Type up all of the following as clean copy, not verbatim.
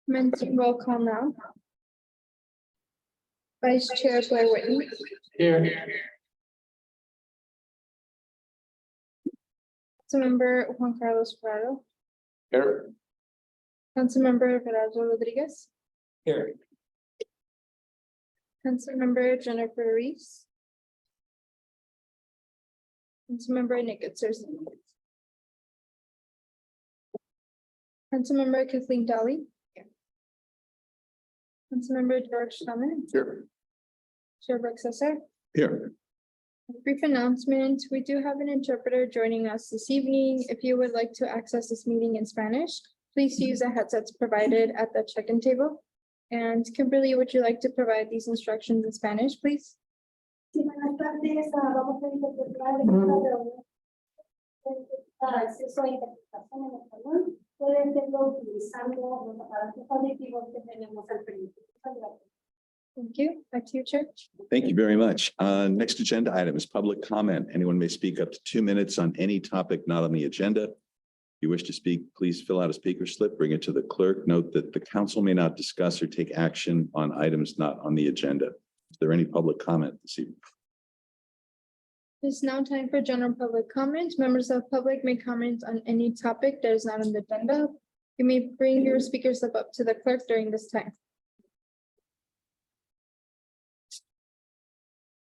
Commencing roll call now. Vice Chair Blair Whitney. Here. Councilmember Juan Carlos Ferraro. Here. Councilmember Gerardo Rodriguez. Here. Councilmember Jennifer Reese. Councilmember Nick Utterson. Councilmember Kathleen Dolly. Councilmember George Sherman. Here. Chair Brooke Sesser. Here. Brief announcement, we do have an interpreter joining us this evening. If you would like to access this meeting in Spanish, please use the headsets provided at the check-in table. And Kimberly, would you like to provide these instructions in Spanish, please? Sí, buenas tardes. Vamos a interpretar esta reunión. Acceso a interpretación en español. Pueden hacerlo utilizando los aparatos auditivos que tenemos al frente. Muchas gracias. Thank you. Back to you, Chair. Thank you very much. Next agenda item is public comment. Anyone may speak up to 2 minutes on any topic not on the agenda. If you wish to speak, please fill out a speaker slip, bring it to the clerk. Note that the council may not discuss or take action on items not on the agenda. Is there any public comment this evening? It's now time for general public comment. Members of public may comment on any topic that is not on the agenda. You may bring your speaker slip up to the clerk during this time.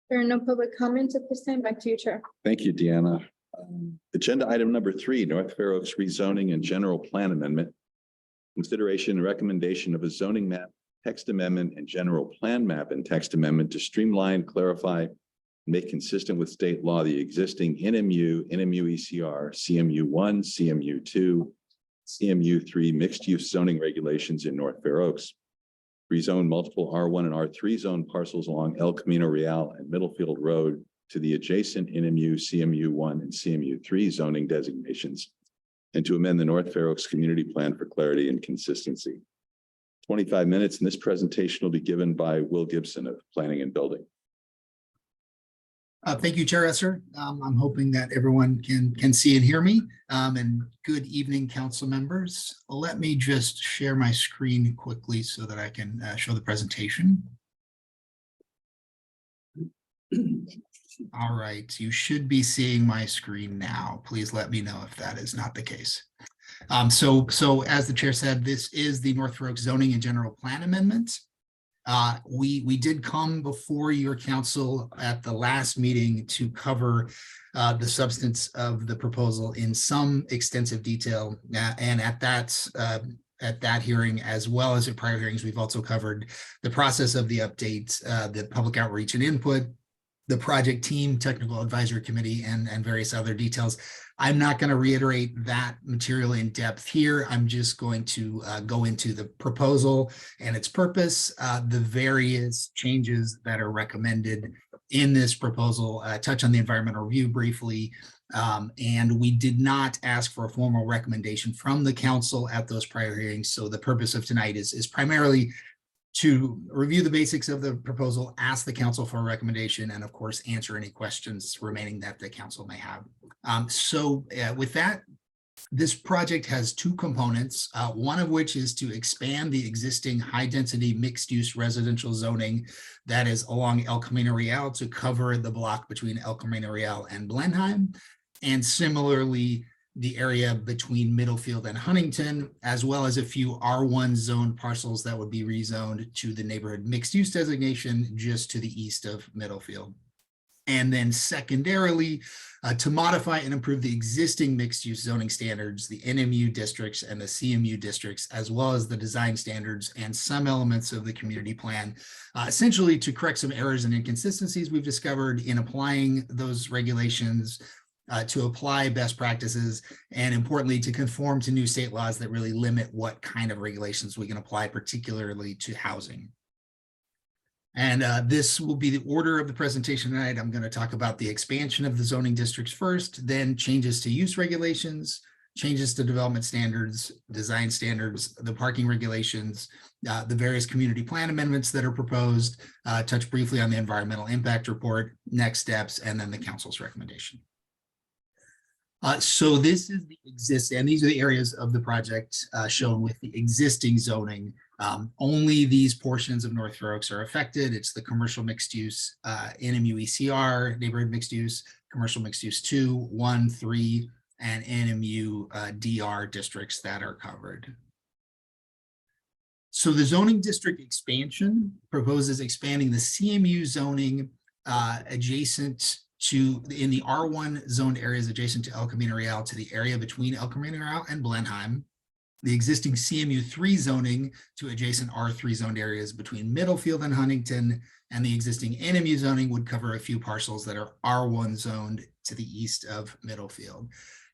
There are no public comments at this time. Back to you, Chair. Thank you, Deanna. Agenda item number 3, North Fair Oaks rezoning and general plan amendment. Consideration and recommendation of a zoning map, text amendment, and general plan map and text amendment to streamline, clarify, and make consistent with state law the existing NMU, NMU ECR, CMU 1, CMU 2, CMU 3 mixed-use zoning regulations in North Fair Oaks. Rezone multiple R1 and R3 zone parcels along El Camino Real and Middlefield Road to the adjacent NMU, CMU 1, and CMU 3 zoning designations, and to amend the North Fair Oaks Community Plan for clarity and consistency. 25 minutes, and this presentation will be given by Will Gibson of Planning and Building. Thank you, Chair Esser. I'm hoping that everyone can see and hear me. And good evening, council members. Let me just share my screen quickly so that I can show the presentation. All right, you should be seeing my screen now. Please let me know if that is not the case. So as the chair said, this is the North Fair Oaks zoning and general plan amendment. We did come before your council at the last meeting to cover the substance of the proposal in some extensive detail. And at that hearing, as well as at prior hearings, we've also covered the process of the update, the public outreach and input, the project team, technical advisory committee, and various other details. I'm not going to reiterate that material in depth here. I'm just going to go into the proposal and its purpose, the various changes that are recommended in this proposal, touch on the environmental review briefly, and we did not ask for a formal recommendation from the council at those prior hearings. So the purpose of tonight is primarily to review the basics of the proposal, ask the council for a recommendation, and of course, answer any questions remaining that the council may have. With that, this project has 2 components, one of which is to expand the existing high-density mixed-use residential zoning that is along El Camino Real to cover the block between El Camino Real and Blenheim, and similarly, the area between Middlefield and Huntington, as well as a few R1 zone parcels that would be rezoned to the neighborhood mixed use designation just to the east of Middlefield. And then secondarily, to modify and improve the existing mixed use zoning standards, the NMU districts and the CMU districts, as well as the design standards and some elements of the community plan, essentially to correct some errors and inconsistencies we've discovered in applying those regulations, to apply best practices, and importantly, to conform to new state laws that really limit what kind of regulations we can apply, particularly to housing. And this will be the order of the presentation tonight. I'm going to talk about the expansion of the zoning districts first, then changes to use regulations, changes to development standards, design standards, the parking regulations, the various community plan amendments that are proposed, touch briefly on the environmental impact report, next steps, and then the council's recommendation. So this is the and these are the areas of the project shown with the existing zoning Only these portions of North Fair Oaks are affected. It's the commercial mixed use, NMU ECR, neighborhood mixed use, commercial mixed use 2, 1, 3, and NMU DR districts that are covered. So the zoning district expansion proposes expanding the CMU zoning adjacent to, in the R1 zoned areas adjacent to El Camino Real, to the area between El Camino Real and Blenheim. The existing CMU3 zoning to adjacent R3 zoned areas between Middlefield and Huntington, and the existing NMU zoning would cover a few parcels that are R1 zoned to the east of Middlefield.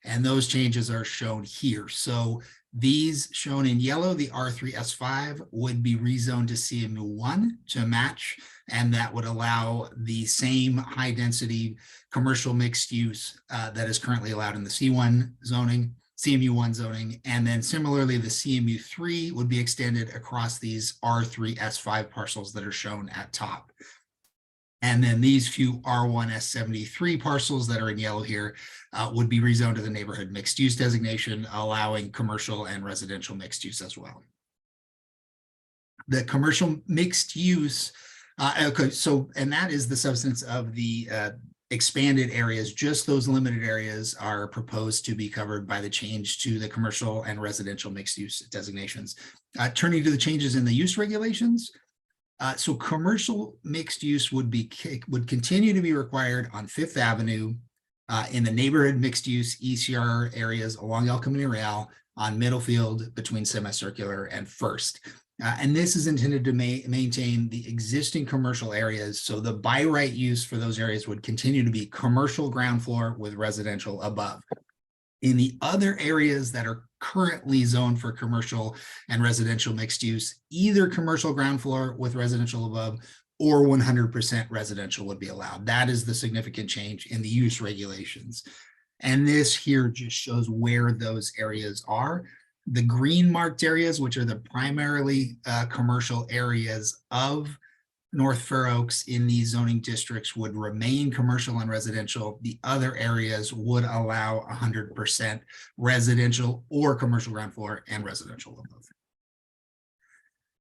And those changes are shown here. So these shown in yellow, the R3S5 would be rezoned to CMU1 to match, and that would allow the same high density commercial mixed use that is currently allowed in the C1 zoning, CMU1 zoning. And then similarly, the CMU3 would be extended across these R3S5 parcels that are shown at top. And then these few R1S73 parcels that are in yellow here would be rezoned to the neighborhood mixed use designation, allowing commercial and residential mixed use as well. The commercial mixed use, okay, so, and that is the substance of the expanded areas. Just those limited areas are proposed to be covered by the change to the commercial and residential mixed use designations. Turning to the changes in the use regulations. So commercial mixed use would continue to be required on Fifth Avenue, in the neighborhood mixed use ECR areas along El Camino Real, on Middlefield between Semicircular and First. And this is intended to maintain the existing commercial areas. So the by right use for those areas would continue to be commercial ground floor with residential above. In the other areas that are currently zoned for commercial and residential mixed use, either commercial ground floor with residential above or 100% residential would be allowed. That is the significant change in the use regulations. And this here just shows where those areas are. The green marked areas, which are the primarily commercial areas of North Fair Oaks in these zoning districts, would remain commercial and residential. The other areas would allow 100% residential or commercial ground floor and residential above.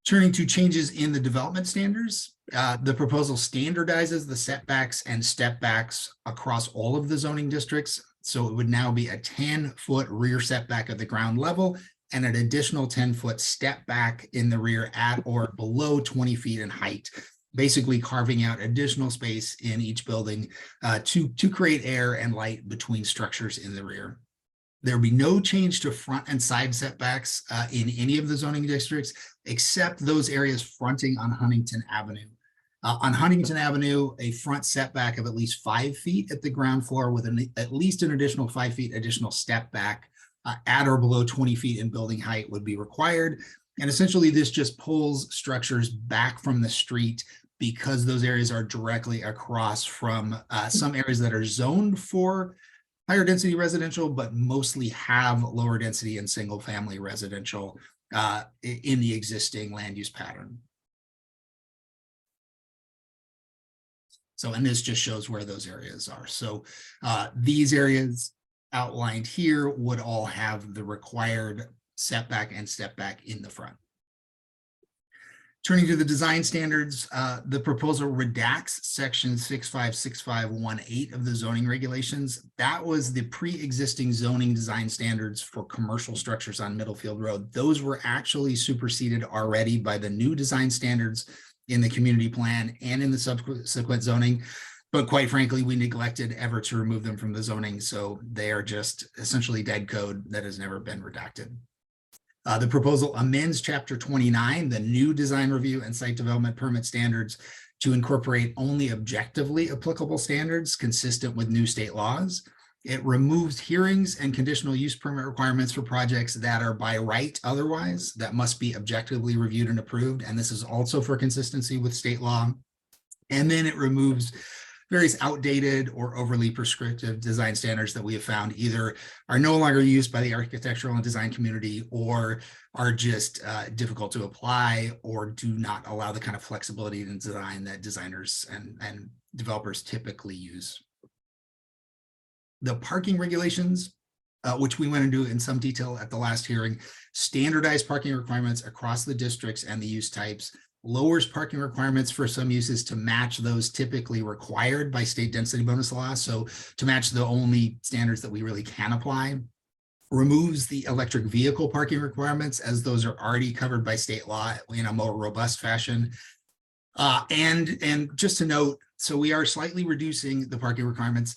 Turning to changes in the development standards, the proposal standardizes the setbacks and step backs across all of the zoning districts. So it would now be a 10-foot rear setback at the ground level and an additional 10-foot step back in the rear at or below 20 feet in height, basically carving out additional space in each building to create air and light between structures in the rear. There will be no change to front and side setbacks in any of the zoning districts, except those areas fronting on Huntington Avenue. On Huntington Avenue, a front setback of at least 5 feet at the ground floor with at least an additional 5 feet additional step back at or below 20 feet in building height would be required. And essentially this just pulls structures back from the street because those areas are directly across from some areas that are zoned for higher density residential, but mostly have lower density and single family residential in the existing land use pattern. So, and this just shows where those areas are. So these areas outlined here would all have the required setback and step back in the front. Turning to the design standards, the proposal redacts section 656518 of the zoning regulations. That was the pre-existing zoning design standards for commercial structures on Middlefield Road. Those were actually superseded already by the new design standards in the community plan and in the subsequent zoning. But quite frankly, we neglected ever to remove them from the zoning. So they are just essentially dead code that has never been redacted. The proposal amends Chapter 29, the new design review and site development permit standards, to incorporate only objectively applicable standards consistent with new state laws. It removes hearings and conditional use permit requirements for projects that are by right otherwise, that must be objectively reviewed and approved. And this is also for consistency with state law. And then it removes various outdated or overly prescriptive design standards that we have found either are no longer used by the architectural and design community or are just difficult to apply or do not allow the kind of flexibility in design that designers and developers typically use. The parking regulations which we went into in some detail at the last hearing, standardized parking requirements across the districts and the use types, lowers parking requirements for some uses to match those typically required by state density bonus law. So to match the only standards that we really can apply, removes the electric vehicle parking requirements as those are already covered by state law in a more robust fashion. And just to note, so we are slightly reducing the parking requirements.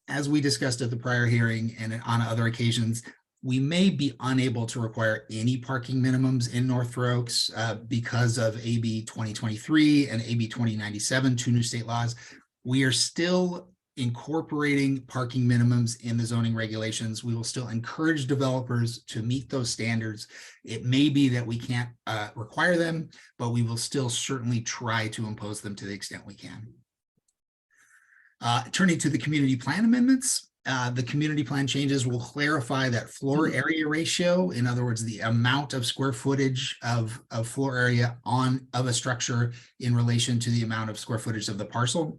As we discussed at the prior hearing and on other occasions, we may be unable to require any parking minimums in North Fair Oaks because of AB 2023 and AB 2097, two new state laws. We are still incorporating parking minimums in the zoning regulations. We will still encourage developers to meet those standards. It may be that we can't require them, but we will still certainly try to impose them to the extent we can. Turning to the community plan amendments, the community plan changes will clarify that floor area ratio. In other words, the amount of square footage of floor area of a structure in relation to the amount of square footage of the parcel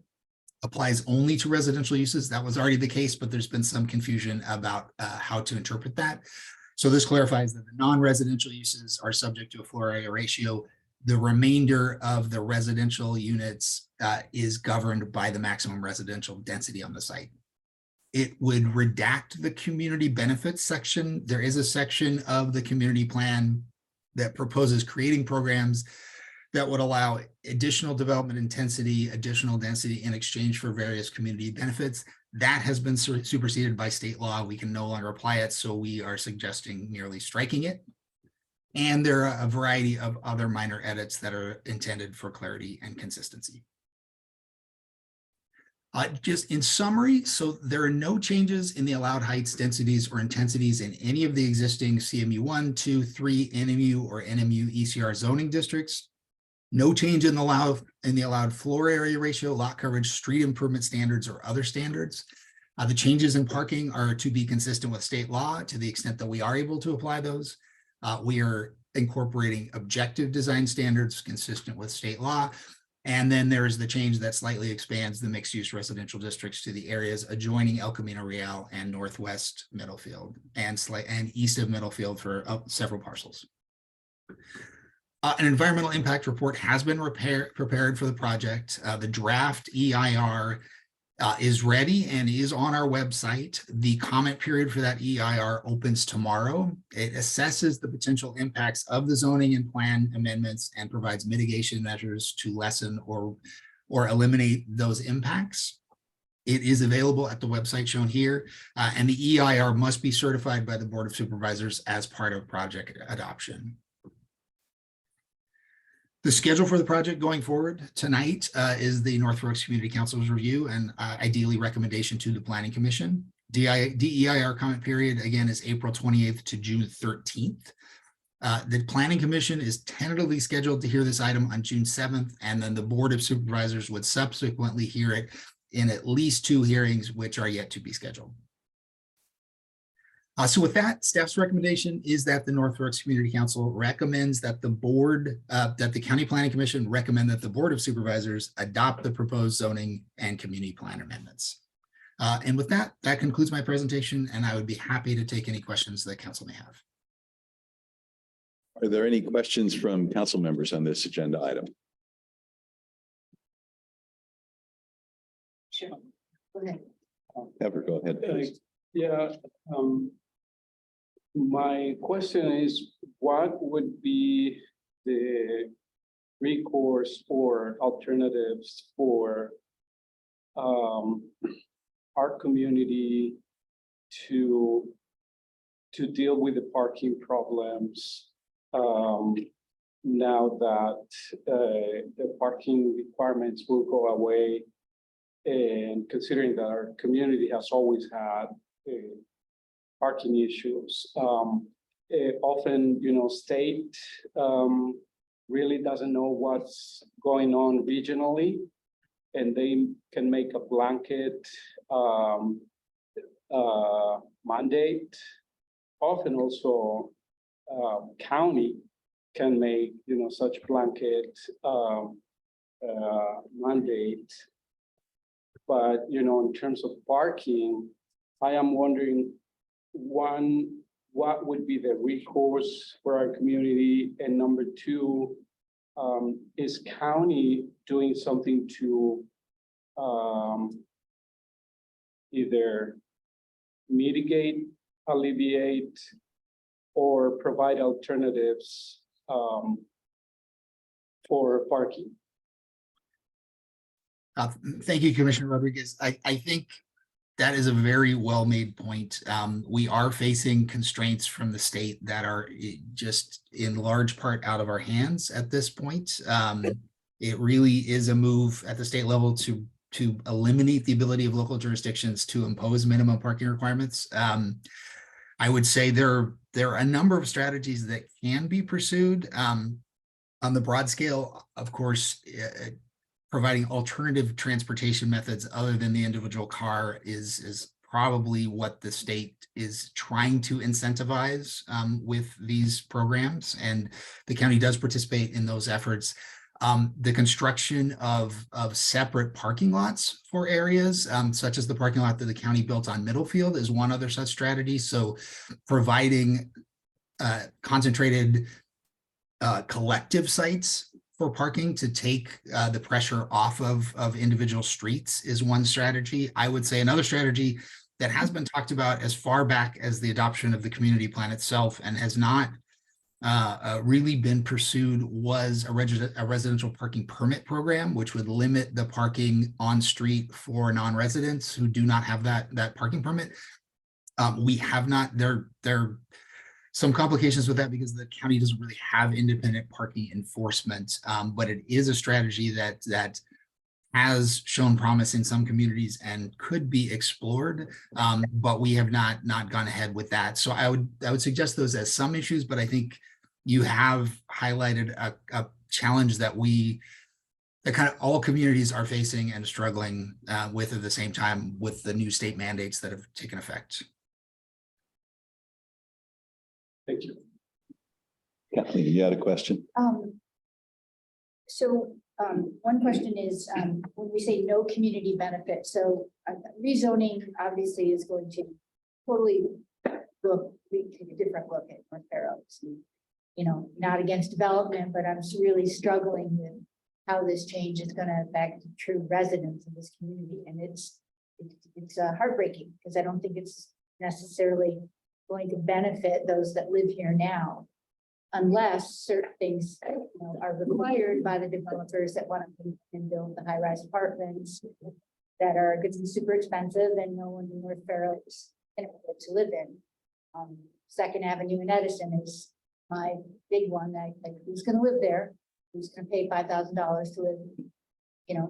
applies only to residential uses. That was already the case, but there's been some confusion about how to interpret that. So this clarifies that the non-residential uses are subject to a floor area ratio. The remainder of the residential units is governed by the maximum residential density on the site. It would redact the community benefits section. There is a section of the community plan that proposes creating programs that would allow additional development intensity, additional density in exchange for various community benefits. That has been superseded by state law. We can no longer apply it, so we are suggesting merely striking it. And there are a variety of other minor edits that are intended for clarity and consistency. Just in summary, so there are no changes in the allowed heights, densities, or intensities in any of the existing CMU 1, 2, 3, NMU, or NMU ECR zoning districts. No change in the allowed floor area ratio, lot coverage, street improvement standards, or other standards. The changes in parking are to be consistent with state law to the extent that we are able to apply those. We are incorporating objective design standards consistent with state law. And then there's the change that slightly expands the mixed-use residential districts to the areas adjoining El Camino Real and northwest Middlefield and east of Middlefield for several parcels. An environmental impact report has been prepared for the project. The draft EIR is ready and is on our website. The comment period for that EIR opens tomorrow. It assesses the potential impacts of the zoning and plan amendments and provides mitigation measures to lessen or eliminate those impacts. It is available at the website shown here, and the EIR must be certified by the Board of Supervisors as part of project adoption. The schedule for the project going forward tonight is the North Fair Oaks Community Council's review and ideally recommendation to the Planning Commission. DEIR comment period, again, is April 28th to June 13th. The Planning Commission is tentatively scheduled to hear this item on June 7th, and then the Board of Supervisors would subsequently hear it in at least 2 hearings, which are yet to be scheduled. So with that, staff's recommendation is that the North Fair Oaks Community Council recommends that the County Planning Commission recommend that the Board of Supervisors adopt the proposed zoning and community plan amendments. And with that, that concludes my presentation, and I would be happy to take any questions that council may have. Are there any questions from council members on this agenda item? Sure. Go ahead. Ever, go ahead, please. Yeah, my question is, what would be the recourse or alternatives for our community to deal with the parking problems now that the parking requirements will go away, and considering that our community has always had parking issues. Often, state really doesn't know what's going on regionally, and they can make a blanket mandate. Often also county can make, such blanket mandate. But, in terms of parking, I am wondering one, what would be the recourse for our community? And number two, is county doing something to either mitigate, alleviate, or provide alternatives for parking? Thank you, Commissioner Rodriguez. I think that is a very well-made point. We are facing constraints from the state that are just in large part out of our hands at this point. It really is a move at the state level to eliminate the ability of local jurisdictions to impose minimum parking requirements. I would say there are a number of strategies that can be pursued. On the broad scale, of course, providing alternative transportation methods other than the individual car is probably what the state is trying to incentivize with these programs, and the county does participate in those efforts. The construction of separate parking lots for areas, such as the parking lot that the county built on Middlefield, is one other such strategy. So providing concentrated collective sites for parking to take the pressure off of individual streets is one strategy. I would say another strategy that has been talked about as far back as the adoption of the community plan itself and has not really been pursued was a residential parking permit program, which would limit the parking on street for non-residents who do not have that parking permit. We have not, there are some complications with that because the county doesn't really have independent parking enforcement, but it is a strategy that has shown promise in some communities and could be explored, but we have not gone ahead with that. So I would suggest those as some issues, but I think you have highlighted a challenge that kind of all communities are facing and struggling with at the same time with the new state mandates that have taken effect. Thank you. Kathleen, you had a question? One question is, when we say no community benefit, so rezoning obviously is going to totally take a different look at North Fair Oaks. You know, not against development, but I'm just really struggling with how this change is going to affect true residents of this community. And it's heartbreaking because I don't think it's necessarily going to benefit those that live here now, unless certain things are required by the developers that want to build the high-rise apartments that are going to be super expensive and no one in North Fair Oaks can afford to live in. Second Avenue in Edison is my big one. Like, who's going to live there? Who's going to pay $5,000 to live,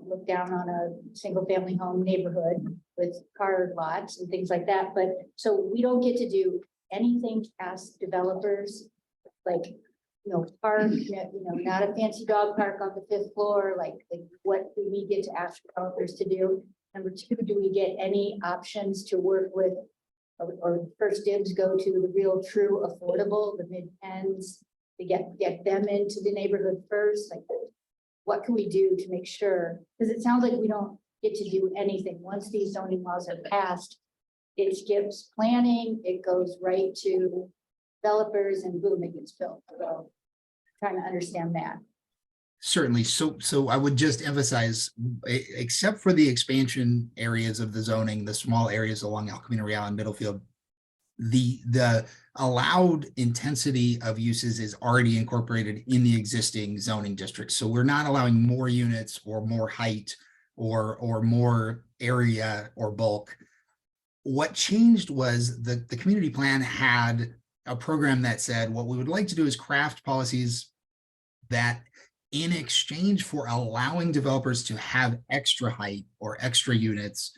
look down on a single-family home neighborhood with car lots and things like that. But so we don't get to do anything to ask developers, like, park, not a fancy dog park on the 5th floor. Like what do we get to ask developers to do? Number two, do we get any options to work with, or first dibs go to the real true affordable, the mid-10s, to get them into the neighborhood first? Like, what can we do to make sure? Because it sounds like we don't get to do anything. Once these zoning laws are passed, it skips planning, it goes right to developers, and boom, it gets built. So trying to understand that. Certainly. So I would just emphasize, except for the expansion areas of the zoning, the small areas along El Camino Real and Middlefield, the allowed intensity of uses is already incorporated in the existing zoning districts. So we're not allowing more units or more height or more area or bulk. What changed was the community plan had a program that said, what we would like to do is craft policies that, in exchange for allowing developers to have extra height or extra units,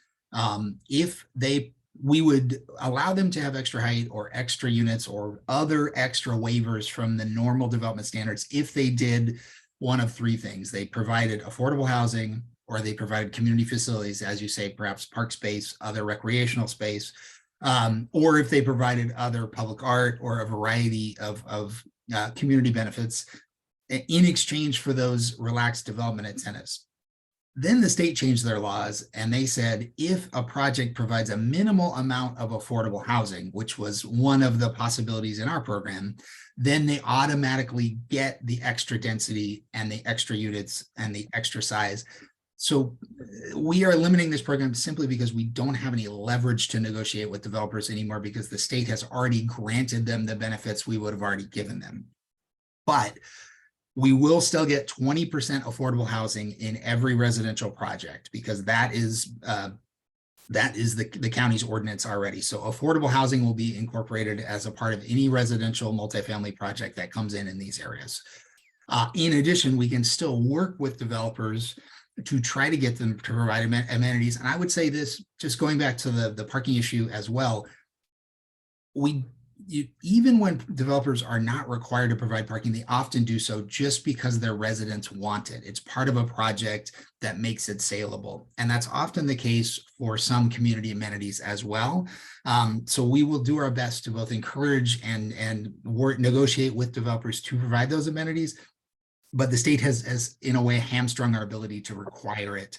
we would allow them to have extra height or extra units or other extra waivers from the normal development standards if they did one of three things. They provided affordable housing, or they provided community facilities, as you say, perhaps park space, other recreational space, or if they provided other public art or a variety of community benefits in exchange for those relaxed development incentives. Then the state changed their laws and they said, if a project provides a minimal amount of affordable housing, which was one of the possibilities in our program, then they automatically get the extra density and the extra units and the extra size. So we are limiting this program simply because we don't have any leverage to negotiate with developers anymore because the state has already granted them the benefits we would have already given them. But we will still get 20% affordable housing in every residential project because that is the county's ordinance already. So affordable housing will be incorporated as a part of any residential multifamily project that comes in these areas. In addition, we can still work with developers to try to get them to provide amenities. And I would say this, just going back to the parking issue as well, even when developers are not required to provide parking, they often do so just because their residents want it. It's part of a project that makes it saleable. And that's often the case for some community amenities as well. So we will do our best to both encourage and negotiate with developers to provide those amenities. But the state has in a way hamstrung our ability to require it.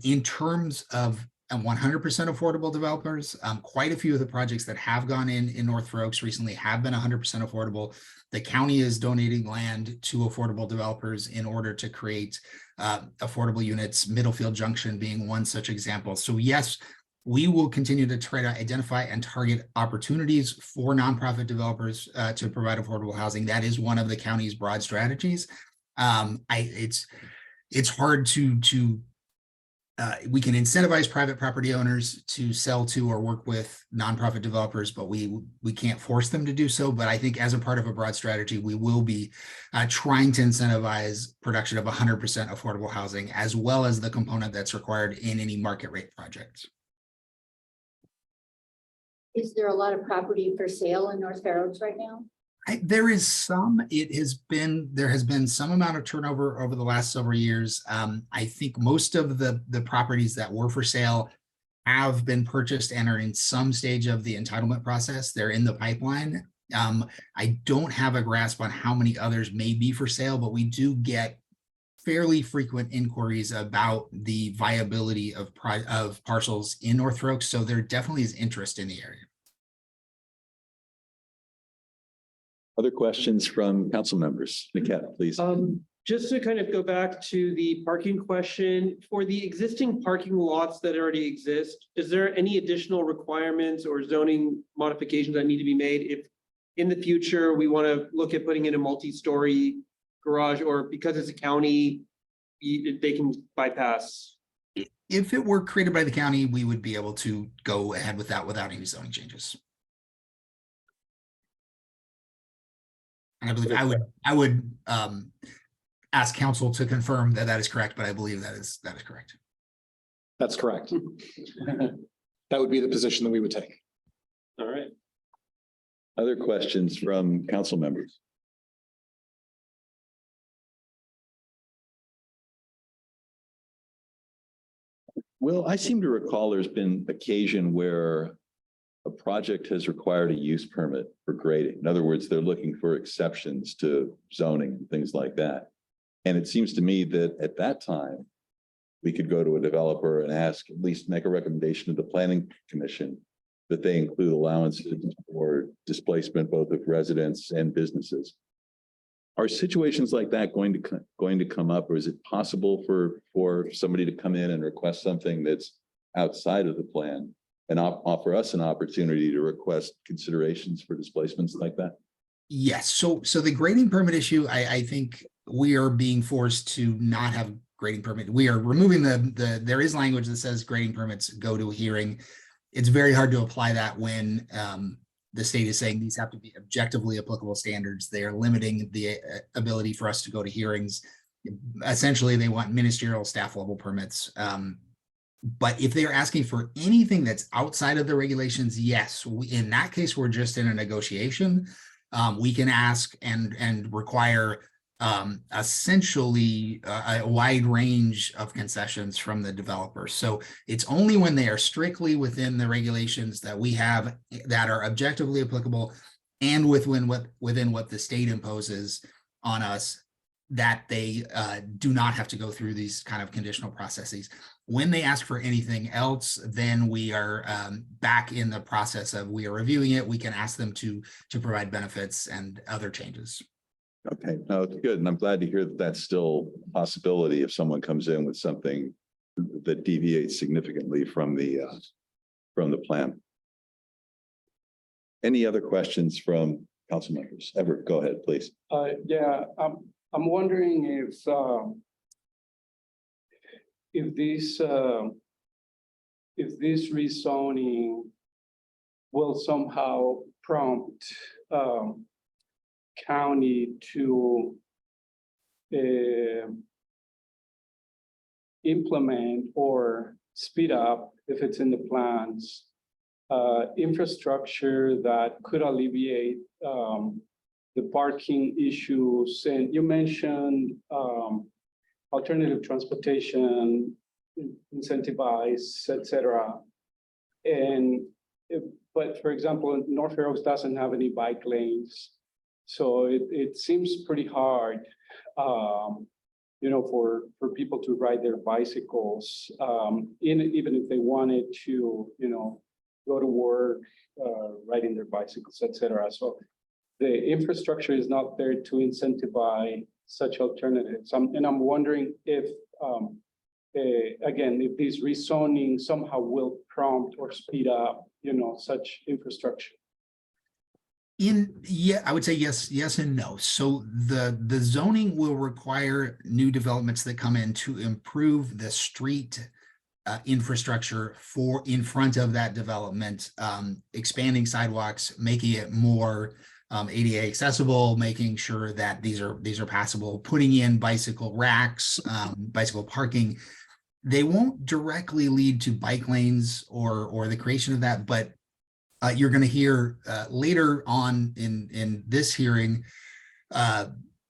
In terms of 100% affordable developers, quite a few of the projects that have gone in North Fair Oaks recently have been 100% affordable. The county is donating land to affordable developers in order to create affordable units, Middlefield Junction being one such example. So yes, we will continue to try to identify and target opportunities for nonprofit developers to provide affordable housing. That is one of the county's broad strategies. It's hard to we can incentivize private property owners to sell to or work with nonprofit developers, but we can't force them to do so. But I think as a part of a broad strategy, we will be trying to incentivize production of 100% affordable housing, as well as the component that's required in any market rate projects. Is there a lot of property for sale in North Fair Oaks right now? There is some. There has been some amount of turnover over the last several years. I think most of the properties that were for sale have been purchased and are in some stage of the entitlement process. They're in the pipeline. I don't have a grasp on how many others may be for sale, but we do get fairly frequent inquiries about the viability of parcels in North Fair Oaks. So there definitely is interest in the area. Other questions from council members? Niket, please. Just to kind of go back to the parking question, for the existing parking lots that already exist, is there any additional requirements or zoning modifications that need to be made if in the future we want to look at putting in a multi-story garage, or because it's a county, they can bypass? If it were created by the county, we would be able to go ahead with that without any zoning changes. And I believe I would ask council to confirm that is correct, but I believe that is correct. That's correct. That would be the position that we would take. All right. Other questions from council members? Well, I seem to recall there's been occasion where a project has required a use permit for grading. In other words, they're looking for exceptions to zoning and things like that. And it seems to me that at that time, we could go to a developer and ask, at least make a recommendation to the planning commission that they include allowances for displacement, both of residents and businesses. Are situations like that going to come up, or is it possible for somebody to come in and request something that's outside of the plan and offer us an opportunity to request considerations for displacements like that? Yes. So the grading permit issue, I think we are being forced to not have grading permit. We are removing there is language that says grading permits go to a hearing. It's very hard to apply that when the state is saying these have to be objectively applicable standards. They are limiting the ability for us to go to hearings. Essentially, they want ministerial staff level permits. But if they're asking for anything that's outside of the regulations, yes, in that case, we're just in a negotiation. We can ask and require essentially a wide range of concessions from the developer. So it's only when they are strictly within the regulations that we have that are objectively applicable and within what the state imposes on us that they do not have to go through these kind of conditional processes. When they ask for anything else, then we are back in the process of we are reviewing it. We can ask them to provide benefits and other changes. Okay, no, it's good. And I'm glad to hear that that's still a possibility if someone comes in with something that deviates significantly from the plan. Any other questions from council members? Everett, go ahead, please. Yeah, I'm wondering if this rezoning will somehow prompt county to implement or speed up, if it's in the plans, infrastructure that could alleviate the parking issues. And you mentioned alternative transportation, incentivize, et cetera. But for example, North Fair Oaks doesn't have any bike lanes. So it seems pretty hard, for people to ride their bicycles, even if they wanted to, go to work, riding their bicycles, et cetera. So the infrastructure is not there to incentivize such alternatives. And I'm wondering if, again, if this rezoning somehow will prompt or speed up, such infrastructure. I would say yes and no. So the zoning will require new developments that come in to improve the street infrastructure for in front of that development, expanding sidewalks, making it more ADA accessible, making sure that these are passable, putting in bicycle racks, bicycle parking. They won't directly lead to bike lanes or the creation of that, but you're going to hear later on in this hearing,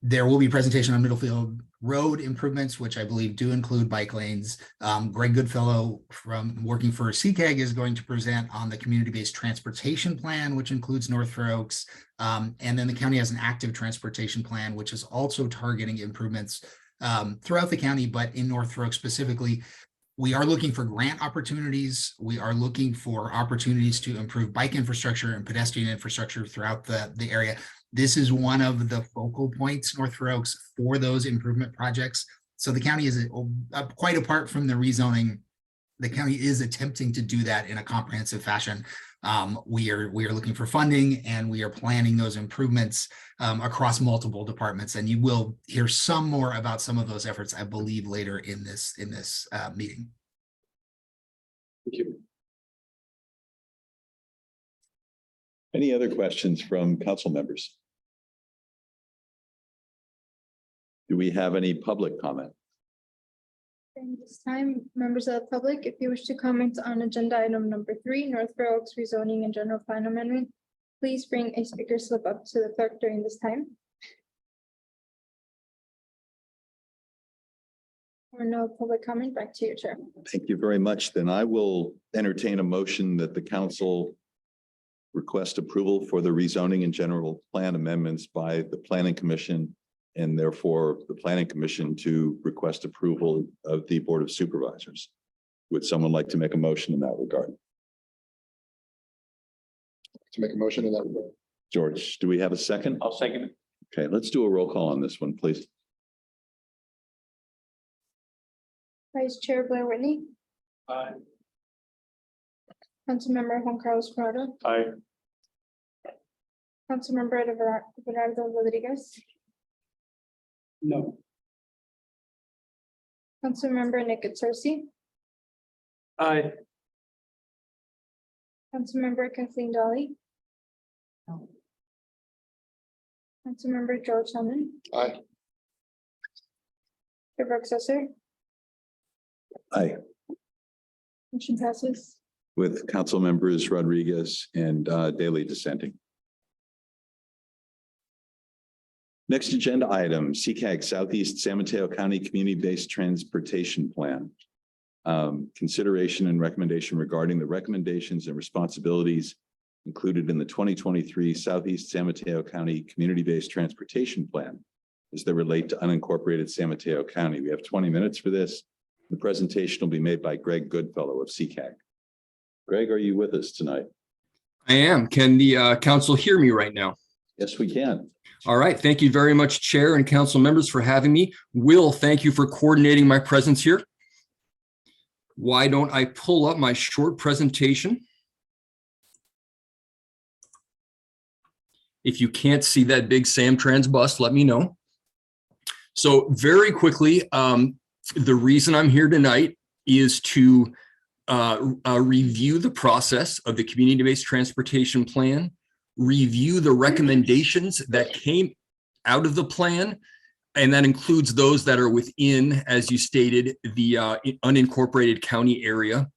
there will be a presentation on Middlefield Road improvements, which I believe do include bike lanes. Greg Goodfellow from working for CCAG is going to present on the community-based transportation plan, which includes North Fair Oaks. And then the county has an active transportation plan, which is also targeting improvements throughout the county, but in North Fair Oaks specifically. We are looking for grant opportunities. We are looking for opportunities to improve bike infrastructure and pedestrian infrastructure throughout the area. This is one of the focal points, North Fair Oaks, for those improvement projects. So the county is quite apart from the rezoning. The county is attempting to do that in a comprehensive fashion. We are looking for funding, and we are planning those improvements across multiple departments. And you will hear some more about some of those efforts, I believe, later in this meeting. Thank you. Any other questions from council members? Do we have any public comment? During this time, members of the public, if you wish to comment on agenda item number 3, North Fair Oaks rezoning and general plan amendment, please bring a speaker slip up to the clerk during this time. Or no public comment, back to you, Chair. Thank you very much. Then I will entertain a motion that the council request approval for the rezoning and general plan amendments by the Planning Commission, and therefore the Planning Commission to request approval of the Board of Supervisors. Would someone like to make a motion in that regard? To make a motion in that regard. George, do we have a second? I'll second it. Okay, let's do a roll call on this one, please. Vice Chair Blair Whitney, Aye. Councilmember Juan Carlos Corrado, Aye. Councilmember Everardo Rodriguez, No. Councilmember Nick Searcy, Aye. Councilmember Kathleen Dolly. No. Councilmember George Hammond, Aye. Chair Brooke Sesser, Aye. motion passes. With council members Rodriguez and Daley dissenting. Next agenda item, CCAG Southeast San Mateo County Community-Based Transportation Plan. Consideration and recommendation regarding the recommendations and responsibilities included in the 2023 Southeast San Mateo County Community-Based Transportation Plan, as they relate to unincorporated San Mateo County. We have 20 minutes for this. The presentation will be made by Greg Goodfellow of CCAG. Greg, are you with us tonight? I am. Can the council hear me right now? Yes, we can. All right. Thank you very much, Chair and council members, for having me. Will, thank you for coordinating my presence here. Why don't I pull up my short presentation? If you can't see that big Samtrans bus, let me know. So very quickly, the reason I'm here tonight is to review the process of the community-based transportation plan, review the recommendations that came out of the plan, and that includes those that are within, as you stated, the unincorporated county area.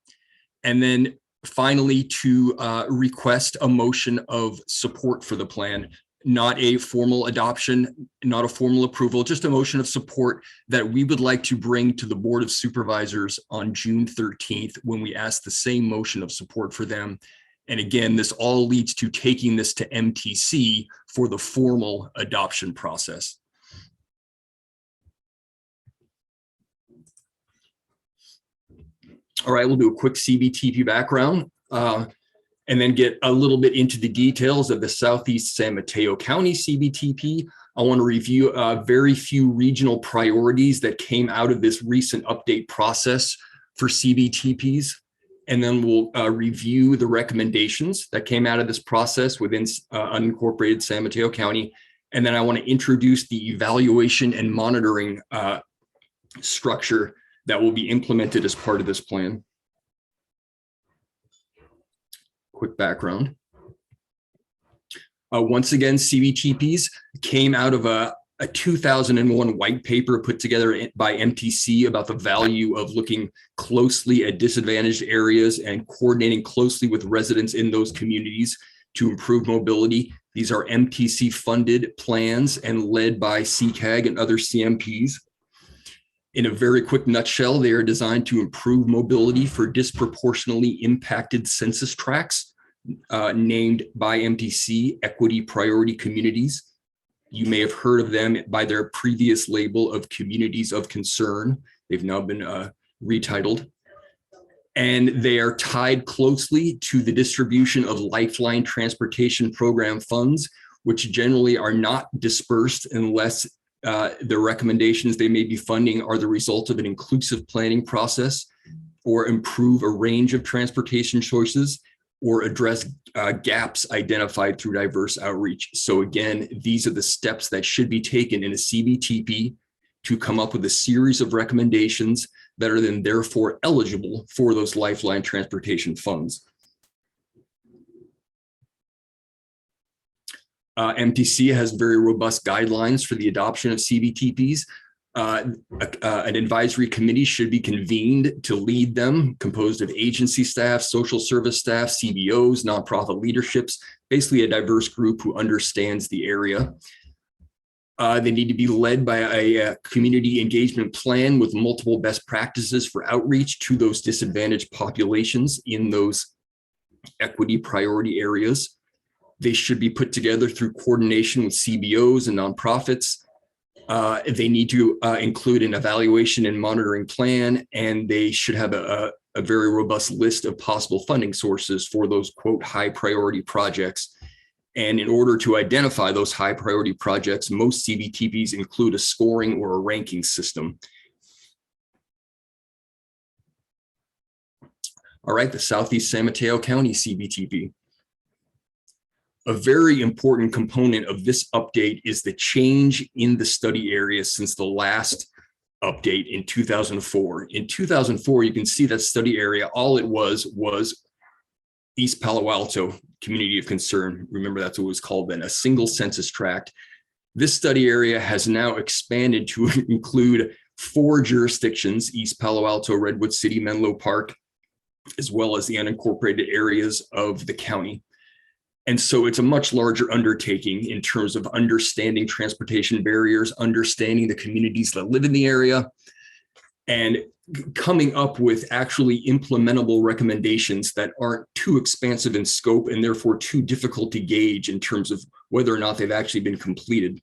And then finally, to request a motion of support for the plan, not a formal adoption, not a formal approval, just a motion of support that we would like to bring to the Board of Supervisors on June 13th when we ask the same motion of support for them. And again, this all leads to taking this to MTC for the formal adoption process. All right, we'll do a quick CBTP background and then get a little bit into the details of the Southeast San Mateo County CBTP. I want to review very few regional priorities that came out of this recent update process for CBTPs. And then we'll review the recommendations that came out of this process within unincorporated San Mateo County. And then I want to introduce the evaluation and monitoring structure that will be implemented as part of this plan. Quick background. Once again, CBTPs came out of a 2001 white paper put together by MTC about the value of looking closely at disadvantaged areas and coordinating closely with residents in those communities to improve mobility. These are MTC funded plans and led by CCAG and other CMPs. In a very quick nutshell, they are designed to improve mobility for disproportionately impacted census tracts named by MTC Equity Priority Communities. You may have heard of them by their previous label of Communities of Concern. They've now been retitled. And they are tied closely to the distribution of Lifeline Transportation Program funds, which generally are not dispersed unless the recommendations they may be funding are the result of an inclusive planning process or improve a range of transportation choices or address gaps identified through diverse outreach. So again, these are the steps that should be taken in a CBTP to come up with a series of recommendations that are then therefore eligible for those Lifeline transportation funds. MTC has very robust guidelines for the adoption of CBTPs. An advisory committee should be convened to lead them, composed of agency staff, social service staff, CBOs, nonprofit leaderships, basically a diverse group who understands the area. They need to be led by a community engagement plan with multiple best practices for outreach to those disadvantaged populations in those equity priority areas. They should be put together through coordination with CBOs and nonprofits. They need to include an evaluation and monitoring plan, and they should have a very robust list of possible funding sources for those, quote, high priority projects. And in order to identify those high priority projects, most CBTPs include a scoring or a ranking system. All right, the Southeast San Mateo County CBTP. A very important component of this update is the change in the study area since the last update in 2004. In 2004, you can see that study area, all it was East Palo Alto Community of Concern. Remember, that's what it was called then, a single census tract. This study area has now expanded to include 4 jurisdictions: East Palo Alto, Redwood City, Menlo Park, as well as the unincorporated areas of the county. And so it's a much larger undertaking in terms of understanding transportation barriers, understanding the communities that live in the area, and coming up with actually implementable recommendations that aren't too expansive in scope and therefore too difficult to gauge in terms of whether or not they've actually been completed.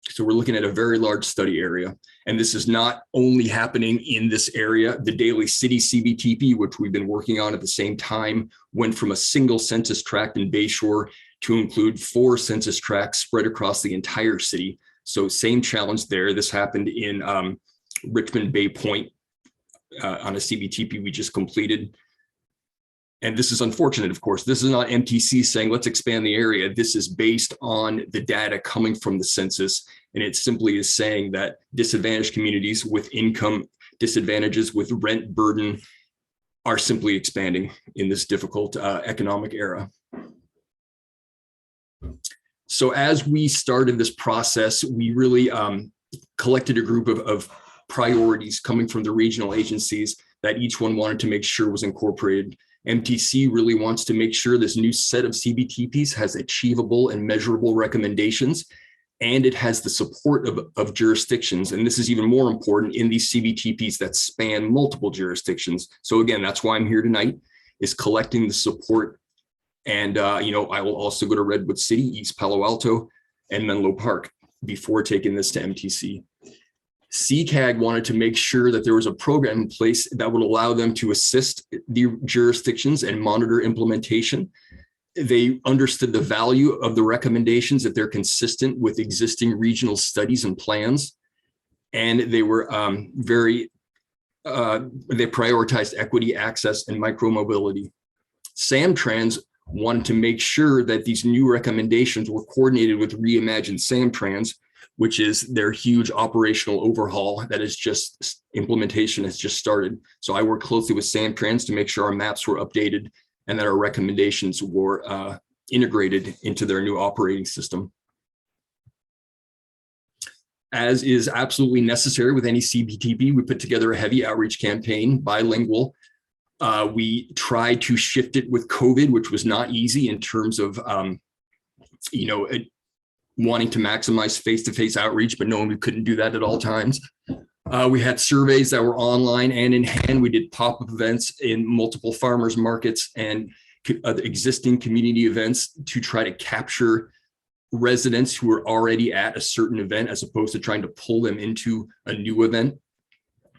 So we're looking at a very large study area. And this is not only happening in this area. The Daly City CBTP, which we've been working on at the same time, went from a single census tract in Bayshore to include 4 census tracts spread across the entire city. So same challenge there. This happened in Richmond Bay Point on a CBTP we just completed. And this is unfortunate, of course. This is not MTC saying, let's expand the area. This is based on the data coming from the census. And it simply is saying that disadvantaged communities with income disadvantages, with rent burden, are simply expanding in this difficult economic era. So as we started this process, we really collected a group of priorities coming from the regional agencies that each one wanted to make sure was incorporated. MTC really wants to make sure this new set of CBTPs has achievable and measurable recommendations, and it has the support of jurisdictions. And this is even more important in these CBTPs that span multiple jurisdictions. So again, that's why I'm here tonight, is collecting the support. And I will also go to Redwood City, East Palo Alto, and Menlo Park before taking this to MTC. CCAG wanted to make sure that there was a program in place that would allow them to assist the jurisdictions and monitor implementation. They understood the value of the recommendations, that they're consistent with existing regional studies and plans. And they were they prioritized equity, access, and micromobility. Samtrans wanted to make sure that these new recommendations were coordinated with Reimagine Samtrans, which is their huge operational overhaul that is just, implementation has just started. So I worked closely with Samtrans to make sure our maps were updated and that our recommendations were integrated into their new operating system. As is absolutely necessary with any CBTP, we put together a heavy outreach campaign, bilingual. We tried to shift it with COVID, which was not easy in terms of, wanting to maximize face-to-face outreach, but knowing we couldn't do that at all times. We had surveys that were online and in hand. We did pop-up events in multiple farmers markets and existing community events to try to capture residents who were already at a certain event, as opposed to trying to pull them into a new event.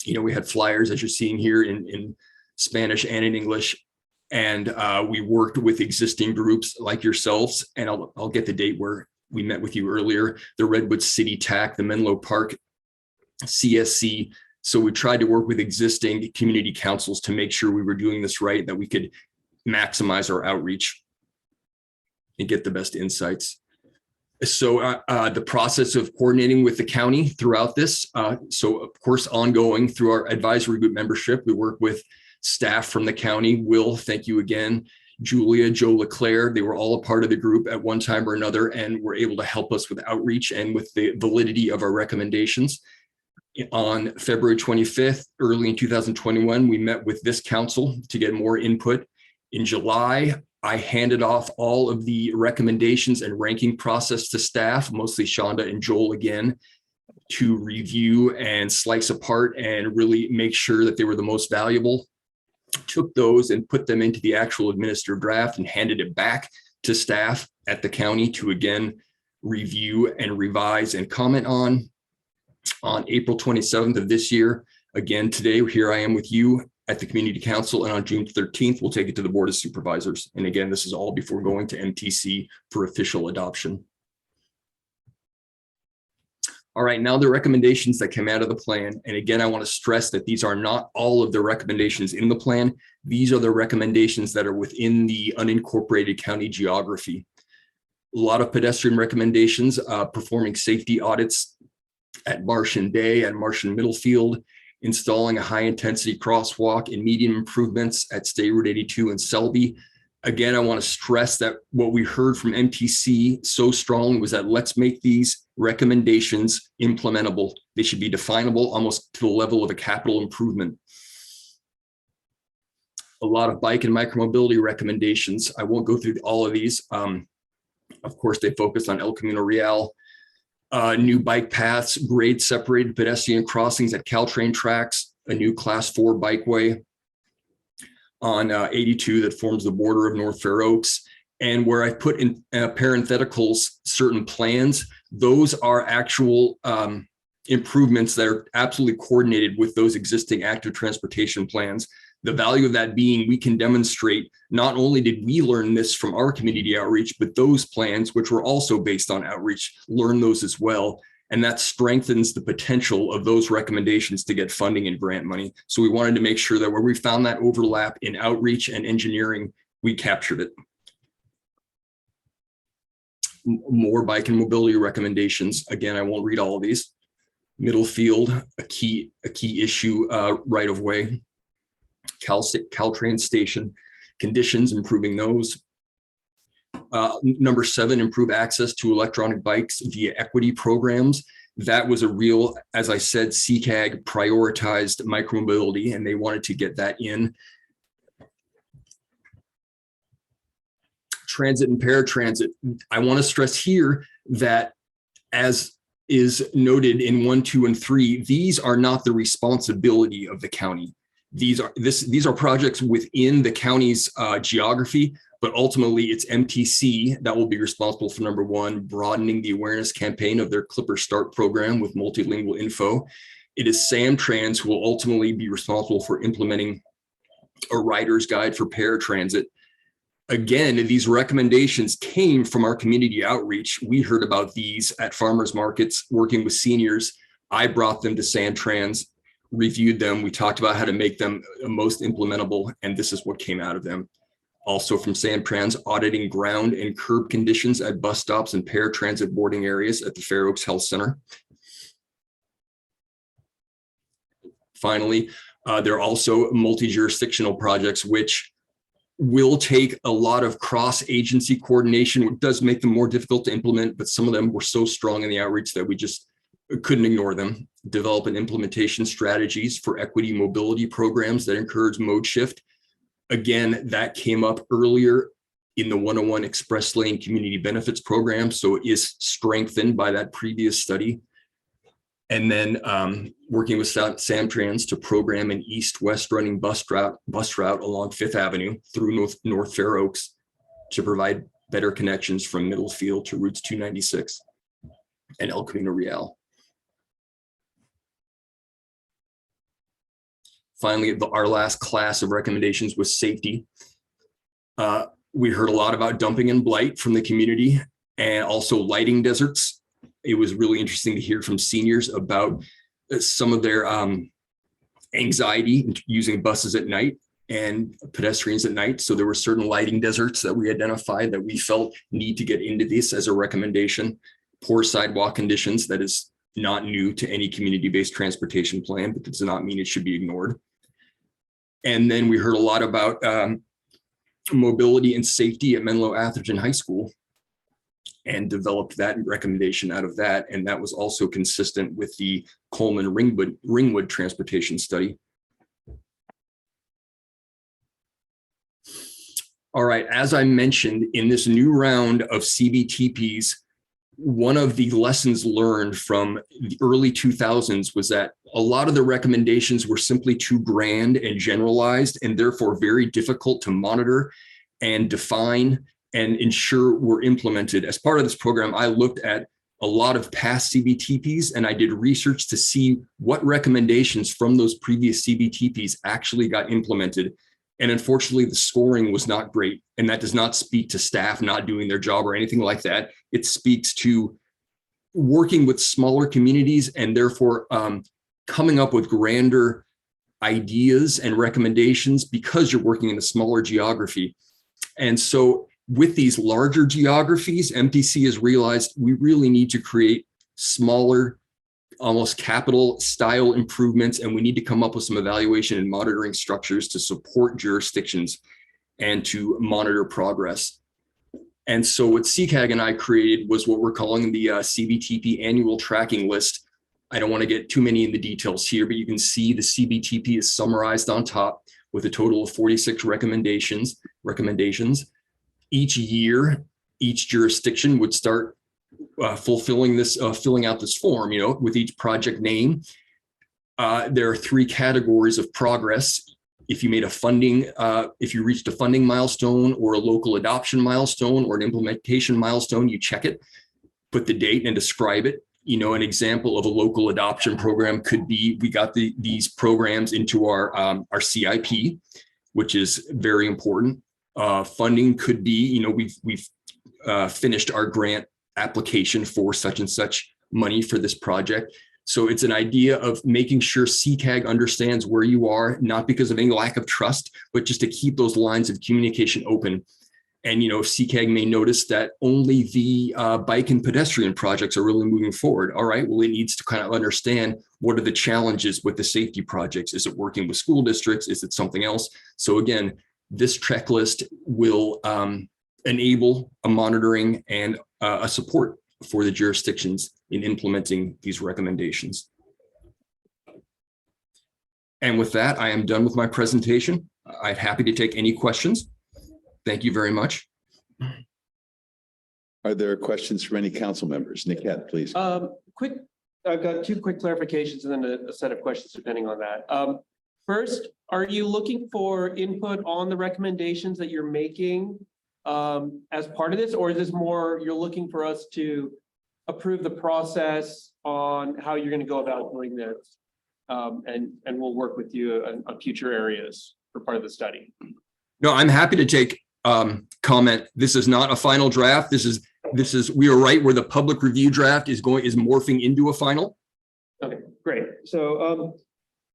We had flyers, as you're seeing here, in Spanish and in English. And we worked with existing groups like yourselves, and I'll get the date where we met with you earlier, the Redwood City TAC, the Menlo Park CSC. So we tried to work with existing community councils to make sure we were doing this right, that we could maximize our outreach and get the best insights. So the process of coordinating with the county throughout this. So of course, ongoing through our advisory group membership, we work with staff from the county. Will, thank you again. Julia, Joe Leclerc, they were all a part of the group at one time or another and were able to help us with outreach and with the validity of our recommendations. On February 25th, early in 2021, we met with this council to get more input. In July, I handed off all of the recommendations and ranking process to staff, mostly Shonda and Joel again, to review and slice apart and really make sure that they were the most valuable. Took those and put them into the actual administered draft and handed it back to staff at the county to again review and revise and comment on. On April 27th of this year, again today, here I am with you at the Community Council, and on June 13th, we'll take it to the Board of Supervisors. And again, this is all before going to MTC for official adoption. All right, now the recommendations that came out of the plan. And again, I want to stress that these are not all of the recommendations in the plan. These are the recommendations that are within the unincorporated county geography. A lot of pedestrian recommendations, performing safety audits at Marsh and Day and Marsh and Middlefield, installing a high-intensity crosswalk and median improvements at State Route 82 and Selby. Again, I want to stress that what we heard from MTC so strongly was that let's make these recommendations implementable. They should be definable almost to the level of a capital improvement. A lot of bike and micromobility recommendations. I won't go through all of these. Of course, they focused on El Camino Real, new bike paths, grade separated pedestrian crossings at Caltrain tracks, a new class 4 bikeway on 82 that forms the border of North Fair Oaks, And where I've put in parentheticals certain plans, those are actual improvements that are absolutely coordinated with those existing active transportation plans. The value of that being we can demonstrate not only did we learn this from our community outreach, but those plans, which were also based on outreach, learn those as well. And that strengthens the potential of those recommendations to get funding and grant money. So we wanted to make sure that where we found that overlap in outreach and engineering, we captured it. More bike and mobility recommendations. Again, I won't read all of these. Middlefield, a key issue, right of way. Caltrain station conditions, improving those. Number 7, improve access to electronic bikes via equity programs. That was a real, as I said, CCAG prioritized micromobility, and they wanted to get that in. Transit and paratransit. I want to stress here that, as is noted in 1, 2, and 3, these are not the responsibility of the county. These are projects within the county's geography, but ultimately it's MTC that will be responsible for, number 1, broadening the awareness campaign of their Clipper Start program with multilingual info. It is Samtrans who will ultimately be responsible for implementing a rider's guide for paratransit. Again, these recommendations came from our community outreach. We heard about these at farmers markets, working with seniors. I brought them to Samtrans, reviewed them. We talked about how to make them most implementable, and this is what came out of them. Also from Samtrans, auditing ground and curb conditions at bus stops and paratransit boarding areas at the Fair Oaks Health Center. Finally, there are also multi-jurisdictional projects, which will take a lot of cross-agency coordination, which does make them more difficult to implement, but some of them were so strong in the outreach that we just couldn't ignore them. Develop and implementation strategies for equity mobility programs that encourage mode shift. Again, that came up earlier in the 101 Express Lane Community Benefits Program, so it is strengthened by that previous study. And then working with Samtrans to program an east-west running bus route along 5th Avenue through North Fair Oaks to provide better connections from Middlefield to routes 296 and El Camino Real. Finally, our last class of recommendations was safety. We heard a lot about dumping and blight from the community, and also lighting deserts. It was really interesting to hear from seniors about some of their anxiety using buses at night and pedestrians at night. So there were certain lighting deserts that we identified that we felt need to get into this as a recommendation. Poor sidewalk conditions, that is not new to any community-based transportation plan, but does not mean it should be ignored. And then we heard a lot about mobility and safety at Menlo Atherton High School, and developed that recommendation out of that. And that was also consistent with the Coleman Ringwood transportation study. All right, as I mentioned, in this new round of CBTPs, one of the lessons learned from the early 2000s was that a lot of the recommendations were simply too grand and generalized, and therefore very difficult to monitor and define and ensure were implemented. As part of this program, I looked at a lot of past CBTPs, and I did research to see what recommendations from those previous CBTPs actually got implemented. And unfortunately, the scoring was not great. And that does not speak to staff not doing their job or anything like that. It speaks to working with smaller communities and therefore coming up with grander ideas and recommendations because you're working in a smaller geography. And so with these larger geographies, MTC has realized we really need to create smaller, almost capital style improvements, and we need to come up with some evaluation and monitoring structures to support jurisdictions and to monitor progress. And so what CCAG and I created was what we're calling the CBTP annual tracking list. I don't want to get too many in the details here, but you can see the CBTP is summarized on top with a total of 46 recommendations. Each year, each jurisdiction would start filling out this form, with each project name. There are 3 categories of progress. if you made a funding, if you reached a funding milestone or a local adoption milestone or an implementation milestone, you check it, put the date and describe it. You know, an example of a local adoption program could be, we got these programs into our CIP, which is very important. Funding could be, you know, we've finished our grant application for such and such money for this project. So it's an idea of making sure CCAG understands where you are, not because of any lack of trust, but just to keep those lines of communication open. And, you know, CCAG may notice that only the bike and pedestrian projects are really moving forward. All right, well, it needs to kind of understand what are the challenges with the safety projects. Is it working with school districts? Is it something else? So again, this checklist will enable a monitoring and a support for the jurisdictions in implementing these recommendations. And with that, I am done with my presentation. I'm happy to take any questions. Thank you very much. Are there questions from any council members? Niket, please. I've got two quick clarifications and then a set of questions depending on that. First, are you looking for input on the recommendations that you're making as part of this, or is this more you're looking for us to approve the process on how you're going to go about doing this, and we'll work with you on future areas for part of the study? No, I'm happy to take comment. This is not a final draft. This is we are right where the public review draft is morphing into a final. Okay, great. So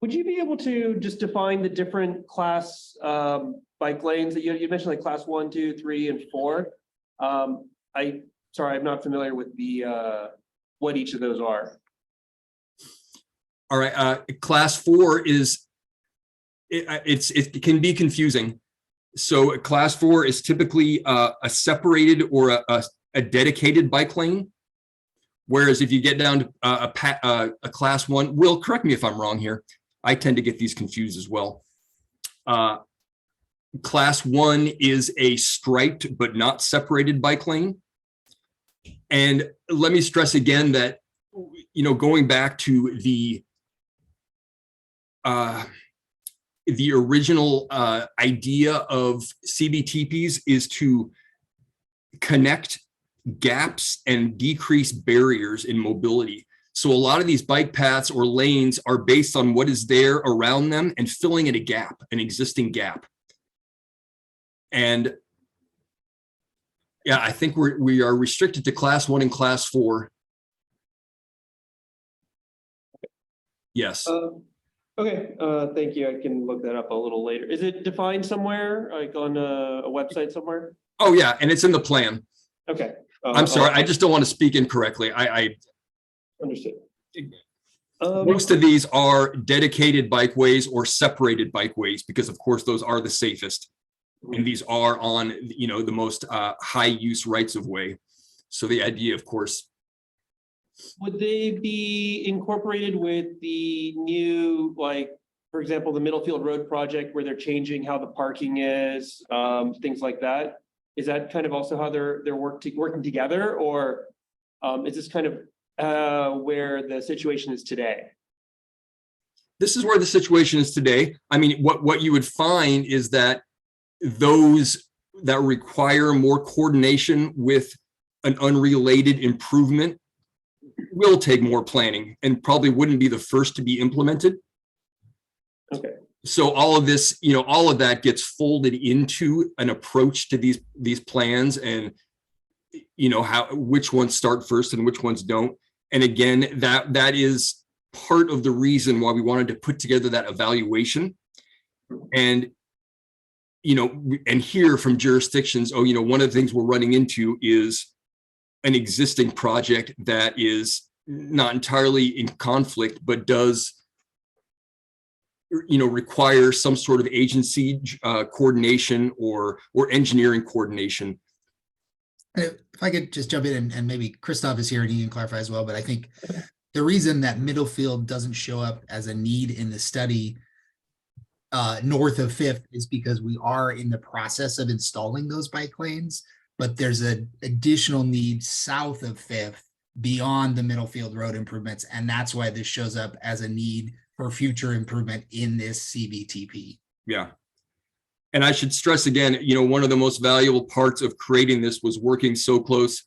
would you be able to just define the different class bike lanes that you mentioned, like class 1, 2, 3, and 4? Sorry, I'm not familiar with the what each of those are. All right, class 4 is it can be confusing. So class 4 is typically a separated or a dedicated bike lane. Whereas if you get down to a class 1, Will, correct me if I'm wrong here. I tend to get these confused as well. Class 1 is a striped but not separated bike lane. And let me stress again that, you know, going back to the original idea of CBTPs is to connect gaps and decrease barriers in mobility. So a lot of these bike paths or lanes are based on what is there around them and filling in a gap, an existing gap. And yeah, I think we are restricted to class 1 and class 4. Yes. Okay, thank you. I can look that up a little later. Is it defined somewhere, like on a website somewhere? Oh yeah, and it's in the plan. Okay. I'm sorry, I just don't want to speak incorrectly. I understood. Most of these are dedicated bikeways or separated bikeways because of course those are the safest. And these are on, you know, the most high use rights of way. So the idea, of course. Would they be incorporated with the new, like, for example, the Middlefield Road project where they're changing how the parking is, things like that? Is that kind of also how they're working together, or is this kind of where the situation is today? This is where the situation is today. I mean, what you would find is that those that require more coordination with an unrelated improvement will take more planning and probably wouldn't be the first to be implemented. Okay. So all of this, you know, all of that gets folded into an approach to these plans, and you know which ones start first and which ones don't. And again, that is part of the reason why we wanted to put together that evaluation. And you know, and hear from jurisdictions, oh, you know, one of the things we're running into is an existing project that is not entirely in conflict, but does, you know, require some sort of agency coordination or engineering coordination. If I could just jump in and maybe Christoph is here and he can clarify as well, but I think the reason that Middlefield doesn't show up as a need in the study north of 5th is because we are in the process of installing those bike lanes, but there's an additional need south of 5th beyond the Middlefield Road improvements. And that's why this shows up as a need for future improvement in this CBTP. Yeah. And I should stress again, one of the most valuable parts of creating this was working so close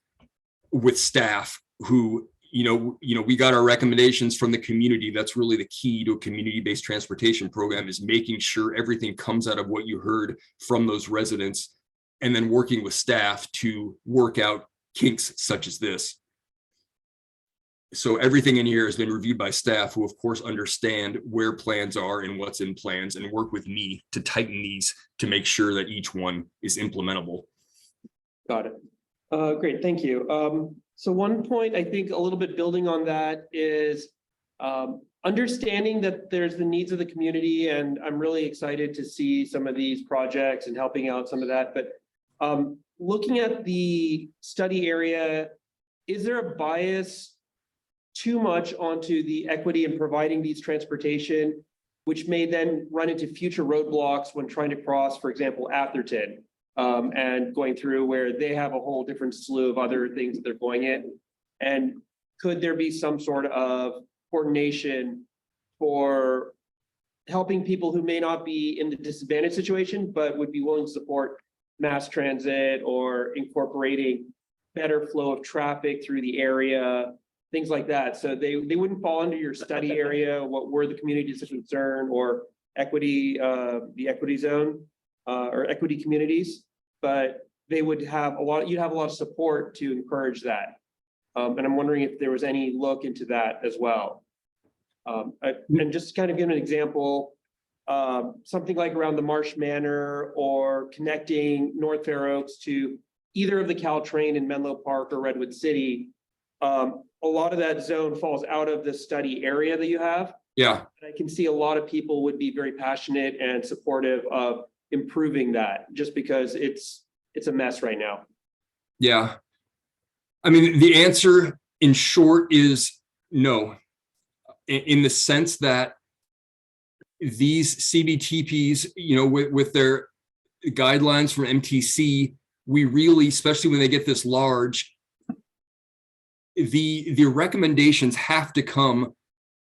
with staff who, we got our recommendations from the community. That's really the key to a community-based transportation program, is making sure everything comes out of what you heard from those residents, and then working with staff to work out kinks such as this. So everything in here has been reviewed by staff who, of course, understand where plans are and what's in plans, and work with me to tighten these to make sure that each one is implementable. Got it. Great, thank you. So one point, I think a little bit building on that is understanding that there's the needs of the community, and I'm really excited to see some of these projects and helping out some of that. But looking at the study area, is there a bias too much onto the equity in providing these transportation, which may then run into future roadblocks when trying to cross, for example, Atherton, and going through where they have a whole different slew of other things that they're going in? And could there be some sort of coordination for helping people who may not be in the disadvantaged situation, but would be willing to support mass transit or incorporating better flow of traffic through the area, things like that? So they wouldn't fall under your study area, what were the communities of concern or equity, the equity zone, or equity communities, but they would have you'd have a lot of support to encourage that. And I'm wondering if there was any look into that as well. And just to kind of give an example, something like around the Marsh Manor, or connecting North Fair Oaks to either of the Caltrain in Menlo Park or Redwood City, a lot of that zone falls out of the study area that you have. Yeah. And I can see a lot of people would be very passionate and supportive of improving that, just because it's a mess right now. Yeah. I mean, the answer in short is no, in the sense that these CBTPs, with their guidelines from MTC, we really, especially when they get this large, the recommendations have to come,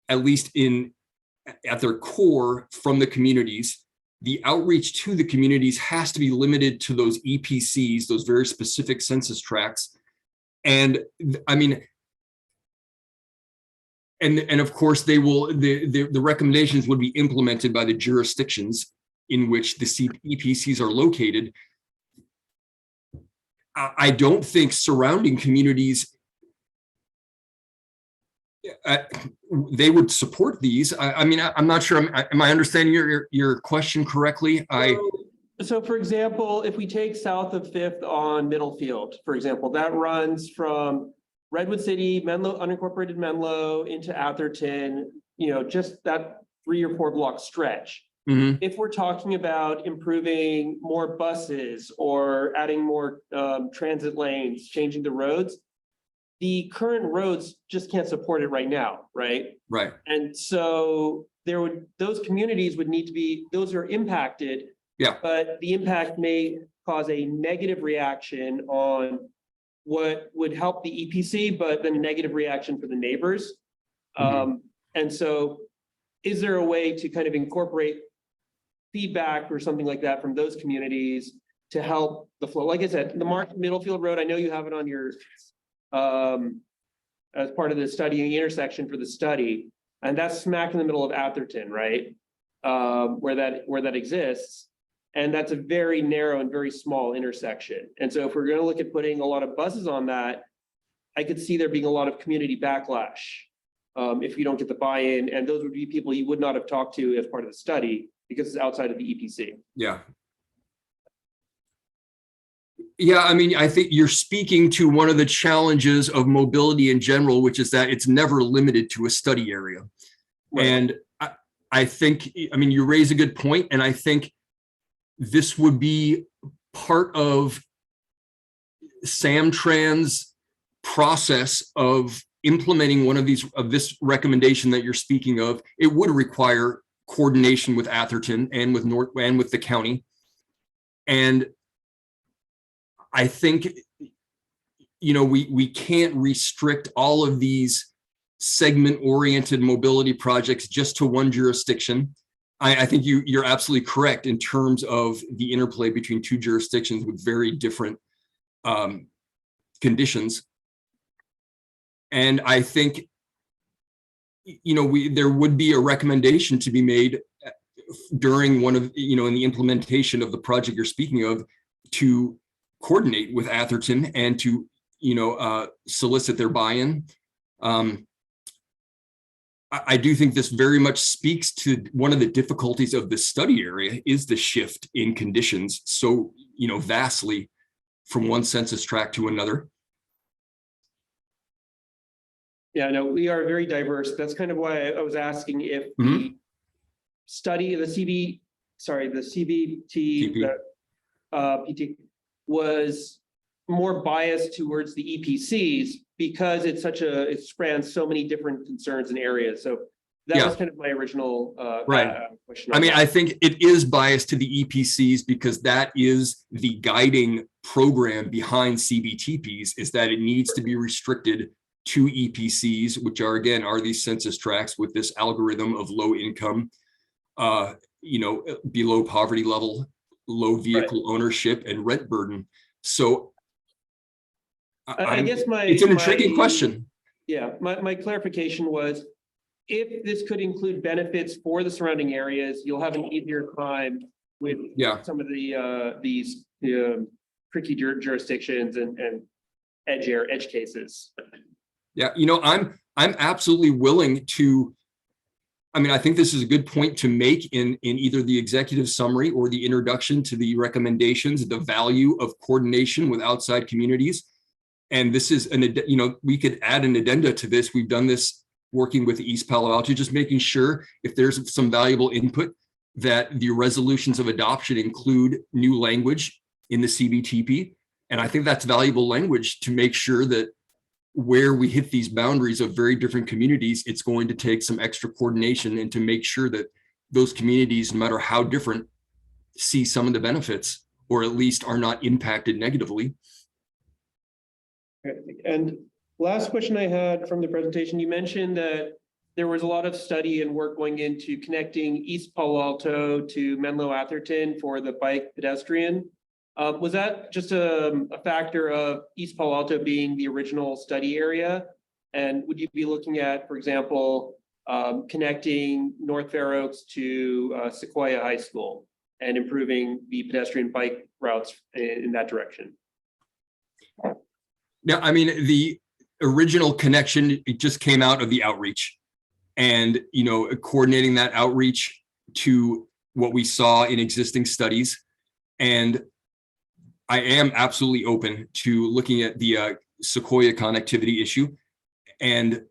at least at their core, from the communities. The outreach to the communities has to be limited to those EPCs, those very specific census tracts. And I mean, and of course they will, the recommendations would be implemented by the jurisdictions in which the EPCs are located. I don't think surrounding communities, they would support these. I mean, I'm not sure. Am I understanding your question correctly? So for example, if we take south of 5th on Middlefield, for example, that runs from Redwood City, Menlo, unincorporated Menlo, into Atherton, just that 3 or 4 block stretch. Mm-hmm. If we're talking about improving more buses or adding more transit lanes, changing the roads, the current roads just can't support it right now, right? Right. And so those communities would need to be, those are impacted. Yeah. But the impact may cause a negative reaction on what would help the EPC, but then a negative reaction for the neighbors. Mm-hmm. And so is there a way to kind of incorporate feedback or something like that from those communities to help the flow? Like I said, the Middlefield Road, I know you have it on your as part of the study, the intersection for the study, and that's smack in the middle of Atherton, right? Where that exists. And that's a very narrow and very small intersection. And so if we're going to look at putting a lot of buses on that, I could see there being a lot of community backlash if you don't get the buy-in, and those would be people you would not have talked to as part of the study because it's outside of the EPC. Yeah. Yeah, I mean, I think you're speaking to one of the challenges of mobility in general, which is that it's never limited to a study area. Right. And I think, I mean, you raise a good point, and I think this would be part of Samtrans' process of implementing one of this recommendation that you're speaking of. It would require coordination with Atherton and with the county. And I think, we can't restrict all of these segment-oriented mobility projects just to one jurisdiction. I think you're absolutely correct in terms of the interplay between two jurisdictions with very different conditions. And I think, there would be a recommendation to be made during one of, in the implementation of the project you're speaking of, to coordinate with Atherton and to, solicit their buy-in. I do think this very much speaks to one of the difficulties of the study area is the shift in conditions so, vastly from one census tract to another. Yeah, no, we are very diverse. That's kind of why I was asking if the study, the CBT, PT was more biased towards the EPCs because it's it spans so many different concerns and areas. So that was kind of my original question. I mean, I think it is biased to the EPCs because that is the guiding program behind CBTPs, is that it needs to be restricted to EPCs, which are these census tracts with this algorithm of low income, below poverty level, low vehicle ownership and rent burden. So I guess it's an intriguing question. Yeah, my clarification was, if this could include benefits for the surrounding areas, you'll have an easier time with some of these tricky jurisdictions and edge cases. Yeah, I'm absolutely willing to. I mean, I think this is a good point to make in either the executive summary or the introduction to the recommendations, the value of coordination with outside communities. And this is we could add an addenda to this. We've done this working with East Palo Alto, just making sure if there's some valuable input that the resolutions of adoption include new language in the CBTP. And I think that's valuable language to make sure that where we hit these boundaries of very different communities, it's going to take some extra coordination and to make sure that those communities, no matter how different, see some of the benefits or at least are not impacted negatively. And last question I had from the presentation, you mentioned that there was a lot of study and work going into connecting East Palo Alto to Menlo Atherton for the bike pedestrian. Was that just a factor of East Palo Alto being the original study area? And would you be looking at, for example, connecting North Fair Oaks to Sequoia High School and improving the pedestrian bike routes in that direction? Now, I mean, the original connection, it just came out of the outreach and, coordinating that outreach to what we saw in existing studies. And I am absolutely open to looking at the Sequoia connectivity issue. And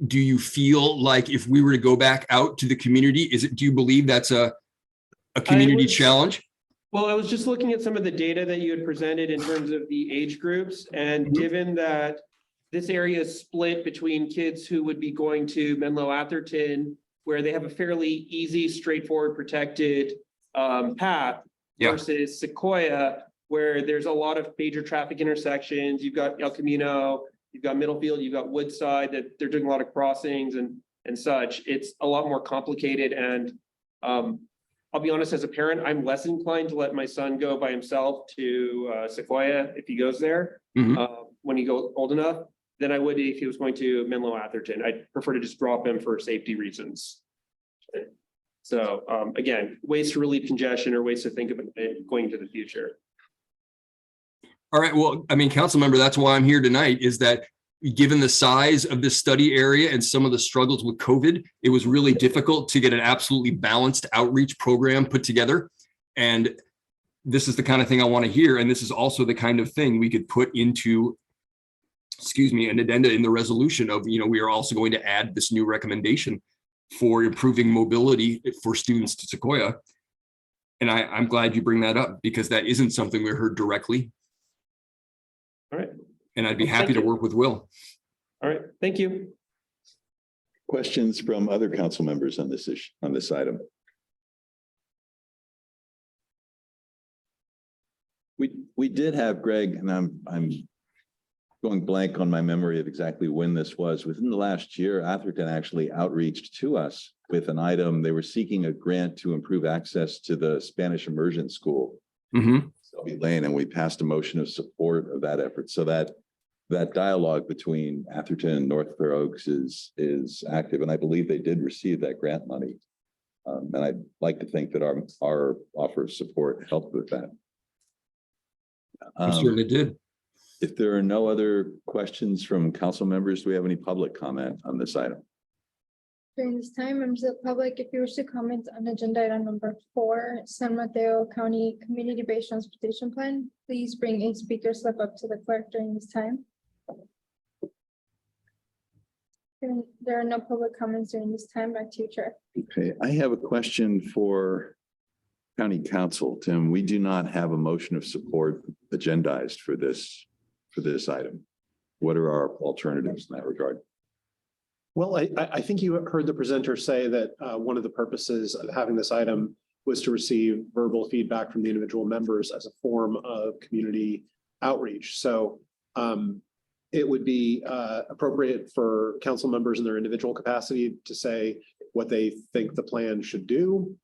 do you feel like if we were to go back out to the community, do you believe that's a community challenge? Well, I was just looking at some of the data that you had presented in terms of the age groups, and given that this area is split between kids who would be going to Menlo Atherton, where they have a fairly easy, straightforward, protected path, versus Sequoia, where there's a lot of major traffic intersections. You've got El Camino, you've got Middlefield, you've got Woodside, that they're doing a lot of crossings and such. It's a lot more complicated, and I'll be honest, as a parent, I'm less inclined to let my son go by himself to Sequoia if he goes there when he goes old enough than I would if he was going to Menlo Atherton. I'd prefer to just drop him for safety reasons. So again, ways to relieve congestion or ways to think of it going into the future. All right. Well, I mean, council member, that's why I'm here tonight, is that given the size of this study area and some of the struggles with COVID, it was really difficult to get an absolutely balanced outreach program put together. And this is the kind of thing I want to hear. And this is also the kind of thing we could put into, an addenda in the resolution of, we are also going to add this new recommendation for improving mobility for students to Sequoia. And I'm glad you bring that up because that isn't something we heard directly. All right. And I'd be happy to work with Will. All right, thank you. Questions from other council members on this issue, on this item? We did have Greg, and I'm going blank on my memory of exactly when this was. Within the last year, Atherton actually outreached to us with an item. They were seeking a grant to improve access to the Spanish immersion school, Mhm. Selby Lane, and we passed a motion of support of that effort. So that dialogue between Atherton and North Fair Oaks is active, and I believe they did receive that grant money. And I'd like to think that our offer of support helped with that. I certainly did. If there are no other questions from council members, do we have any public comment on this item? During this time, members of the public, if you wish to comment on agenda item number 4, San Mateo County Community-Based Transportation Plan, please bring a speaker slip up to the clerk during this time. And there are no public comments during this time. Back to you, Chair. Okay, I have a question for county council. Tim, we do not have a motion of support agendized for this item. What are our alternatives in that regard? Well, I think you heard the presenter say that one of the purposes of having this item was to receive verbal feedback from the individual members as a form of community outreach. So it would be appropriate for council members in their individual capacity to say what they think the plan should do,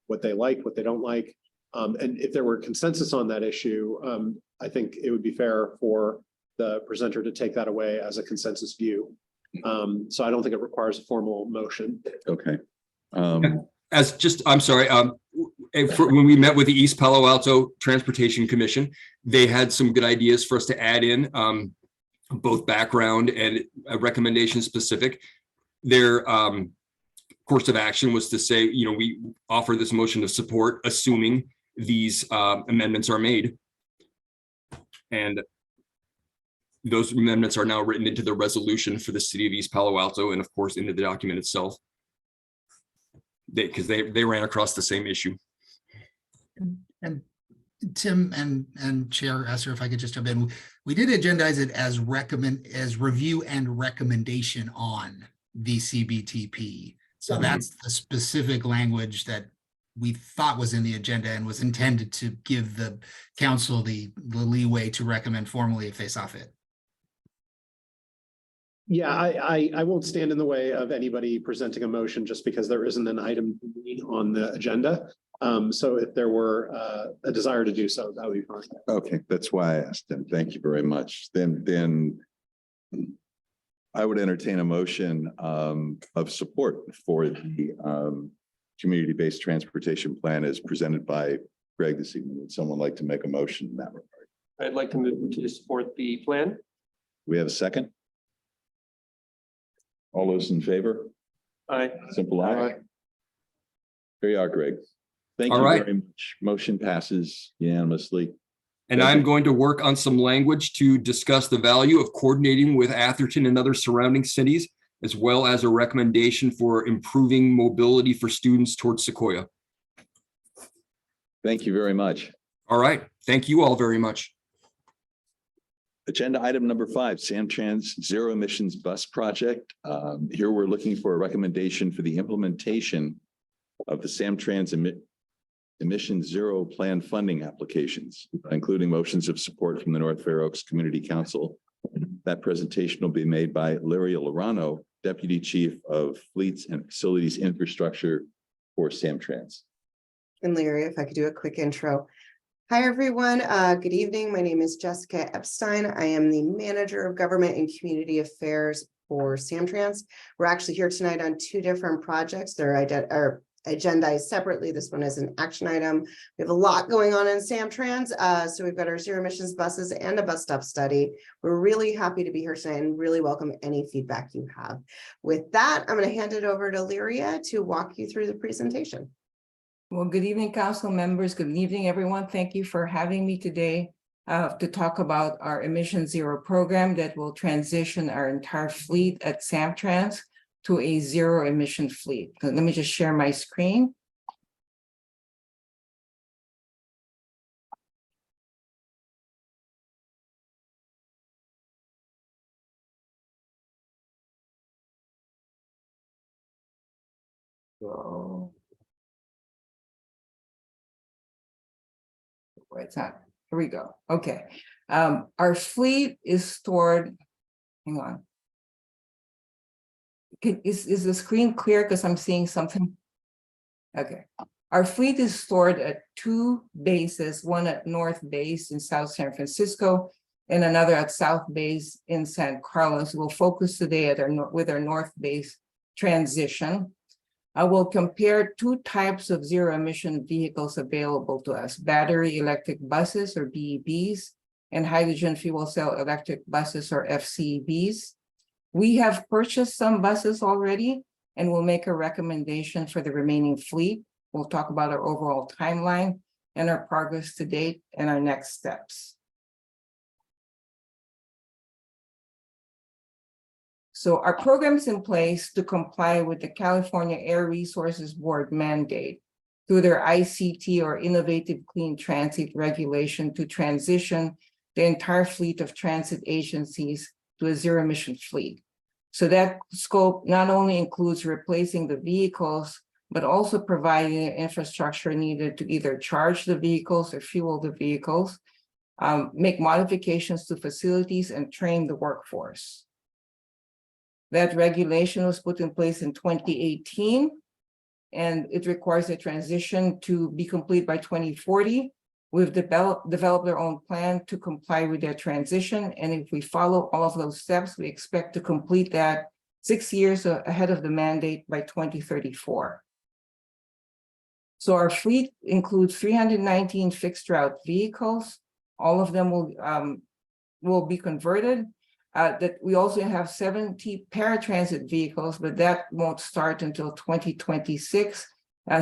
what they like, what they don't like. And if there were consensus on that issue, I think it would be fair for the presenter to take that away as a consensus view. So I don't think it requires a formal motion. Okay. I'm sorry, when we met with the East Palo Alto Transportation Commission, they had some good ideas for us to add in, both background and a recommendation specific. Their course of action was to say, we offer this motion of support, assuming these amendments are made. And those amendments are now written into the resolution for the city of East Palo Alto and of course into the document itself. Because they ran across the same issue. And Tim and Chair Esser, if I could just jump in, we did agendize it as review and recommendation on the CBTP. So that's the specific language that we thought was in the agenda and was intended to give the council the leeway to recommend formally if they saw fit. Yeah, I won't stand in the way of anybody presenting a motion just because there isn't an item on the agenda. So if there were a desire to do so, that would be fine. Okay, that's why I asked him. Thank you very much. Then I would entertain a motion of support for the community-based transportation plan as presented by Greg this evening. Would someone like to make a motion in that regard? I'd like to move to support the plan. We have a second? All those in favor? Aye. Simple aye. Here you are, Greg. Thank All you right. very much. Motion passes unanimously. And Thank I'm you. going to work on some language to discuss the value of coordinating with Atherton and other surrounding cities, as well as a recommendation for improving mobility for students towards Sequoia. Thank you very much. All right. Thank you all very much. Agenda item number 5, Samtrans Zero Emissions Bus Project. Here we're looking for a recommendation for the implementation of the Samtrans Emission Zero Plan funding applications, including motions of support from the North Fair Oaks Community Council. That presentation will be made by Larry Lorano, Deputy Chief of Fleets and Facilities Infrastructure for Samtrans. And Larry, if I could do a quick intro. Hi, everyone. Good evening. My name is Jessica Epstein. I am the Manager of Government and Community Affairs for Samtrans. We're actually here tonight on 2 different projects. They're agendized separately. This one is an action item. We have a lot going on in Samtrans. So we've got our zero emissions buses and a bus stop study. We're really happy to be here tonight and really welcome any feedback you have. With that, I'm going to hand it over to Lyria to walk you through the presentation. Well, good evening, council members. Good evening, everyone. Thank you for having me today to talk about our Emission Zero program that will transition our entire fleet at Samtrans to a zero emission fleet. So let me just share my screen. So where it's at. Here we go. Okay. Our fleet is stored, hang on. Is the screen clear? Because I'm seeing something. Okay. Our fleet is stored at 2 bases, one at North Base in South San Francisco and another at South Base in San Carlos. We'll focus today at with our North Base transition. I will compare 2 types of zero emission vehicles available to us: battery electric buses or BEBs and hydrogen fuel cell electric buses or FCBs. We have purchased some buses already and will make a recommendation for the remaining fleet. We'll talk about our overall timeline and our progress to date and our next steps. So our program is in place to comply with the California Air Resources Board mandate through their ICT or Innovative Clean Transit regulation to transition the entire fleet of transit agencies to a zero emission fleet. So that scope not only includes replacing the vehicles, but also providing the infrastructure needed to either charge the vehicles or fuel the vehicles, make modifications to facilities, and train the workforce. That regulation was put in place in 2018, and it requires a transition to be complete by 2040. We've developed our own plan to comply with that transition, and if we follow all of those steps, we expect to complete that 6 years ahead of the mandate by 2034. So our fleet includes 319 fixed route vehicles. All of them will be converted. That we also have 70 paratransit vehicles, but that won't start until 2026,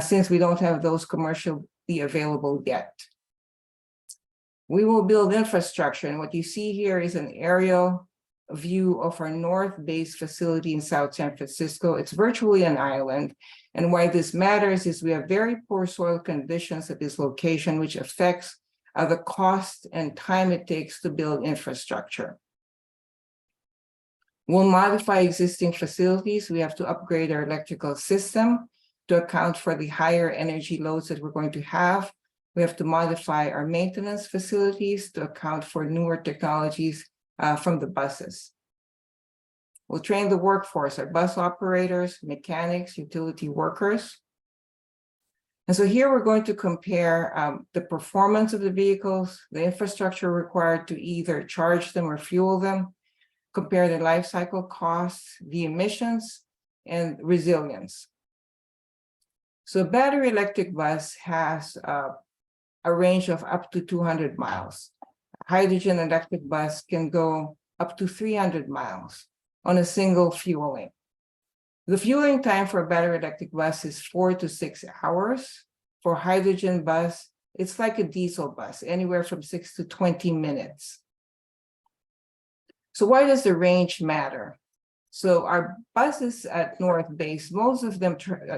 since we don't have those commercially available yet. We will build infrastructure, and what you see here is an aerial view of our North Base facility in South San Francisco. It's virtually an island, and why this matters is we have very poor soil conditions at this location, which affects the cost and time it takes to build infrastructure. We'll modify existing facilities. We have to upgrade our electrical system to account for the higher energy loads that we're going to have. We have to modify our maintenance facilities to account for newer technologies from the buses. We'll train the workforce, our bus operators, mechanics, utility workers. And so here we're going to compare the performance of the vehicles, the infrastructure required to either charge them or fuel them, compare the life cycle costs, the emissions, and resilience. So a battery electric bus has a range of up to 200 miles. Hydrogen electric bus can go up to 300 miles on a single fueling. The fueling time for a battery electric bus is 4 to 6 hours. For hydrogen bus, it's like a diesel bus, anywhere from 6 to 20 minutes. So why does the range matter? So our buses at North Base, most of them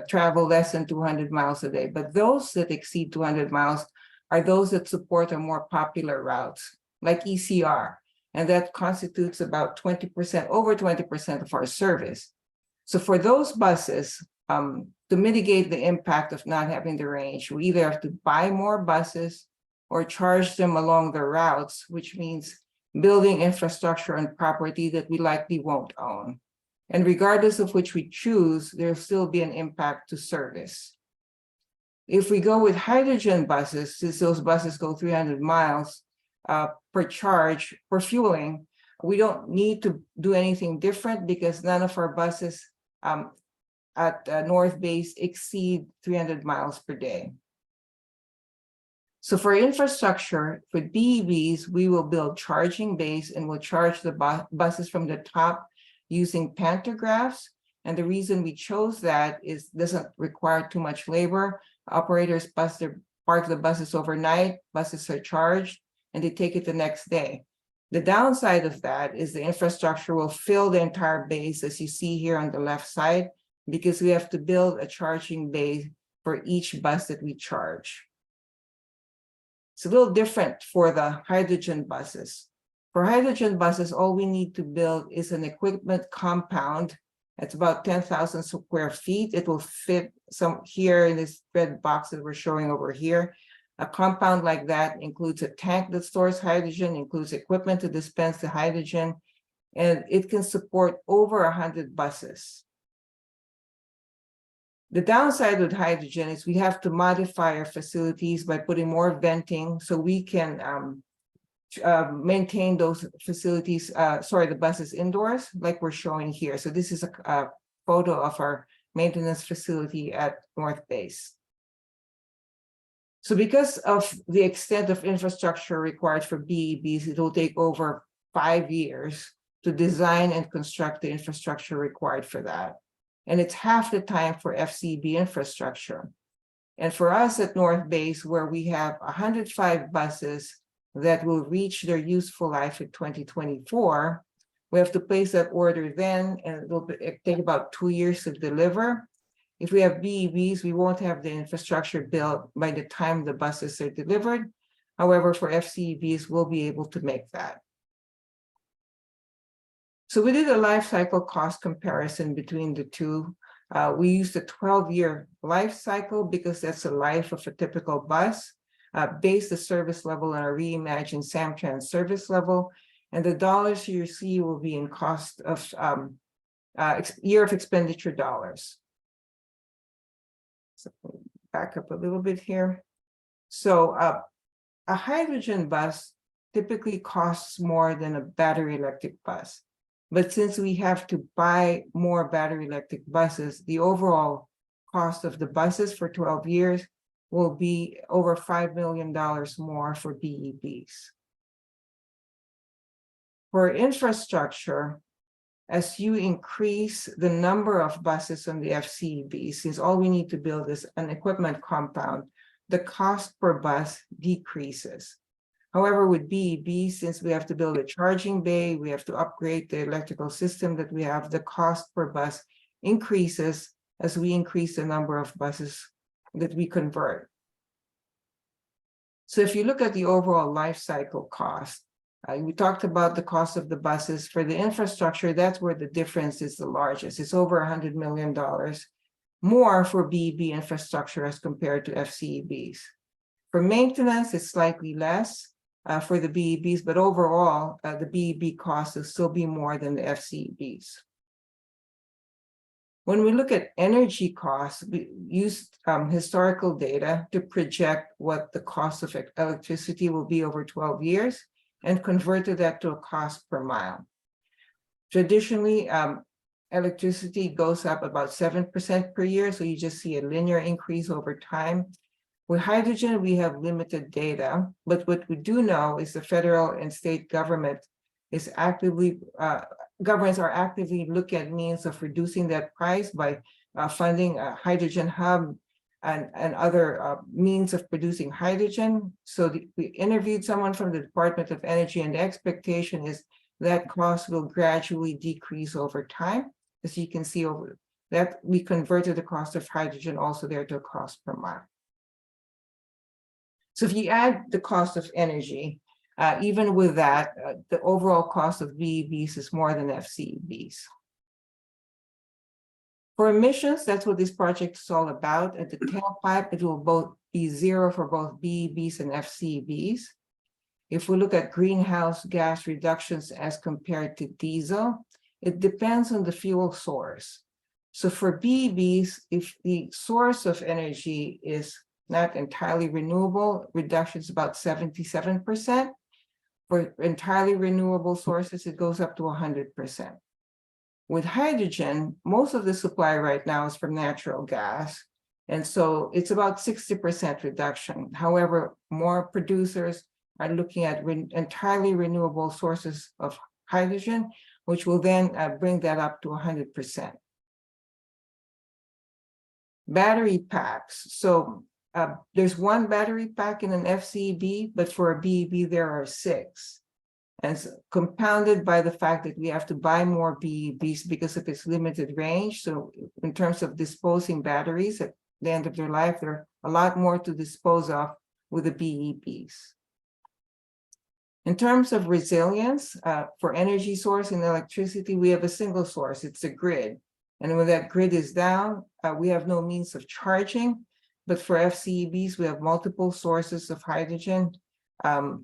travel less than 200 miles a day, but those that exceed 200 miles are those that support our more popular routes, like ECR, and that constitutes about 20%, over 20% of our service. So for those buses, to mitigate the impact of not having the range, we either have to buy more buses or charge them along the routes, which means building infrastructure on property that we likely won't own. And regardless of which we choose, there'll still be an impact to service. If we go with hydrogen buses, since those buses go 300 miles per charge, per fueling, we don't need to do anything different because none of our buses at North Base exceed 300 miles per day. So for infrastructure, for BEVs, we will build charging bays and we'll charge the buses from the top using pantographs. And the reason we chose that is it doesn't require too much labor. Operators park the buses overnight, buses are charged, and they take it the next day. The downside of that is the infrastructure will fill the entire base, as you see here on the left side, because we have to build a charging bay for each bus that we charge. It's a little different for the hydrogen buses. For hydrogen buses, all we need to build is an equipment compound. It's about 10,000 square feet. It will fit some here in this red box that we're showing over here. A compound like that includes a tank that stores hydrogen, includes equipment to dispense the hydrogen, and it can support over 100 buses. The downside with hydrogen is we have to modify our facilities by putting more venting so we can maintain those facilities, the buses indoors, like we're showing here. So this is a photo of our maintenance facility at North Base. So because of the extent of infrastructure required for BEBs, it will take over 5 years to design and construct the infrastructure required for that. And it's half the time for FCB infrastructure. And for us at North Base, where we have 105 buses that will reach their useful life in 2024, we have to place that order then, and it'll take about 2 years to deliver. If we have BEBs, we won't have the infrastructure built by the time the buses are delivered. However, for FCEBs, we'll be able to make that. So we did a life cycle cost comparison between the two. We used a 12-year life cycle because that's the life of a typical bus, based the service level on a reimagined Samtrans service level. And the dollars you see will be in cost of year of expenditure dollars. So back up a little bit here. So a hydrogen bus typically costs more than a battery electric bus. But since we have to buy more battery electric buses, the overall cost of the buses for 12 years will be over $5 million more for BEBs. For infrastructure, as you increase the number of buses on the FCEB, since all we need to build is an equipment compound, the cost per bus decreases. However, with BEB, since we have to build a charging bay, we have to upgrade the electrical system that we have, the cost per bus increases as we increase the number of buses that we convert. So if you look at the overall life cycle cost, we talked about the cost of the buses. For the infrastructure, that's where the difference is the largest. It's over $100 million more for BEB infrastructure as compared to FCEBs. For maintenance, it's slightly less for the BEBs, but overall, the BEB cost will still be more than the FCEBs. When we look at energy costs, we used historical data to project what the cost of electricity will be over 12 years and converted that to a cost per mile. Traditionally, electricity goes up about 7% per year, so you just see a linear increase over time. With hydrogen, we have limited data, but what we do know is the federal and state government is governments are actively looking at means of reducing that price by funding a hydrogen hub and other means of producing hydrogen. So we interviewed someone from the Department of Energy, and the expectation is that cost will gradually decrease over time. As you can see over that, we converted the cost of hydrogen also there to a cost per mile. So if you add the cost of energy, even with that, the overall cost of BEBs is more than FCEBs. For emissions, that's what this project is all about. At the tailpipe, it will both be zero for both BEBs and FCEBs. If we look at greenhouse gas reductions as compared to diesel, it depends on the fuel source. So for BEBs, if the source of energy is not entirely renewable, reduction is about 77%. For entirely renewable sources, it goes up to 100%. With hydrogen, most of the supply right now is from natural gas. And so it's about 60% reduction. However, more producers are looking at entirely renewable sources of hydrogen, which will then bring that up to 100%. Battery packs. So there's one battery pack in an FCEB, but for a BEB, there are 6. And it's compounded by the fact that we have to buy more BEBs because of its limited range. So in terms of disposing batteries at the end of their life, there are a lot more to dispose of with the BEBs. In terms of resilience, for energy source and electricity, we have a single source, it's a grid. And when that grid is down, we have no means of charging. but for FCEVs, we have multiple sources of hydrogen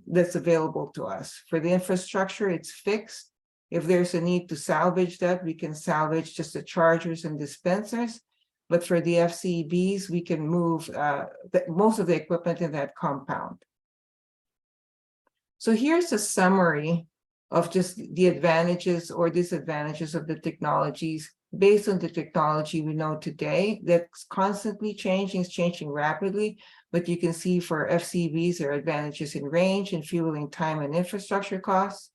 that's available to us. For the infrastructure, it's fixed. If there's a need to salvage that, we can salvage just the chargers and dispensers. But for the FCEVs, we can move most of the equipment in that compound. So here's a summary of just the advantages or disadvantages of the technologies based on the technology we know today that's constantly changing, it's changing rapidly. But you can see for FCVs, there are advantages in range and fueling time and infrastructure costs,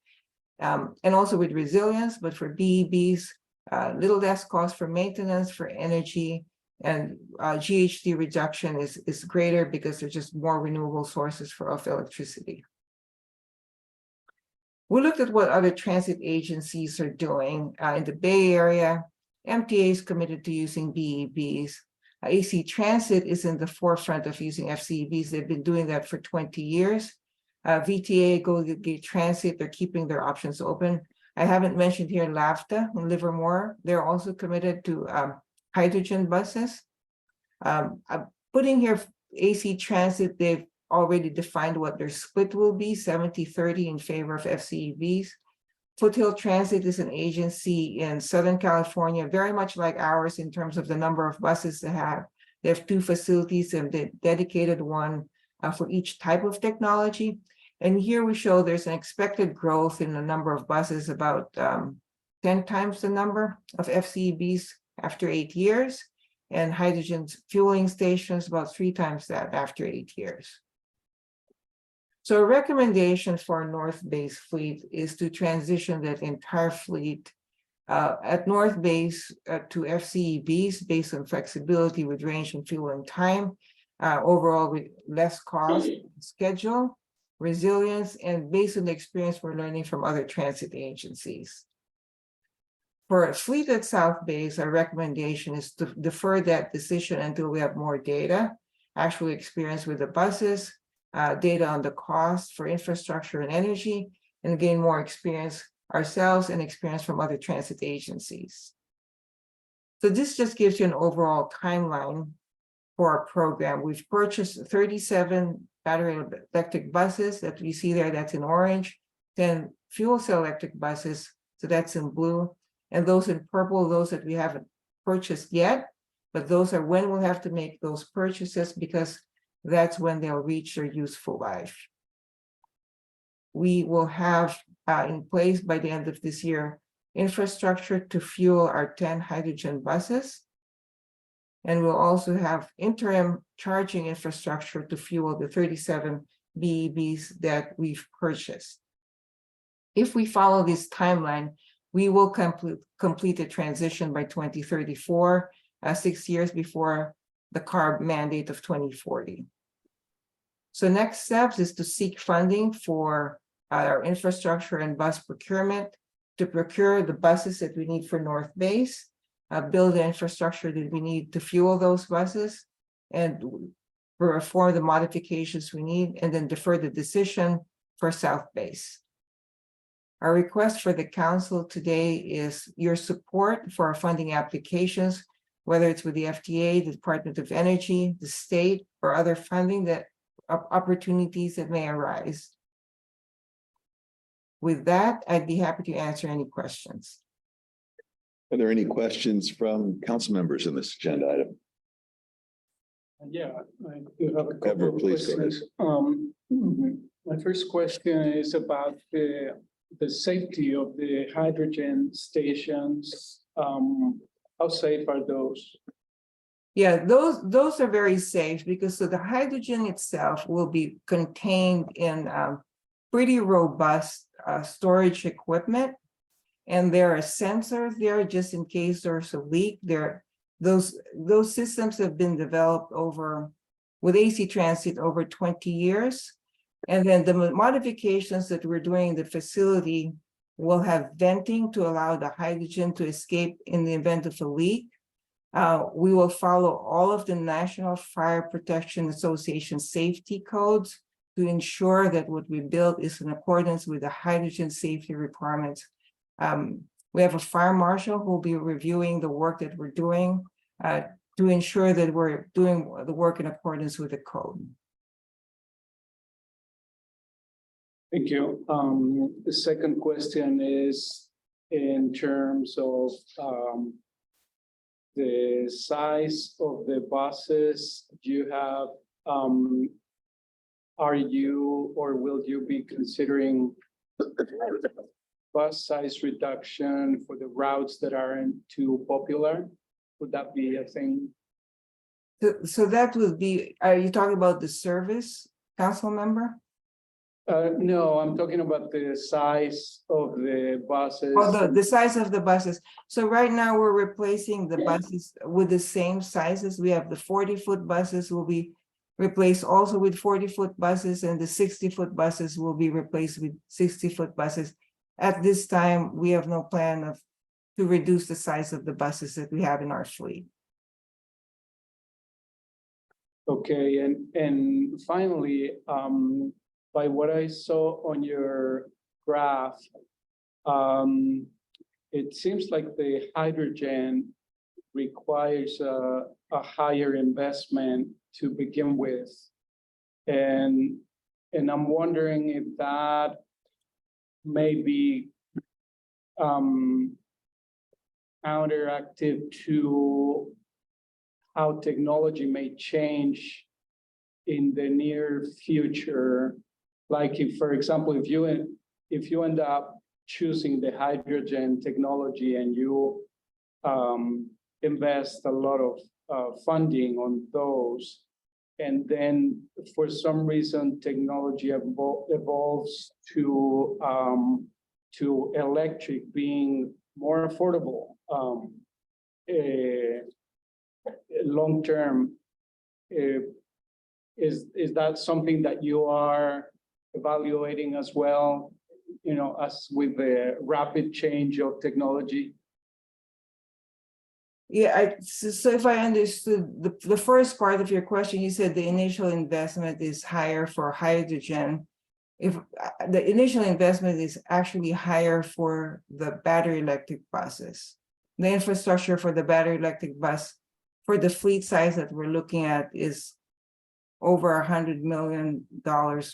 and also with resilience. But for BEVs, little less cost for maintenance, for energy, and GHG reduction is greater because there's just more renewable sources of electricity. We looked at what other transit agencies are doing. In the Bay Area, MTA is committed to using BEVs. AC Transit is in the forefront of using FCEVs. They've been doing that for 20 years. VTA, Golden Gate Transit, they're keeping their options open. I haven't mentioned here LAFTA in Livermore. They're also committed to hydrogen buses. I'm putting here AC Transit, they've already defined what their split will be, 70-30 in favor of FCEVs. Foothill Transit is an agency in Southern California, very much like ours in terms of the number of buses they have. They have 2 facilities and they dedicated one for each type of technology. And here we show there's an expected growth in the number of buses, about 10 times the number of FCEVs after 8 years, and hydrogen fueling stations about 3 times that after 8 years. So a recommendation for a North-based fleet is to transition that entire fleet at North Base to FCEVs based on flexibility with range and fueling time, overall with less cost, schedule, resilience, and based on the experience we're learning from other transit agencies. For a fleet at South Base, our recommendation is to defer that decision until we have more data, actual experience with the buses, data on the cost for infrastructure and energy, and gain more experience ourselves and experience from other transit agencies. So this just gives you an overall timeline for our program. We've purchased 37 battery electric buses that we see there, that's in orange, 10 fuel cell electric buses, so that's in blue, and those in purple, those that we haven't purchased yet, but those are when we'll have to make those purchases because that's when they'll reach their useful life. We will have in place by the end of this year infrastructure to fuel our 10 hydrogen buses. And we'll also have interim charging infrastructure to fuel the 37 BEVs that we've purchased. If we follow this timeline, we will complete the transition by 2034, 6 years before the CARB mandate of 2040. So next steps is to seek funding for our infrastructure and bus procurement to procure the buses that we need for North Base, build the infrastructure that we need to fuel those buses, and perform the modifications we need, and then defer the decision for South Base. Our request for the council today is your support for our funding applications, whether it's with the FTA, the Department of Energy, the state, or other funding that opportunities that may arise. With that, I'd be happy to answer any questions. Are there any questions from council members in this agenda item? Yeah, I do have a couple Ever, of please go ahead. questions. My first question is about the safety of the hydrogen stations. How safe are those? Yeah, those are very safe because so the hydrogen itself will be contained in pretty robust storage equipment. And there are sensors there just in case there's a leak. Those systems have been developed with AC Transit over 20 years. And then the modifications that we're doing in the facility will have venting to allow the hydrogen to escape in the event of a leak. We will follow all of the National Fire Protection Association safety codes to ensure that what we build is in accordance with the hydrogen safety requirements. We have a fire marshal who will be reviewing the work that we're doing to to ensure that we're doing the work in accordance with the code. Thank you. The second question is in terms of the size of the buses you have. Are you or will you be considering bus size reduction for the routes that aren't too popular? Would that be a thing? So that would be, are you talking about the service, council member? No, I'm talking about the size of the buses. Oh, the size of the buses. So right now we're replacing the buses with the same sizes. We have the 40-foot buses will be replaced also with 40-foot buses, and the 60-foot buses will be replaced with 60-foot buses. At this time, we have no plan to reduce the size of the buses that we have in our fleet. Okay, and finally, by what I saw on your graph, it seems like the hydrogen requires a higher investment to begin with. And I'm wondering if that may be counteractive to how technology may change in the near future. Like if, for example, if you end up choosing the hydrogen technology and you invest a lot of funding on those, and then for some reason technology evolves to electric being more affordable long term, is that something that you are evaluating as well, you know, as with the rapid change of technology? Yeah, so if I understood the first part of your question, you said the initial investment is higher for hydrogen. If the initial investment is actually higher for the battery electric buses, the infrastructure for the battery electric bus for the fleet size that we're looking at is over $100 million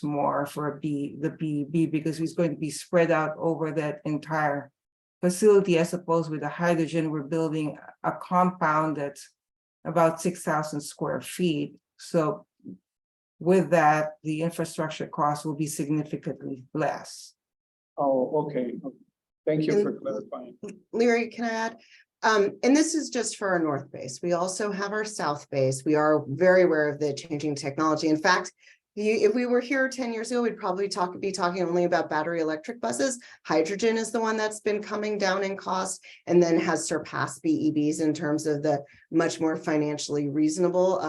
more for the BEB, because it's going to be spread out over that entire facility, as opposed with the hydrogen, we're building a compound that's about 6,000 square feet. So with that, the infrastructure cost will be significantly less. Oh, okay. Thank you for clarifying. Leary, can I add? And this is just for our north base. We also have our south base. We are very aware of the changing technology. In fact, if we were here 10 years ago, we'd probably be talking only about battery electric buses. Hydrogen is the one that's been coming down in cost and then has surpassed BEBs in terms of the much more financially reasonable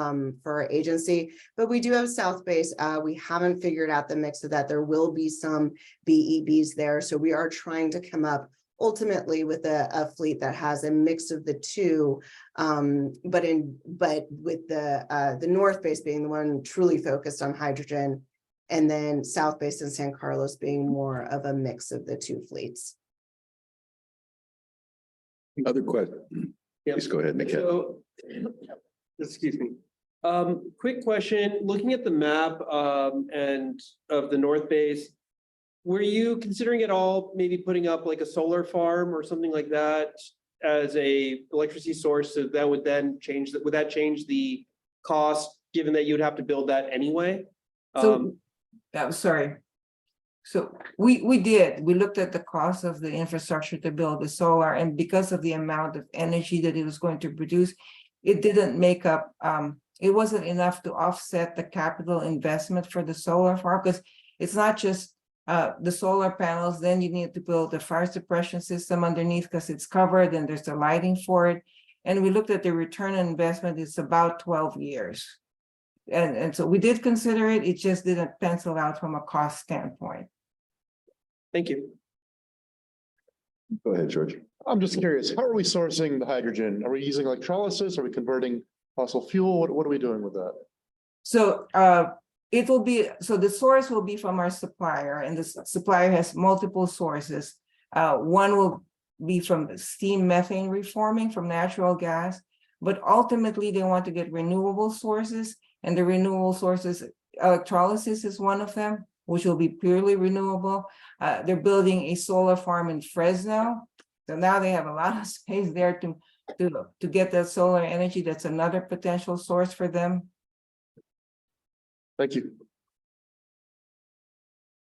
for our agency. But we do have South Base. We haven't figured out the mix of that. There will be some BEBs there. So we are trying to come up ultimately with a fleet that has a mix of the two, but with the North Base being the one truly focused on hydrogen, and then South Base and San Carlos being more of a mix of the two fleets. Other question? Please go ahead, Nikhil. So, excuse me. Quick question, looking at the map and of the North Base, were you considering at all maybe putting up like a solar farm or something like that as a electricity source, so that would then change that? Would that change the cost, given that you would have to build that anyway? So, sorry. So we looked at the cost of the infrastructure to build the solar, and because of the amount of energy that it was going to produce, it didn't make up, it wasn't enough to offset the capital investment for the solar farm, because it's not just the solar panels, then you need to build a fire suppression system underneath because it's covered and there's the lighting for it. And we looked at the return on investment, it's about 12 years. And so we did consider it, it just didn't pencil out from a cost standpoint. Thank you. Go ahead, George. I'm just curious, how are we sourcing the hydrogen? Are we using electrolysis? Are we converting fossil fuel? What are we doing with that? So it will be, so the source will be from our supplier, and the supplier has multiple sources. One will be from steam methane reforming from natural gas. but ultimately they want to get renewable sources, and the renewable sources, electrolysis is one of them, which will be purely renewable. They're building a solar farm in Fresno. So now they have a lot of space there to get that solar energy. That's another potential source for them. Thank you.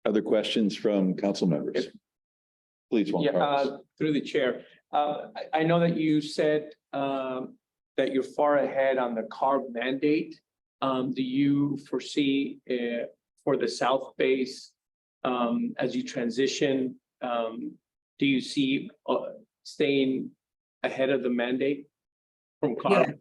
Other questions from council members? Please, Juan Yeah, Carlos. through the chair. I know that you said that you're far ahead on the CARB mandate. Do you foresee for the South base, as you transition, do you see staying ahead of the mandate from CARB?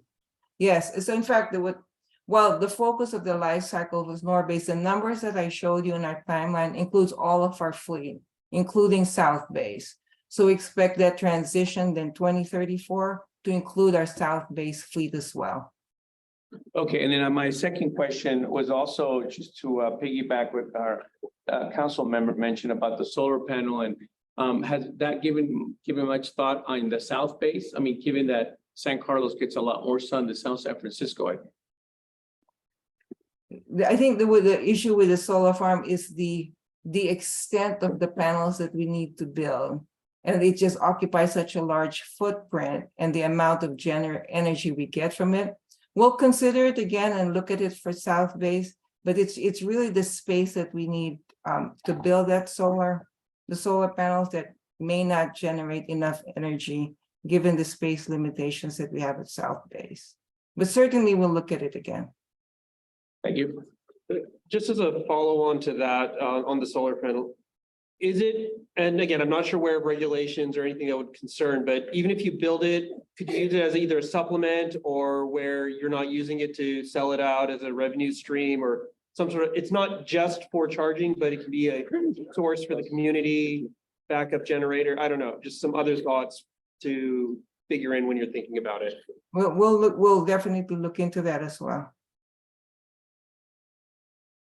Yes, so in fact, the focus of the life cycle was North-based. The numbers that I showed you in our timeline includes all of our fleet, including South Base. So we expect that transition in 2034 to include our South Base fleet as well. Okay, and then my second question was also just to piggyback with our council member mentioned about the solar panel, and has that given much thought on the South Base? I mean, given that San Carlos gets a lot more sun than South San Francisco. I think the issue with the solar farm is the extent of the panels that we need to build. And it just occupies such a large footprint, and the amount of energy we get from it. We'll consider it again and look at it for South Base, but it's really the space that we need to build the solar panels that may not generate enough energy given the space limitations that we have at South Base. But certainly we'll look at it again. Thank you. Just as a follow-on to that, on the solar panel, is it, and again, I'm not sure where regulations or anything that would concern, but even if you build it, could you use it as either a supplement or where you're not using it to sell it out as a revenue stream or some sort of, it's not just for charging, but it can be a source for the community, backup generator. I don't know, just some other thoughts to figure in when you're thinking about it. We'll definitely look into that as well.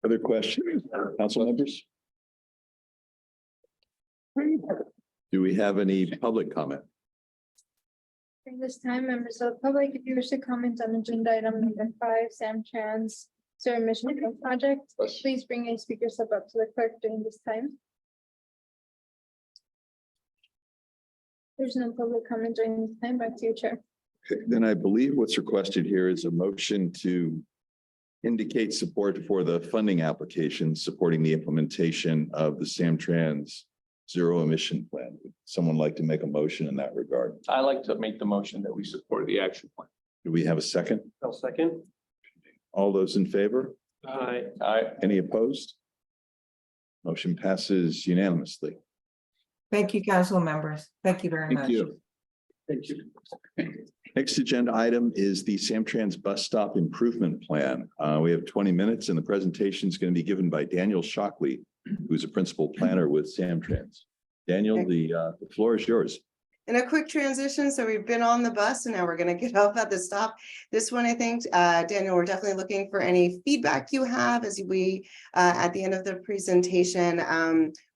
Other questions, council members? Do we have any public comment? During this time, members of the public, if you wish to comment on agenda item number 5, Samtrans Zero Emission Train Project, please bring a speaker step up to the clerk during this time. There's no public comment during this time. Back to you, Chair. Okay, then I believe what's requested here is a motion to indicate support for the funding application supporting the implementation of the Samtrans Zero Emission Plan. Would someone like to make a motion in that regard? I like to make the motion that we support the action plan. Do we have a second? I'll second. All those in favor? Aye. Any opposed? Motion passes unanimously. Thank you, council members. Thank you very much. Thank you. Thank you. Next agenda item is the Samtrans Bus Stop Improvement Plan. We have 20 minutes and the presentation is going to be given by Daniel Shockley, who's a principal planner with Samtrans. Daniel, the floor is yours. And a quick transition. So we've been on the bus and now we're going to get off at the stop. This one, I think, Daniel, we're definitely looking for any feedback you have as we, at the end of the presentation.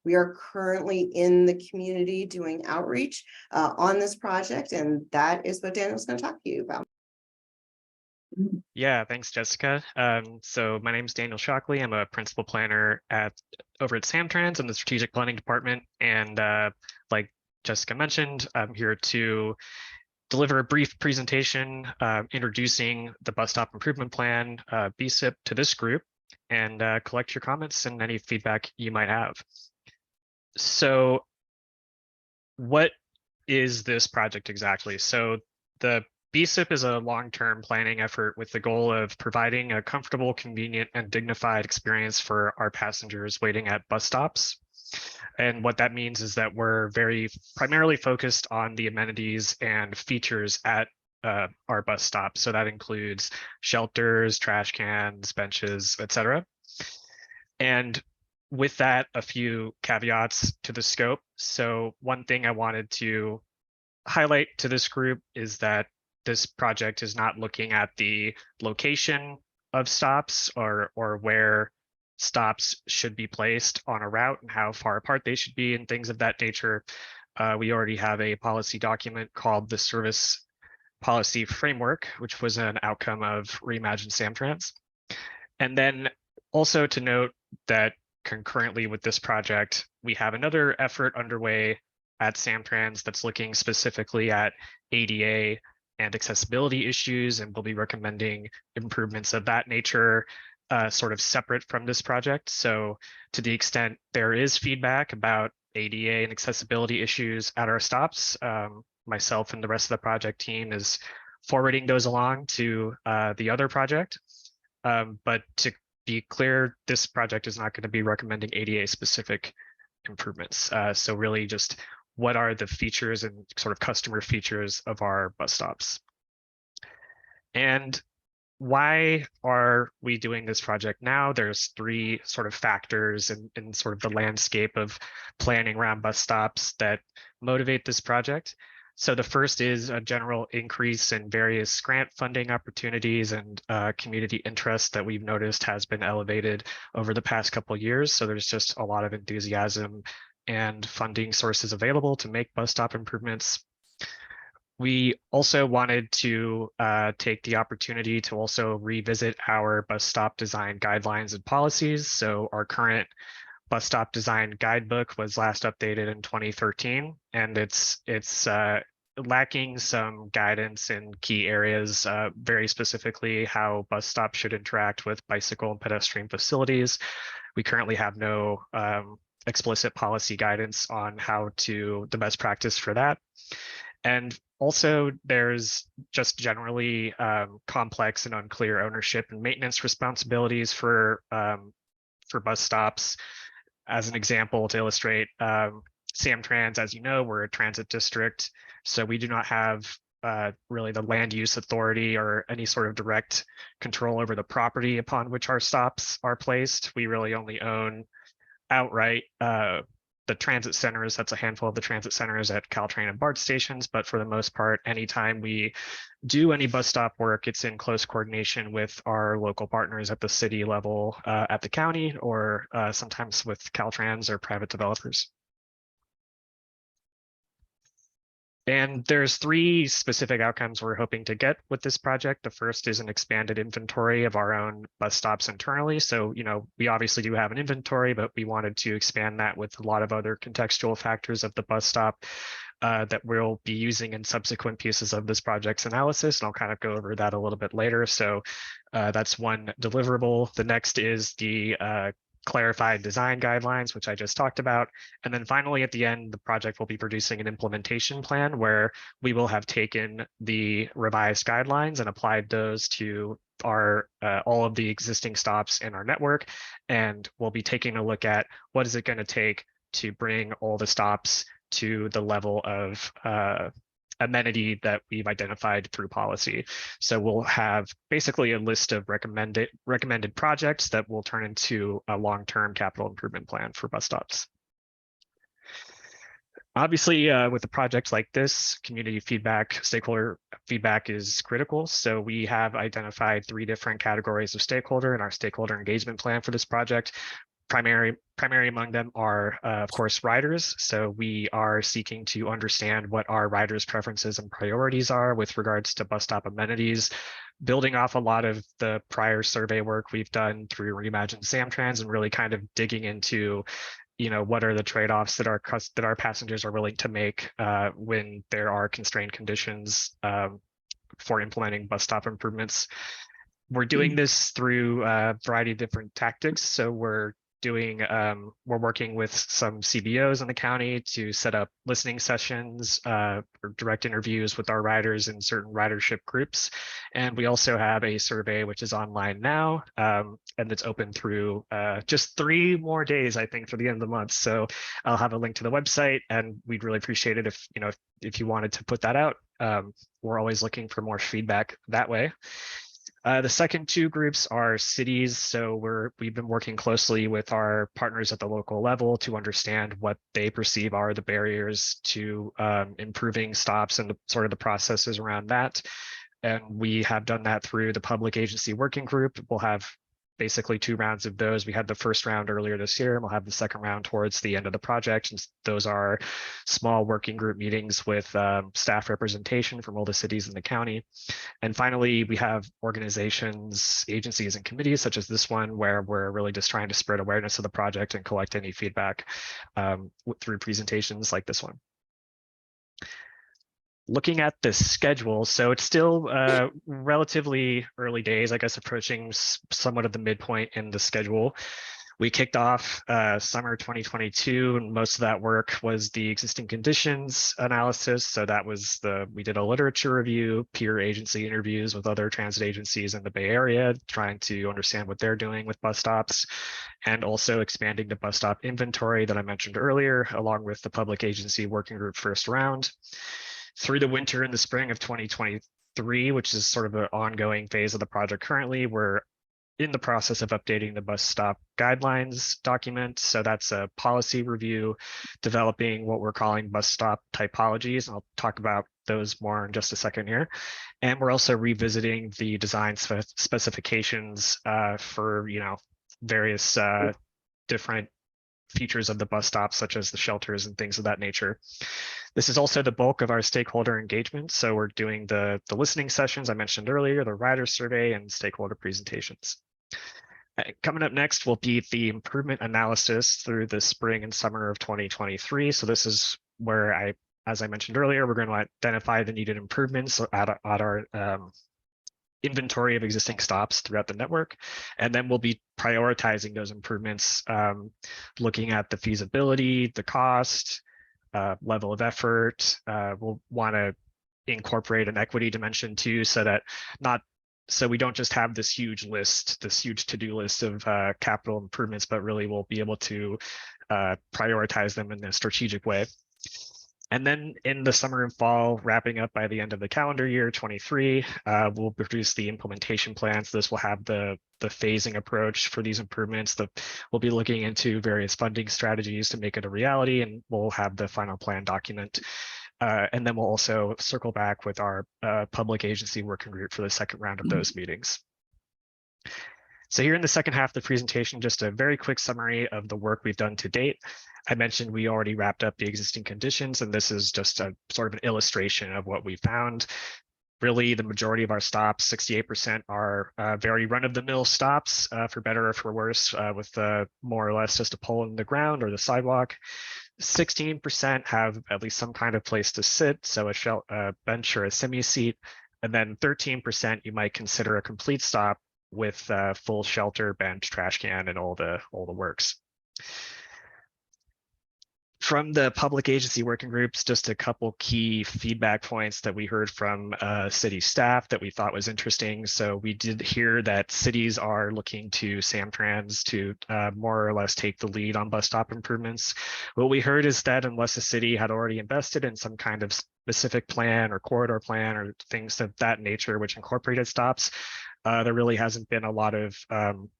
We are currently in the community doing outreach on this project, and that is what Daniel's going to talk to you about. Yeah, thanks, Jessica. So my name is Daniel Shockley. I'm a principal planner over at Samtrans in the strategic planning department. And like Jessica mentioned, I'm here to deliver a brief presentation introducing the Bus Stop Improvement Plan, BSIP, to this group, and collect your comments and any feedback you might have. So what is this project exactly? So the BSIP is a long-term planning effort with the goal of providing a comfortable, convenient, and dignified experience for our passengers waiting at bus stops. And what that means is that we're very primarily focused on the amenities and features at our bus stops. So that includes shelters, trash cans, benches, etc. And with that, a few caveats to the scope. So one thing I wanted to highlight to this group is that this project is not looking at the location of stops or where stops should be placed on a route and how far apart they should be and things of that nature. We already have a policy document called the Service policy framework, which was an outcome of Reimagine Samtrans. And then also to note that concurrently with this project, we have another effort underway at Samtrans that's looking specifically at ADA and accessibility issues, and we'll be recommending improvements of that nature sort of separate from this project. So to the extent there is feedback about ADA and accessibility issues at our stops, myself and the rest of the project team is forwarding those along to the other project. But to be clear, this project is not going to be recommending ADA specific improvements. So really just what are the features and sort of customer features of our bus stops. And why are we doing this project now? There's three sort of factors in sort of the landscape of planning around bus stops that motivate this project. So the first is a general increase in various grant funding opportunities and community interest that we've noticed has been elevated over the past couple of years. So there's just a lot of enthusiasm and funding sources available to make bus stop improvements. We also wanted to take the opportunity to also revisit our bus stop design guidelines and policies. So our current bus stop design guidebook was last updated in 2013, and it's lacking some guidance in key areas, very specifically how bus stops should interact with bicycle and pedestrian facilities. We currently have no explicit policy guidance on how to the best practice for that. And also there's just generally complex and unclear ownership and maintenance responsibilities for bus stops. As an example, to illustrate, Samtrans, as you know, we're a transit district, so we do not have really the land use authority or any sort of direct control over the property upon which our stops are placed. We really only own outright the transit centers. That's a handful of the transit centers at Caltrain and BART stations, but for the most part, anytime we do any bus stop work, it's in close coordination with our local partners at the city level, at the county, or sometimes with Caltrans or private developers. And there's three specific outcomes we're hoping to get with this project. The first is an expanded inventory of our own bus stops internally. So, you know, we obviously do have an inventory, but we wanted to expand that with a lot of other contextual factors of the bus stop that we'll be using in subsequent pieces of this project's analysis. And I'll kind of go over that a little bit later. So that's one deliverable. The next is the clarified design guidelines, which I just talked about. And then finally, at the end, the project will be producing an implementation plan where we will have taken the revised guidelines and applied those to our all of the existing stops in our network. And we'll be taking a look at what is it going to take to bring all the stops to the level of amenity that we've identified through policy. So we'll have basically a list of recommended projects that will turn into a long-term capital improvement plan for bus stops. Obviously, with a project like this, community feedback, stakeholder feedback is critical. So we have identified 3 different categories of stakeholder in our stakeholder engagement plan for this project. Primary among them are, of course, riders. So we are seeking to understand what our riders' preferences and priorities are with regards to bus stop amenities, building off a lot of the prior survey work we've done through Reimagine Samtrans and really kind of digging into, you know, what are the trade-offs that our passengers are willing to make when there are constrained conditions for implementing bus stop improvements. We're doing this through a variety of different tactics. So we're working with some CBOs in the county to set up listening sessions or direct interviews with our riders in certain ridership groups. And we also have a survey which is online now, and it's open through just 3 more days, I think, for the end of the month. So I'll have a link to the website, and we'd really appreciate it if you wanted to put that out. We're always looking for more feedback that way. The second 2 groups are cities. So we've been working closely with our partners at the local level to understand what they perceive are the barriers to improving stops and the processes around that. And we have done that through the public agency working group. We'll have basically 2 rounds of those. We had the first round earlier this year, and we'll have the second round towards the end of the project. And those are small working group meetings with staff representation from all the cities in the county. And finally, we have organizations, agencies, and committees such as this one, where we're really just trying to spread awareness of the project and collect any feedback through presentations like this one. Looking at the schedule, so it's still relatively early days, I guess, approaching somewhat of the midpoint in the schedule. We kicked off summer 2022, and most of that work was the existing conditions analysis. So that was we did a literature review, peer agency interviews with other transit agencies in the Bay Area, trying to understand what they're doing with bus stops, and also expanding the bus stop inventory that I mentioned earlier, along with the public agency working group first round. Through the winter and the spring of 2023, which is sort of an ongoing phase of the project currently, we're in the process of updating the bus stop guidelines document. So that's a policy review, developing what we're calling bus stop typologies. I'll talk about those more in just a second here. And we're also revisiting the design specifications for, various different features of the bus stops, such as the shelters and things of that nature. This is also the bulk of our stakeholder engagement. So we're doing the listening sessions I mentioned earlier, the rider survey, and stakeholder presentations. Coming up next will be the improvement analysis through the spring and summer of 2023. So this is where as I mentioned earlier, we're going to identify the needed improvements at our inventory of existing stops throughout the network. And then we'll be prioritizing those improvements, looking at the feasibility, the cost, level of effort. We'll want to incorporate an equity dimension too, so we don't just have this huge to-do list of capital improvements, but really we'll be able to prioritize them in a strategic way. And then in the summer and fall, wrapping up by the end of the calendar year 23, we'll produce the implementation plans. This will have the phasing approach for these improvements. We'll be looking into various funding strategies to make it a reality, and we'll have the final plan document. And then we'll also circle back with our public agency working group for the second round of those meetings. So here in the second half of the presentation, just a very quick summary of the work we've done to date. I mentioned we already wrapped up the existing conditions, and this is just a sort of an illustration of what we found. Really, the majority of our stops, 68%, are very run-of-the-mill stops, for better or for worse, with more or less just a pole in the ground or the sidewalk. 16% have at least some kind of place to sit, so a bench or a semi-seat. And then 13% you might consider a complete stop with full shelter, bench, trash can, and all the works. From the public agency working groups, just a couple key feedback points that we heard from city staff that we thought was interesting. So we did hear that cities are looking to Samtrans to more or less take the lead on bus stop improvements. What we heard is that unless a city had already invested in some kind of specific plan or corridor plan or things of that nature which incorporated stops, there really hasn't been a lot of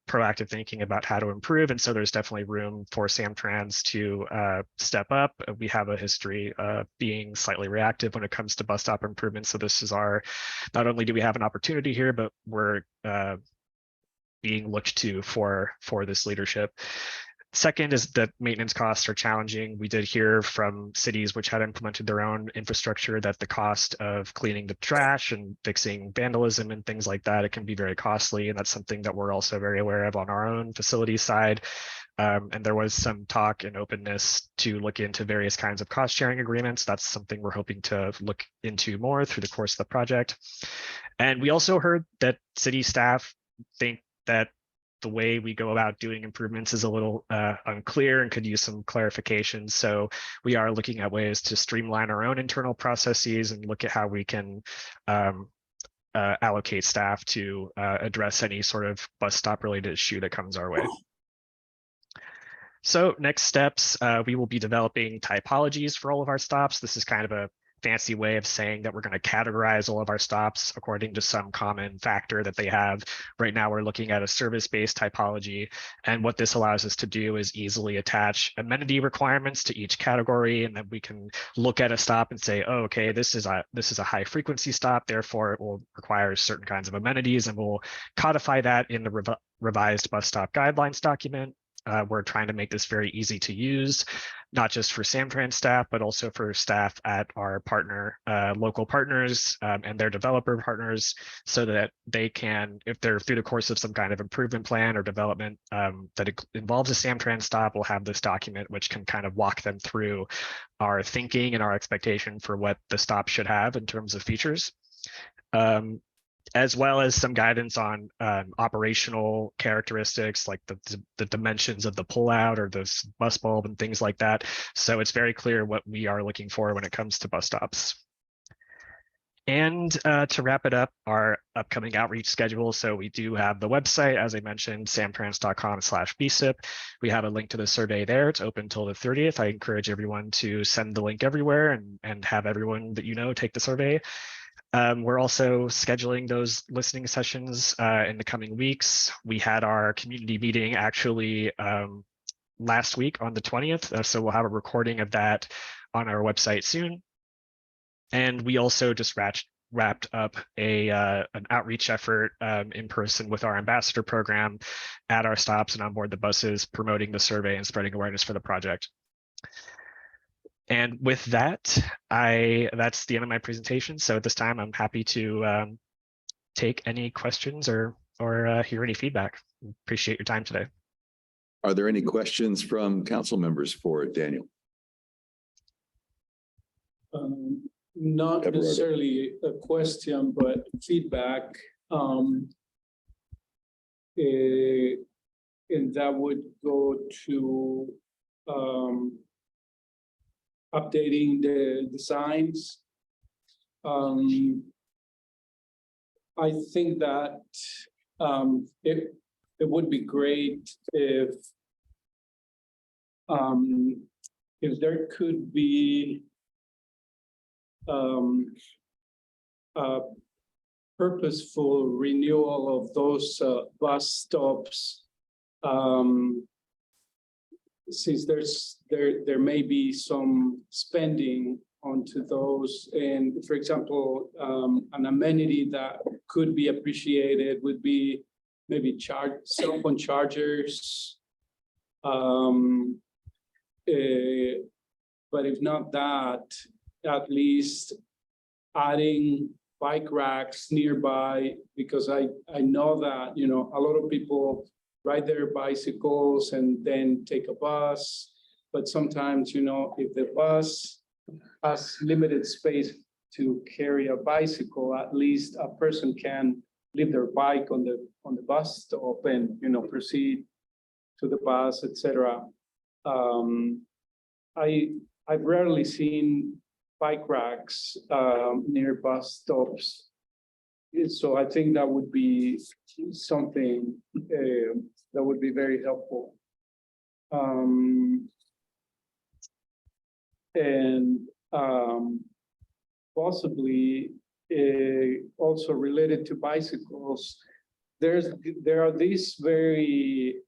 proactive thinking about how to improve. And so there's definitely room for Samtrans to step up. We have a history of being slightly reactive when it comes to bus stop improvements. So this is not only do we have an opportunity here, but we're being looked to for this leadership. Second is that maintenance costs are challenging. We did hear from cities which had implemented their own infrastructure that the cost of cleaning the trash and fixing vandalism and things like that, it can be very costly. And that's something that we're also very aware of on our own facility side. And there was some talk and openness to look into various kinds of cost sharing agreements. That's something we're hoping to look into more through the course of the project. And we also heard that city staff think that the way we go about doing improvements is a little unclear and could use some clarification. So we are looking at ways to streamline our own internal processes and look at how we can allocate staff to address any sort of bus stop related issue that comes our way. So next steps, we will be developing typologies for all of our stops. This is kind of a fancy way of saying that we're going to categorize all of our stops according to some common factor that they have. Right now, we're looking at a service-based typology. And what this allows us to do is easily attach amenity requirements to each category. And then we can look at a stop and say, oh, okay, this is a high frequency stop. Therefore, it will require certain kinds of amenities. And we'll codify that in the revised bus stop guidelines document. We're trying to make this very easy to use, not just for Samtrans staff, but also for staff at our local partners and their developer partners, so that they can, if they're through the course of some kind of improvement plan or development that involves a Samtrans stop, will have this document which can kind of walk them through our thinking and our expectation for what the stop should have in terms of features. As well as some guidance on operational characteristics like the dimensions of the pullout or the bus bulb and things like that. So it's very clear what we are looking for when it comes to bus stops. And to wrap it up, our upcoming outreach schedule. So we do have the website, as I mentioned, samtrans.com/BSIP. We have a link to the survey there. It's open till the 30th. I encourage everyone to send the link everywhere and have everyone that you know take the survey. We're also scheduling those listening sessions in the coming weeks. We had our community meeting actually last week on the 20th, so we'll have a recording of that on our website soon. And we also just wrapped up an outreach effort in person with our ambassador program at our stops and on board the buses, promoting the survey and spreading awareness for the project. And with that, that's the end of my presentation. So at this time, I'm happy to take any questions or hear any feedback. Appreciate your time today. Are there any questions from council members for Daniel? Not Everardo. necessarily a question, but feedback. And that would go to updating the designs. I think that it would be great if there could be a purposeful renewal of those bus stops. Since there may be some spending onto those, and for example, an amenity that could be appreciated would be maybe cell phone chargers. But if not that, at least adding bike racks nearby, because I know that, you know, a lot of people ride their bicycles and then take a bus. But sometimes, you know, if the bus has limited space to carry a bicycle, at least a person can leave their bike on the bus stop and, you know, proceed to the bus, etc. I've rarely seen bike racks near bus stops. So I think that would be something that would be very helpful. And possibly also related to bicycles, there are these very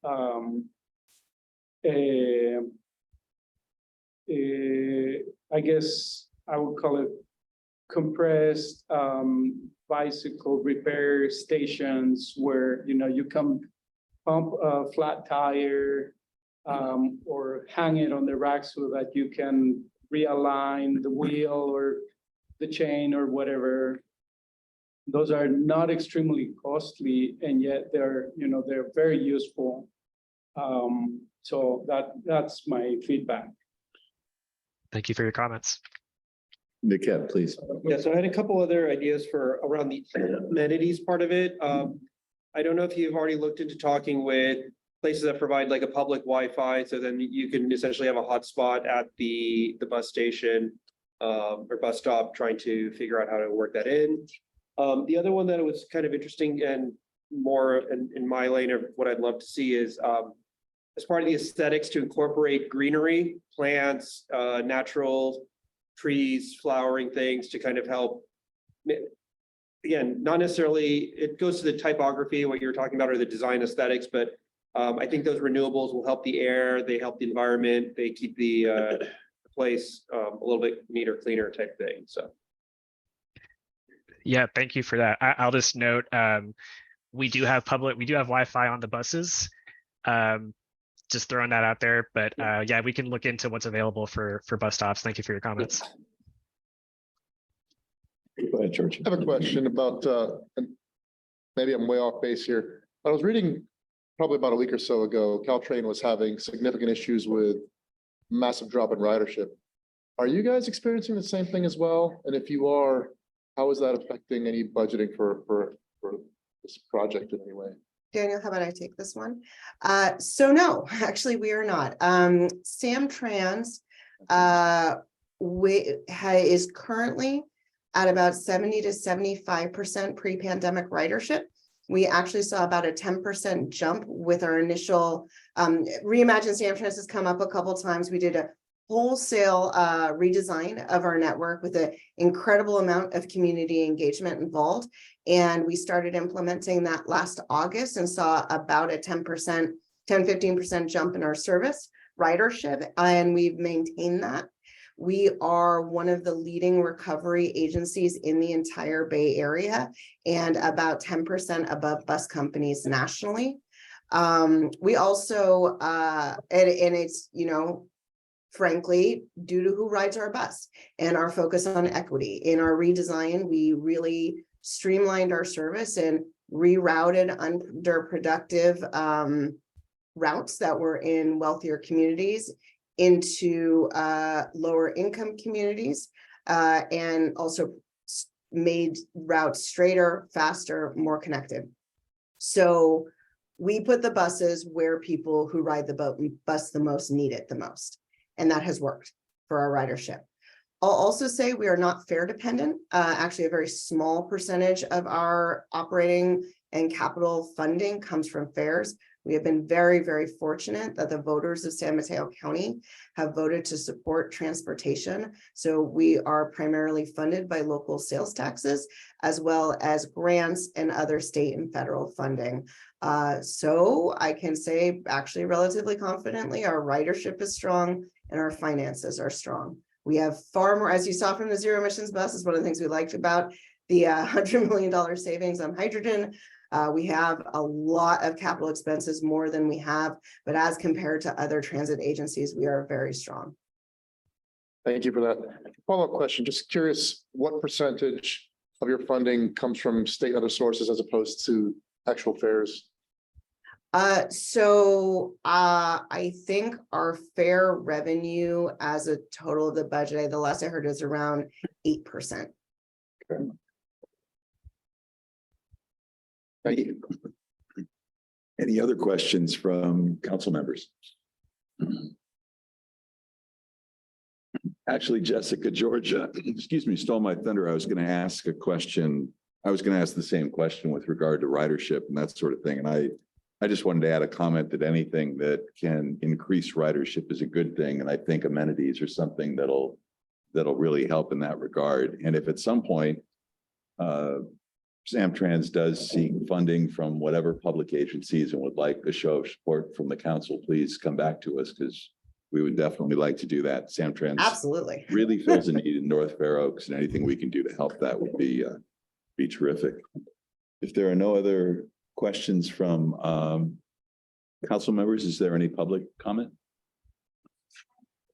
I guess I would call it compressed bicycle repair stations where, you know, you can pump a flat tire or hang it on the rack so that you can realign the wheel or the chain or whatever. Those are not extremely costly, and yet they're very useful. So that's my feedback. Thank you for your comments. Niket, please. Yeah, so I had a couple other ideas for around the amenities part of it. I don't know if you've already looked into talking with places that provide like a public Wi-Fi, so then you can essentially have a hotspot at the bus station or bus stop, trying to figure out how to work that in. The other one that was kind of interesting and more in my lane of what I'd love to see is as part of the aesthetics to incorporate greenery, plants, natural trees, flowering things to kind of help. Again, not necessarily, it goes to the typography, what you're talking about, or the design aesthetics, but I think those renewables will help the air, they help the environment, they keep the place a little bit neater, cleaner type thing, so. Yeah, thank you for that. I'll just note, we do have Wi-Fi on the buses. Just throwing that out there, but yeah, we can look into what's available for bus stops. Thank you for your comments. Go ahead, George. I have a question about, and maybe I'm way off base here. I was reading probably about a week or so ago, Caltrain was having significant issues with massive drop in ridership. Are you guys experiencing the same thing as well? And if you are, how is that affecting any budgeting for this project in any way? Daniel, how about I take this one? So no, actually, we are not. Samtrans is currently at about 70 to 75% pre-pandemic ridership. We actually saw about a 10% jump with our initial Reimagine Samtrans has come up a couple times. We did a wholesale redesign of our network with an incredible amount of community engagement involved. And we started implementing that last August and saw about a 10-15% jump in our service ridership, and we've maintained that. We are one of the leading recovery agencies in the entire Bay Area and about 10% above bus companies nationally. We also, and it's, you know, frankly, due to who rides our bus and our focus on equity. In our redesign, we really streamlined our service and rerouted underproductive routes that were in wealthier communities into lower income communities, and also made routes straighter, faster, more connected. So we put the buses where people who ride the bus the most need it the most. And that has worked for our ridership. I'll also say we are not fare dependent. Actually, a very small percentage of our operating and capital funding comes from fares. We have been very, very fortunate that the voters of San Mateo County have voted to support transportation. So we are primarily funded by local sales taxes, as well as grants and other state and federal funding. So I can say actually relatively confidently, our ridership is strong and our finances are strong. We have far more, as you saw from the zero emissions bus, is one of the things we liked about the $100 million savings on hydrogen. We have a lot of capital expenses, more than we have, but as compared to other transit agencies, we are very strong. Thank you for that. Follow-up question, just curious, what percentage of your funding comes from state and other sources as opposed to actual fares? I think our fare revenue as a total of the budget, the last I heard is around 8%. Okay. Thank you. Any other questions from council members? Actually, Jessica, Georgia, excuse me, stole my thunder. I was going to ask a question. I was going to ask the same question with regard to ridership and that sort of thing. And I just wanted to add a comment that anything that can increase ridership is a good thing. And I think amenities are something that'll really help in that regard. And if at some point, Samtrans does seek funding from whatever public agencies and would like a show of support from the council, please come back to us because we would definitely like to do that. Samtrans Absolutely really fills a need in North Fair Oaks, and anything we can do to help that would be terrific. If there are no other questions from council members, is there any public comment?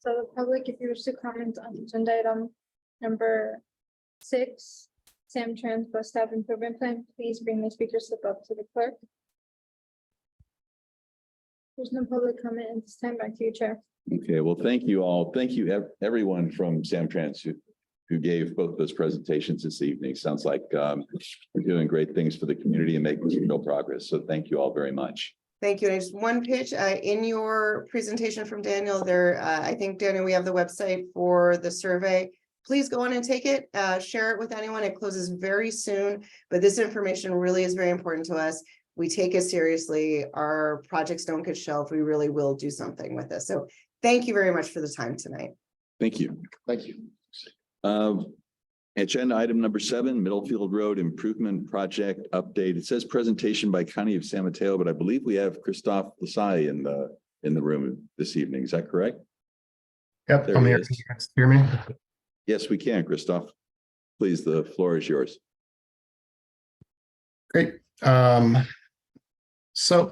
So the public, if you wish to comment on agenda item number 6, Samtrans bus stop improvement plan, please bring the speaker slip up to the clerk. There's no public comment at this time. Back to you, Chair. Okay, well, thank you all. Thank you, everyone from Samtrans who gave both those presentations this evening. Sounds like we're doing great things for the community and making some real progress. So thank you all very much. Thank you. And just one pitch in your presentation from Daniel there. I think, Daniel, we have the website for the survey. Please go on and take it, share it with anyone. It closes very soon, but this information really is very important to us. We take it seriously. Our projects don't get shelved. We really will do something with this. So thank you very much for the time tonight. Thank you. Thank you. Agenda item number 7, Middlefield Road Improvement Project Update. It says presentation by County of San Mateo, but I believe we have Christophe Lasai in the room this evening. Is that correct? Yep, There I'm he here. is. Can you guys hear me? Yes, we can, Christophe. Please, the floor is yours. Great. So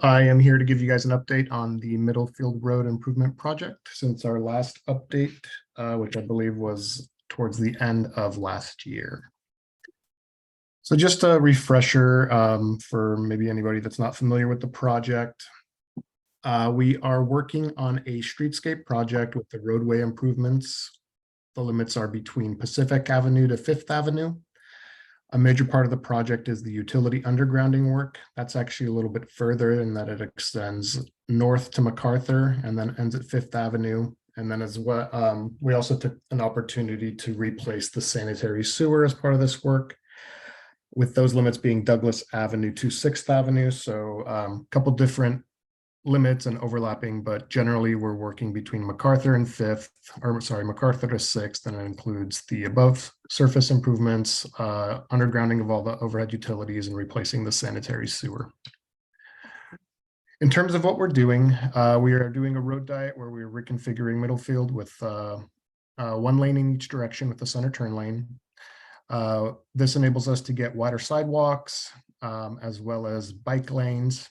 I am here to give you guys an update on the Middlefield Road Improvement Project since our last update, which I believe was towards the end of last year. So just a refresher for maybe anybody that's not familiar with the project. We are working on a streetscape project with the roadway improvements. The limits are between Pacific Avenue to Fifth Avenue. A major part of the project is the utility undergrounding work. That's actually a little bit further in that it extends north to MacArthur and then ends at Fifth Avenue. And then as well, we also took an opportunity to replace the sanitary sewer as part of this work, with those limits being Douglas Avenue to Sixth Avenue. So a couple different limits and overlapping, but generally we're working between MacArthur and Fifth, or sorry, MacArthur to Sixth, and it includes the above surface improvements, undergrounding of all the overhead utilities, and replacing the sanitary sewer. In terms of what we're doing, we are doing a road diet where we're reconfiguring Middlefield with 1 lane in each direction with the center turn lane. This enables us to get wider sidewalks as well as bike lanes.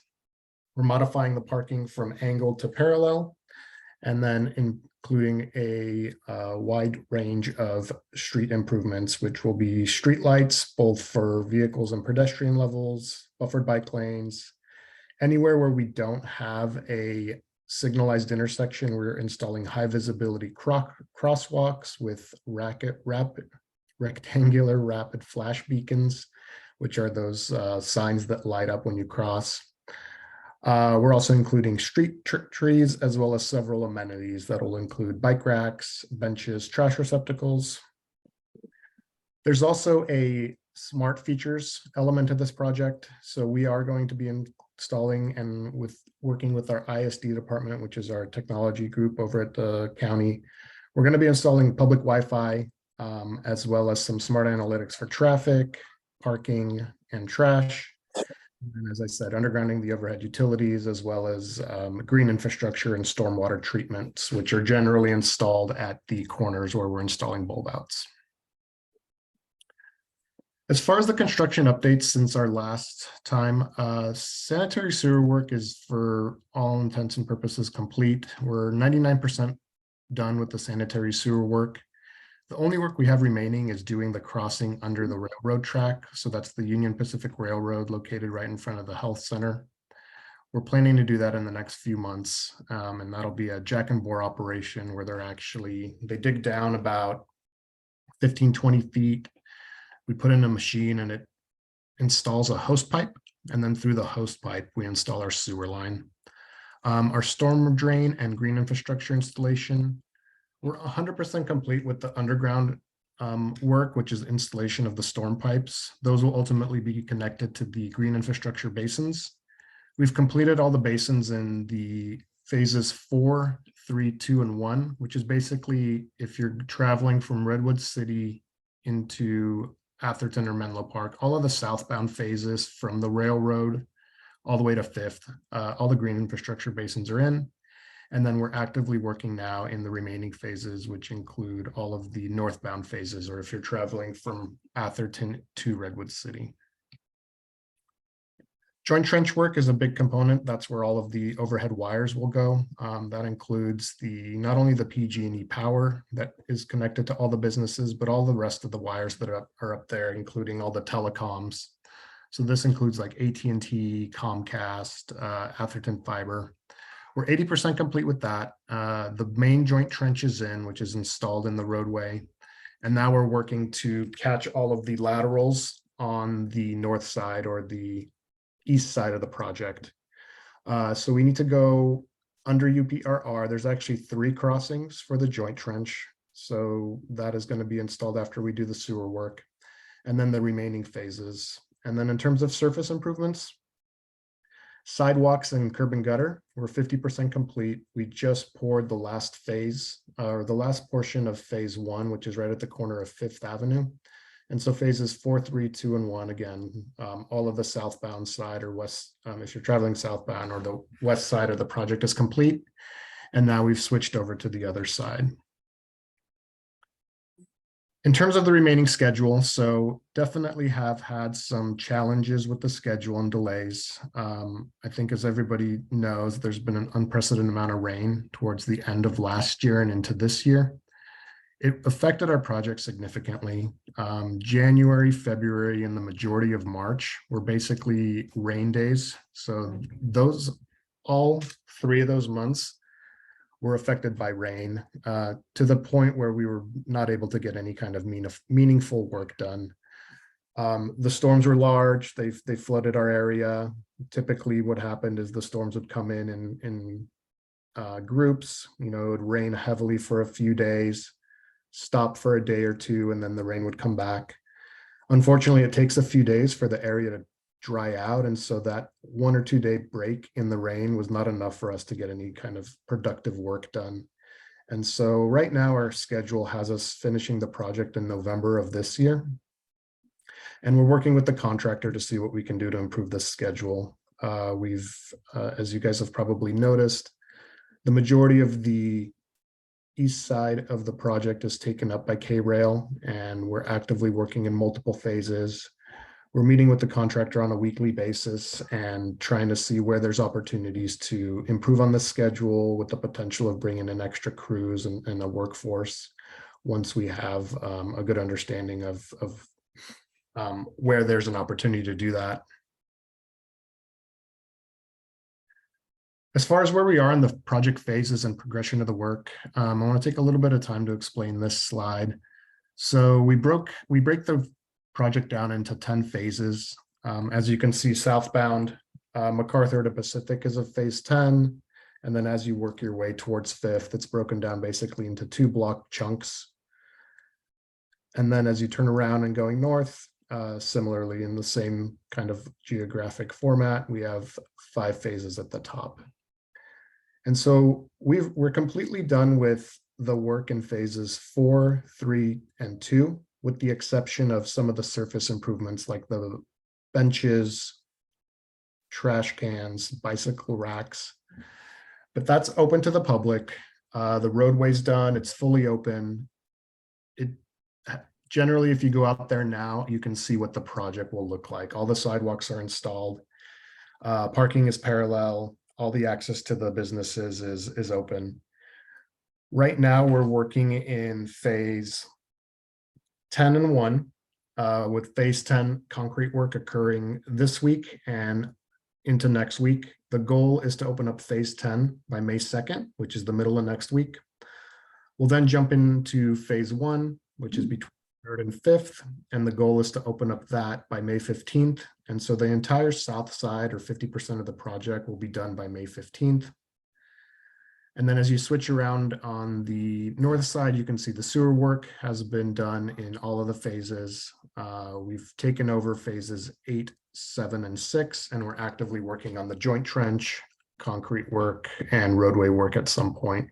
We're modifying the parking from angled to parallel, and then including a wide range of street improvements, which will be street lights, both for vehicles and pedestrian levels, buffered bike lanes. Anywhere where we don't have a signalized intersection, we're installing high visibility crosswalks with rectangular rapid flash beacons, which are those signs that light up when you cross. We're also including street trees, as well as several amenities that will include bike racks, benches, trash receptacles. There's also a smart features element of this project. So we are going to be installing and working with our ISD department, which is our technology group over at the county. We're going to be installing public Wi-Fi, as well as some smart analytics for traffic, parking, and trash. And as I said, undergrounding the overhead utilities, as well as green infrastructure and stormwater treatments, which are generally installed at the corners where we're installing bulb outs. As far as the construction updates since our last time, sanitary sewer work is for all intents and purposes complete. We're 99% done with the sanitary sewer work. The only work we have remaining is doing the crossing under the railroad track. So that's the Union Pacific Railroad located right in front of the health center. We're planning to do that in the next few months. And that'll be a jack and bore operation where they dig down about 15, 20 feet. We put in a machine and it installs a hose pipe. And then through the hose pipe, we install our sewer line. Our storm drain and green infrastructure installation, we're 100% complete with the underground work, which is installation of the storm pipes. Those will ultimately be connected to the green infrastructure basins. We've completed all the basins in the phases 4, 3, 2, and 1, which is basically if you're traveling from Redwood City into Atherton or Menlo Park, all of the southbound phases from the railroad all the way to Fifth, all the green infrastructure basins are in. And then we're actively working now in the remaining phases, which include all of the northbound phases, or if you're traveling from Atherton to Redwood City. Joint trench work is a big component. That's where all of the overhead wires will go. That includes not only the PG&E power that is connected to all the businesses, but all the rest of the wires that are up there, including all the telecoms. So this includes like AT&T, Comcast, Atherton Fiber. We're 80% complete with that. The main joint trench is in, which is installed in the roadway. And now we're working to catch all of the laterals on the north side or the east side of the project. So we need to go under UPRR. There's actually 3 crossings for the joint trench. So that is going to be installed after we do the sewer work, and then the remaining phases. And then in terms of surface improvements, sidewalks and curb and gutter, we're 50% complete. We just poured the last phase, or the last portion of phase 1, which is right at the corner of Fifth Avenue. And so phases 4, 3, 2, and 1, again, all of the southbound side or west, if you're traveling southbound, or the west side of the project is complete. And now we've switched over to the other side. In terms of the remaining schedule, so definitely have had some challenges with the schedule and delays. I think as everybody knows, there's been an unprecedented amount of rain towards the end of last year and into this year. It affected our project significantly. January, February, and the majority of March were basically rain days. So all 3 of those months were affected by rain to the point where we were not able to get any kind of meaningful work done. The storms were large. They flooded our area. Typically what happened is the storms would come in groups, it would rain heavily for a few days, stop for a day or two, and then the rain would come back. Unfortunately, it takes a few days for the area to dry out. And so that 1 or 2 day break in the rain was not enough for us to get any kind of productive work done. And so right now our schedule has us finishing the project in November of this year. And we're working with the contractor to see what we can do to improve this schedule. As you guys have probably noticed, the majority of the east side of the project is taken up by K-Rail, and we're actively working in multiple phases. We're meeting with the contractor on a weekly basis and trying to see where there's opportunities to improve on the schedule with the potential of bringing in extra crews and a workforce once we have a good understanding of where there's an opportunity to do that. As far as where we are in the project phases and progression of the work, I want to take a little bit of time to explain this slide. So we break the project down into 10 phases. As you can see, southbound MacArthur to Pacific is a phase 10. And then as you work your way towards 5th, it's broken down basically into 2 block chunks. And then as you turn around and going north, similarly in the same kind of geographic format, we have 5 phases at the top. And so we're completely done with the work in phases 4, 3, and 2, with the exception of some of the surface improvements like the benches, trash cans, bicycle racks. But that's open to the public. The roadway's done, it's fully open. Generally, if you go out there now, you can see what the project will look like. All the sidewalks are installed. Parking is parallel. All the access to the businesses is open. Right now, we're working in phase 10 and 1, with phase 10 concrete work occurring this week and into next week. The goal is to open up phase 10 by May 2nd, which is the middle of next week. We'll then jump into phase 1, which is between 3rd and 5th, and the goal is to open up that by May 15th. And so the entire south side, or 50% of the project, will be done by May 15th. And then as you switch around on the north side, you can see the sewer work has been done in all of the phases. We've taken over phases 8, 7, and 6, and we're actively working on the joint trench, concrete work, and roadway work at some point.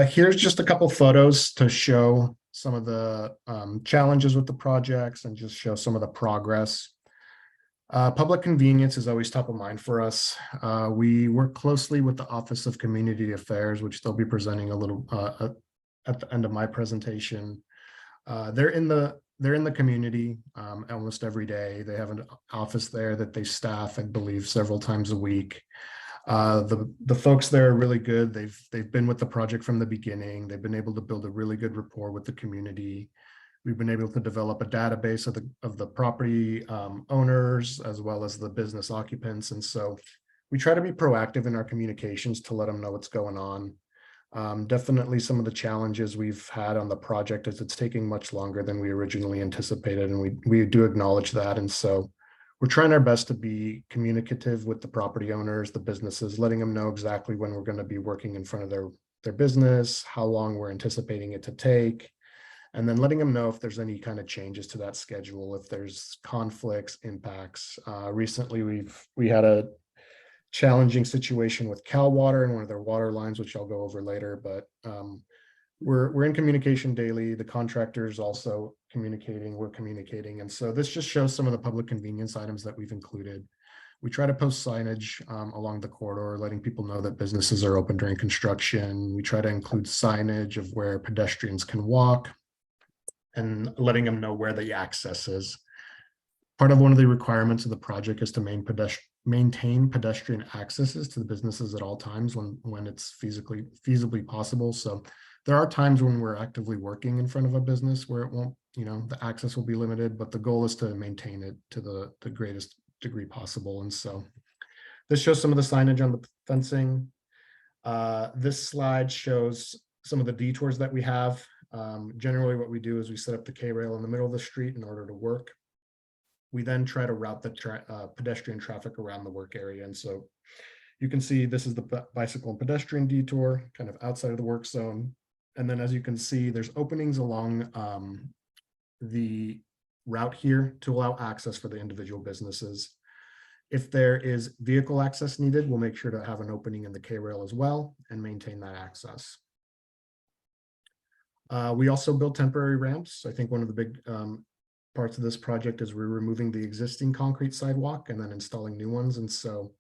Here's just a couple photos to show some of the challenges with the projects and just show some of the progress. Public convenience is always top of mind for us. We work closely with the Office of Community Affairs, which they'll be presenting a little at the end of my presentation. They're in the community almost every day. They have an office there that they staff, I believe, several times a week. The folks there are really good. They've been with the project from the beginning. They've been able to build a really good rapport with the community. We've been able to develop a database of the property owners as well as the business occupants. And so we try to be proactive in our communications to let them know what's going on. Definitely some of the challenges we've had on the project is it's taking much longer than we originally anticipated, and we do acknowledge that. And so we're trying our best to be communicative with the property owners, the businesses, letting them know exactly when we're going to be working in front of their business, how long we're anticipating it to take, and then letting them know if there's any kind of changes to that schedule, if there's conflicts, impacts. Recently, we had a challenging situation with Cal Water and one of their water lines, which I'll go over later, but we're in communication daily. The contractor's also communicating, we're communicating. And so this just shows some of the public convenience items that we've included. We try to post signage along the corridor, letting people know that businesses are open during construction. We try to include signage of where pedestrians can walk and letting them know where the access is. Part of one of the requirements of the project is to maintain pedestrian accesses to the businesses at all times when it's feasibly possible. So there are times when we're actively working in front of a business where it won't, the access will be limited, but the goal is to maintain it to the greatest degree possible. And so this shows some of the signage on the fencing. This slide shows some of the detours that we have. Generally what we do is we set up the K-rail in the middle of the street in order to work. We then try to route the pedestrian traffic around the work area. And so you can see this is the bicycle and pedestrian detour kind of outside of the work zone. And then as you can see, there's openings along the route here to allow access for the individual businesses. If there is vehicle access needed, we'll make sure to have an opening in the K-rail as well and maintain that access. We also build temporary ramps. I think one of the big parts of this project is we're removing the existing concrete sidewalk and then installing new ones. And so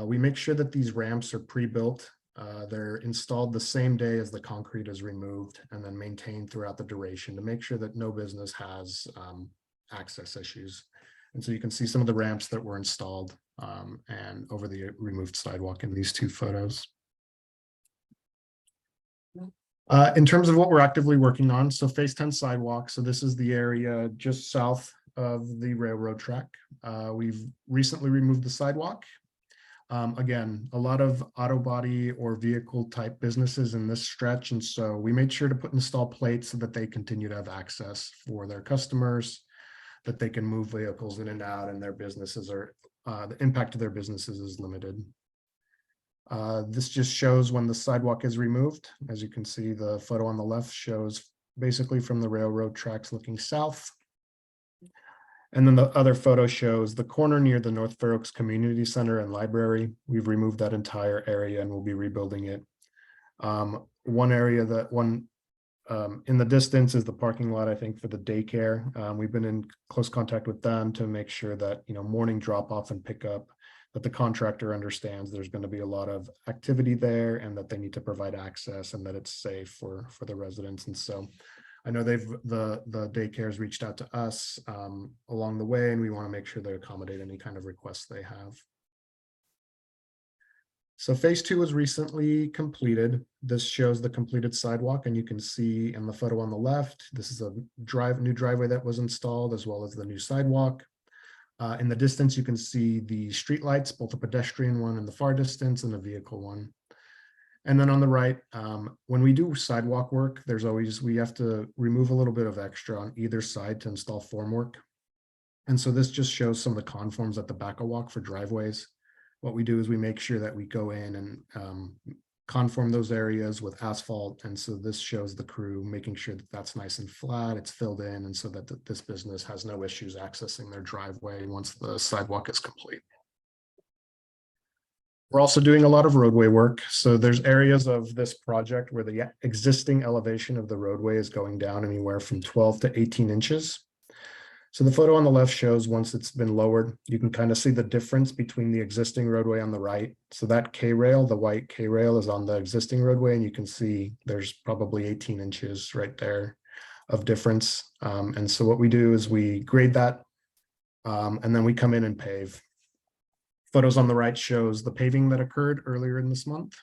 we make sure that these ramps are pre-built. They're installed the same day as the concrete is removed and then maintained throughout the duration to make sure that no business has access issues. And so you can see some of the ramps that were installed and over the removed sidewalk in these two photos. In terms of what we're actively working on, so phase 10 sidewalk. So this is the area just south of the railroad track. We've recently removed the sidewalk. Again, a lot of auto body or vehicle type businesses in this stretch. And so we made sure to install plates so that they continue to have access for their customers, that they can move vehicles in and out, and their businesses are, the impact to their businesses is limited. This just shows when the sidewalk is removed. As you can see, the photo on the left shows basically from the railroad tracks looking south. And then the other photo shows the corner near the North Fair Oaks Community Center and Library. We've removed that entire area and we'll be rebuilding it. One area in the distance is the parking lot, I think, for the daycare. We've been in close contact with them to make sure that, morning drop off and pickup, that the contractor understands there's going to be a lot of activity there and that they need to provide access and that it's safe for the residents. And so I know the daycare has reached out to us along the way, and we want to make sure they accommodate any kind of requests they have. So phase 2 was recently completed. This shows the completed sidewalk, and you can see in the photo on the left, this is a new driveway that was installed as well as the new sidewalk. In the distance, you can see the streetlights, both a pedestrian one in the far distance and a vehicle one. And then on the right, when we do sidewalk work, we have to remove a little bit of extra on either side to install formwork. And so this just shows some of the conforms at the back of walk for driveways. What we do is we make sure that we go in and conform those areas with asphalt. And so this shows the crew making sure that that's nice and flat, it's filled in, and so that this business has no issues accessing their driveway once the sidewalk is complete. We're also doing a lot of roadway work. So there's areas of this project where the existing elevation of the roadway is going down anywhere from 12 to 18 inches. So the photo on the left shows once it's been lowered, you can kind of see the difference between the existing roadway on the right. So that K-rail, the white K-rail, is on the existing roadway, and you can see there's probably 18 inches right there of difference. And so what we do is we grade that, and then we come in and pave. Photos on the right shows the paving that occurred earlier in this month.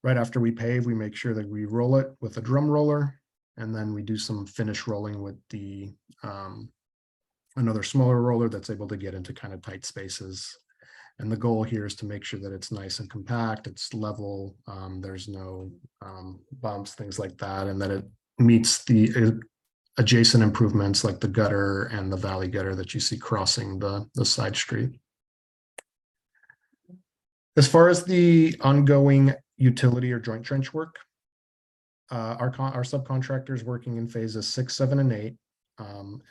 Right after we pave, we make sure that we roll it with a drum roller, and then we do some finish rolling with the another smaller roller that's able to get into kind of tight spaces. And the goal here is to make sure that it's nice and compact, it's level, there's no bumps, things like that, and that it meets the adjacent improvements like the gutter and the valley gutter that you see crossing the side street. As far as the ongoing utility or joint trench work, our subcontractor is working in phases 6, 7, and 8.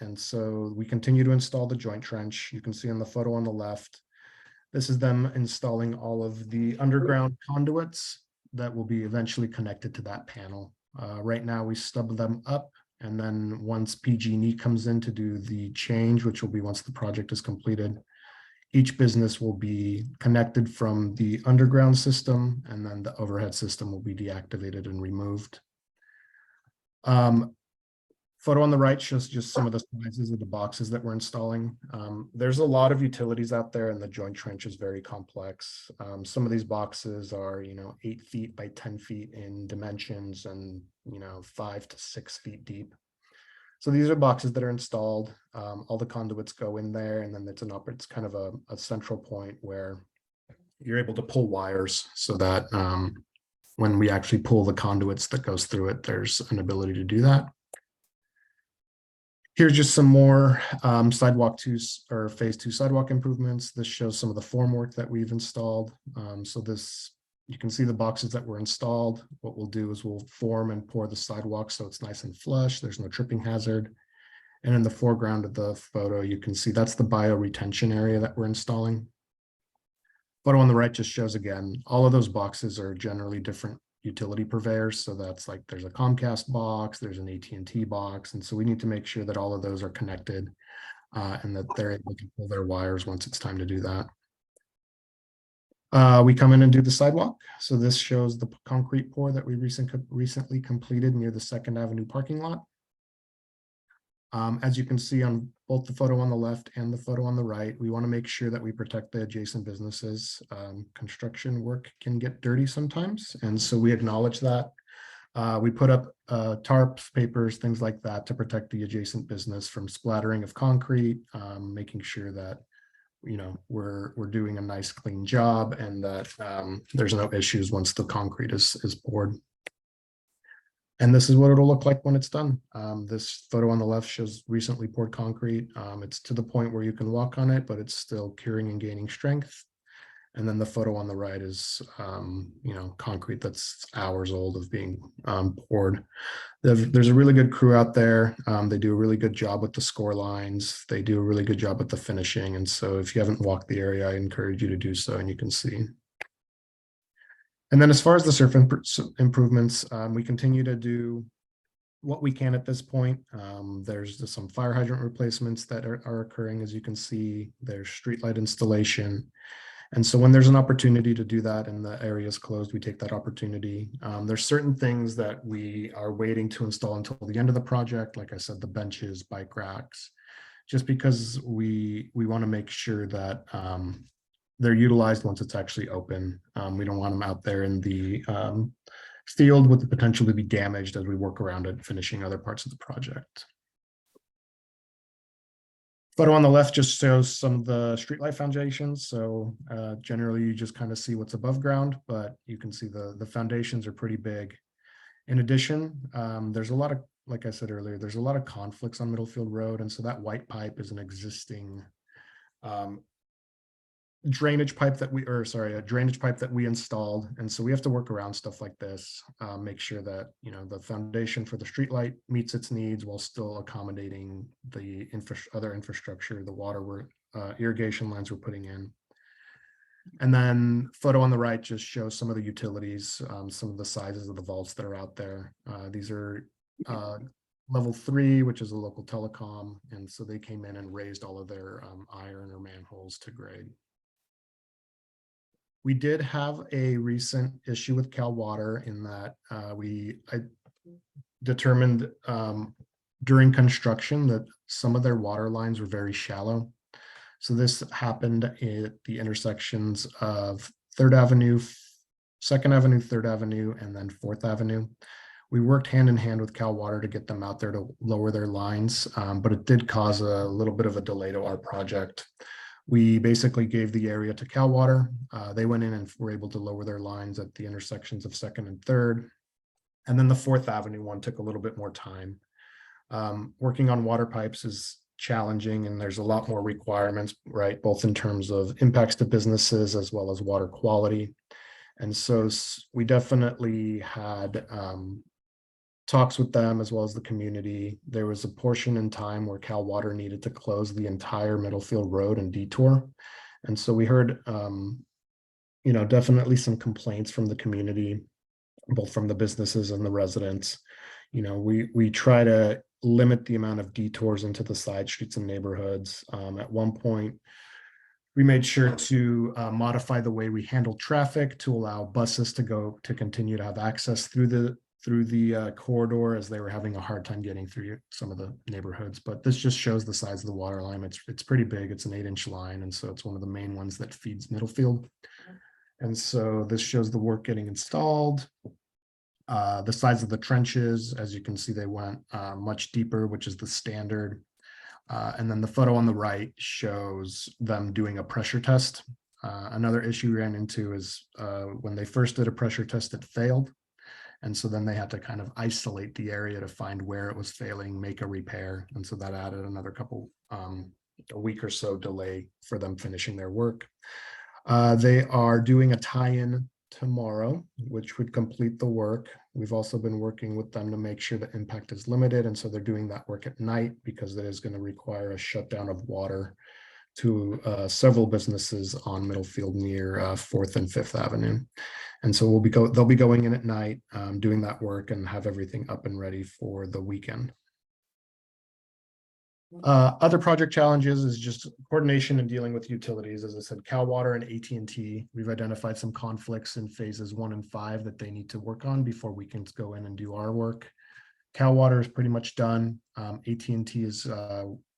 And so we continue to install the joint trench. You can see on the photo on the left, this is them installing all of the underground conduits that will be eventually connected to that panel. Right now we stub them up, and then once PG&E comes in to do the change, which will be once the project is completed, Each business will be connected from the underground system, and then the overhead system will be deactivated and removed. Photo on the right shows just some of the sizes of the boxes that we're installing. There's a lot of utilities out there, and the joint trench is very complex. Some of these boxes are, 8 feet by 10 feet in dimensions, and 5 to 6 feet deep. So these are boxes that are installed. All the conduits go in there, and then it's kind of a central point where you're able to pull wires so that when we actually pull the conduits that goes through it, there's an ability to do that. Here's just some more sidewalk or phase 2 sidewalk improvements. This shows some of the formwork that we've installed. So this, you can see the boxes that were installed. What we'll do is we'll form and pour the sidewalk so it's nice and flush. There's no tripping hazard. And in the foreground of the photo, you can see that's the bio retention area that we're installing. Photo on the right just shows, again, all of those boxes are generally different utility purveyors. So that's like, there's a Comcast box, there's an AT&T box. And so we need to make sure that all of those are connected and that they're able to pull their wires once it's time to do that. We come in and do the sidewalk. So this shows the concrete pour that we recently completed near the 2nd Avenue parking lot. As you can see on both the photo on the left and the photo on the right, we want to make sure that we protect the adjacent businesses. Construction work can get dirty sometimes, and so we acknowledge that. We put up tarps, papers, things like that to protect the adjacent business from splattering of concrete, making sure that we're doing a nice clean job and that there's no issues once the concrete is poured. And this is what it'll look like when it's done. This photo on the left shows recently poured concrete. It's to the point where you can walk on it, but it's still curing and gaining strength. And then the photo on the right is, concrete that's hours old of being poured. There's a really good crew out there. They do a really good job with the score lines. They do a really good job with the finishing. And so if you haven't walked the area, I encourage you to do so, and you can see. And then as far as the surf improvements, we continue to do what we can at this point. There's some fire hydrant replacements that are occurring, as you can see. There's streetlight installation. And so when there's an opportunity to do that and the area is closed, we take that opportunity. There's certain things that we are waiting to install until the end of the project. Like I said, the benches, bike racks, just because we want to make sure that they're utilized once it's actually open. We don't want them out there in the field with the potential to be damaged as we work around it, finishing other parts of the project. Photo on the left just shows some of the streetlight foundations. So generally you just kind of see what's above ground, but you can see the foundations are pretty big. In addition, there's a lot of, like I said earlier, there's a lot of conflicts on Middlefield Road. And so that white pipe is an existing a drainage pipe that we installed. And so we have to work around stuff like this, make sure that, the foundation for the streetlight meets its needs while still accommodating the other infrastructure, the water irrigation lines we're putting in. And then photo on the right just shows some of the utilities, some of the sizes of the vaults that are out there. These are level 3, which is a local telecom. And so they came in and raised all of their iron or manholes to grade. We did have a recent issue with Cal Water in that I determined during construction that some of their water lines were very shallow. So this happened at the intersections of 3rd Avenue, 2nd Avenue, 3rd Avenue, and then 4th Avenue. We worked hand in hand with Cal Water to get them out there to lower their lines, but it did cause a little bit of a delay to our project. We basically gave the area to Cal Water. They went in and were able to lower their lines at the intersections of 2nd and 3rd. And then the 4th Avenue one took a little bit more time. Working on water pipes is challenging, and there's a lot more requirements, right? Both in terms of impacts to businesses as well as water quality. And so we definitely had talks with them as well as the community. There was a portion in time where Cal Water needed to close the entire Middlefield Road and detour. And so we heard, definitely some complaints from the community, both from the businesses and the residents. We try to limit the amount of detours into the side streets and neighborhoods. At one point, We made sure to modify the way we handle traffic to allow buses to continue to have access through the corridor, as they were having a hard time getting through some of the neighborhoods. But this just shows the size of the water line. It's pretty big. It's an 8-inch line, and so it's one of the main ones that feeds Middlefield. And so this shows the work getting installed. The size of the trenches, as you can see, they went much deeper, which is the standard. And then the photo on the right shows them doing a pressure test. Another issue we ran into is when they first did a pressure test, it failed. And so then they had to kind of isolate the area to find where it was failing, make a repair. And so that added another a week or so delay for them finishing their work. They are doing a tie-in tomorrow, which would complete the work. We've also been working with them to make sure the impact is limited. And so they're doing that work at night because it is going to require a shutdown of water to several businesses on Middlefield near 4th and 5th Avenue. And so they'll be going in at night, doing that work and have everything up and ready for the weekend. Other project challenges is just coordination and dealing with utilities. As I said, Cal Water and AT&T, we've identified some conflicts in phases 1 and 5 that they need to work on before we can go in and do our work. Cal Water is pretty much done. AT&T is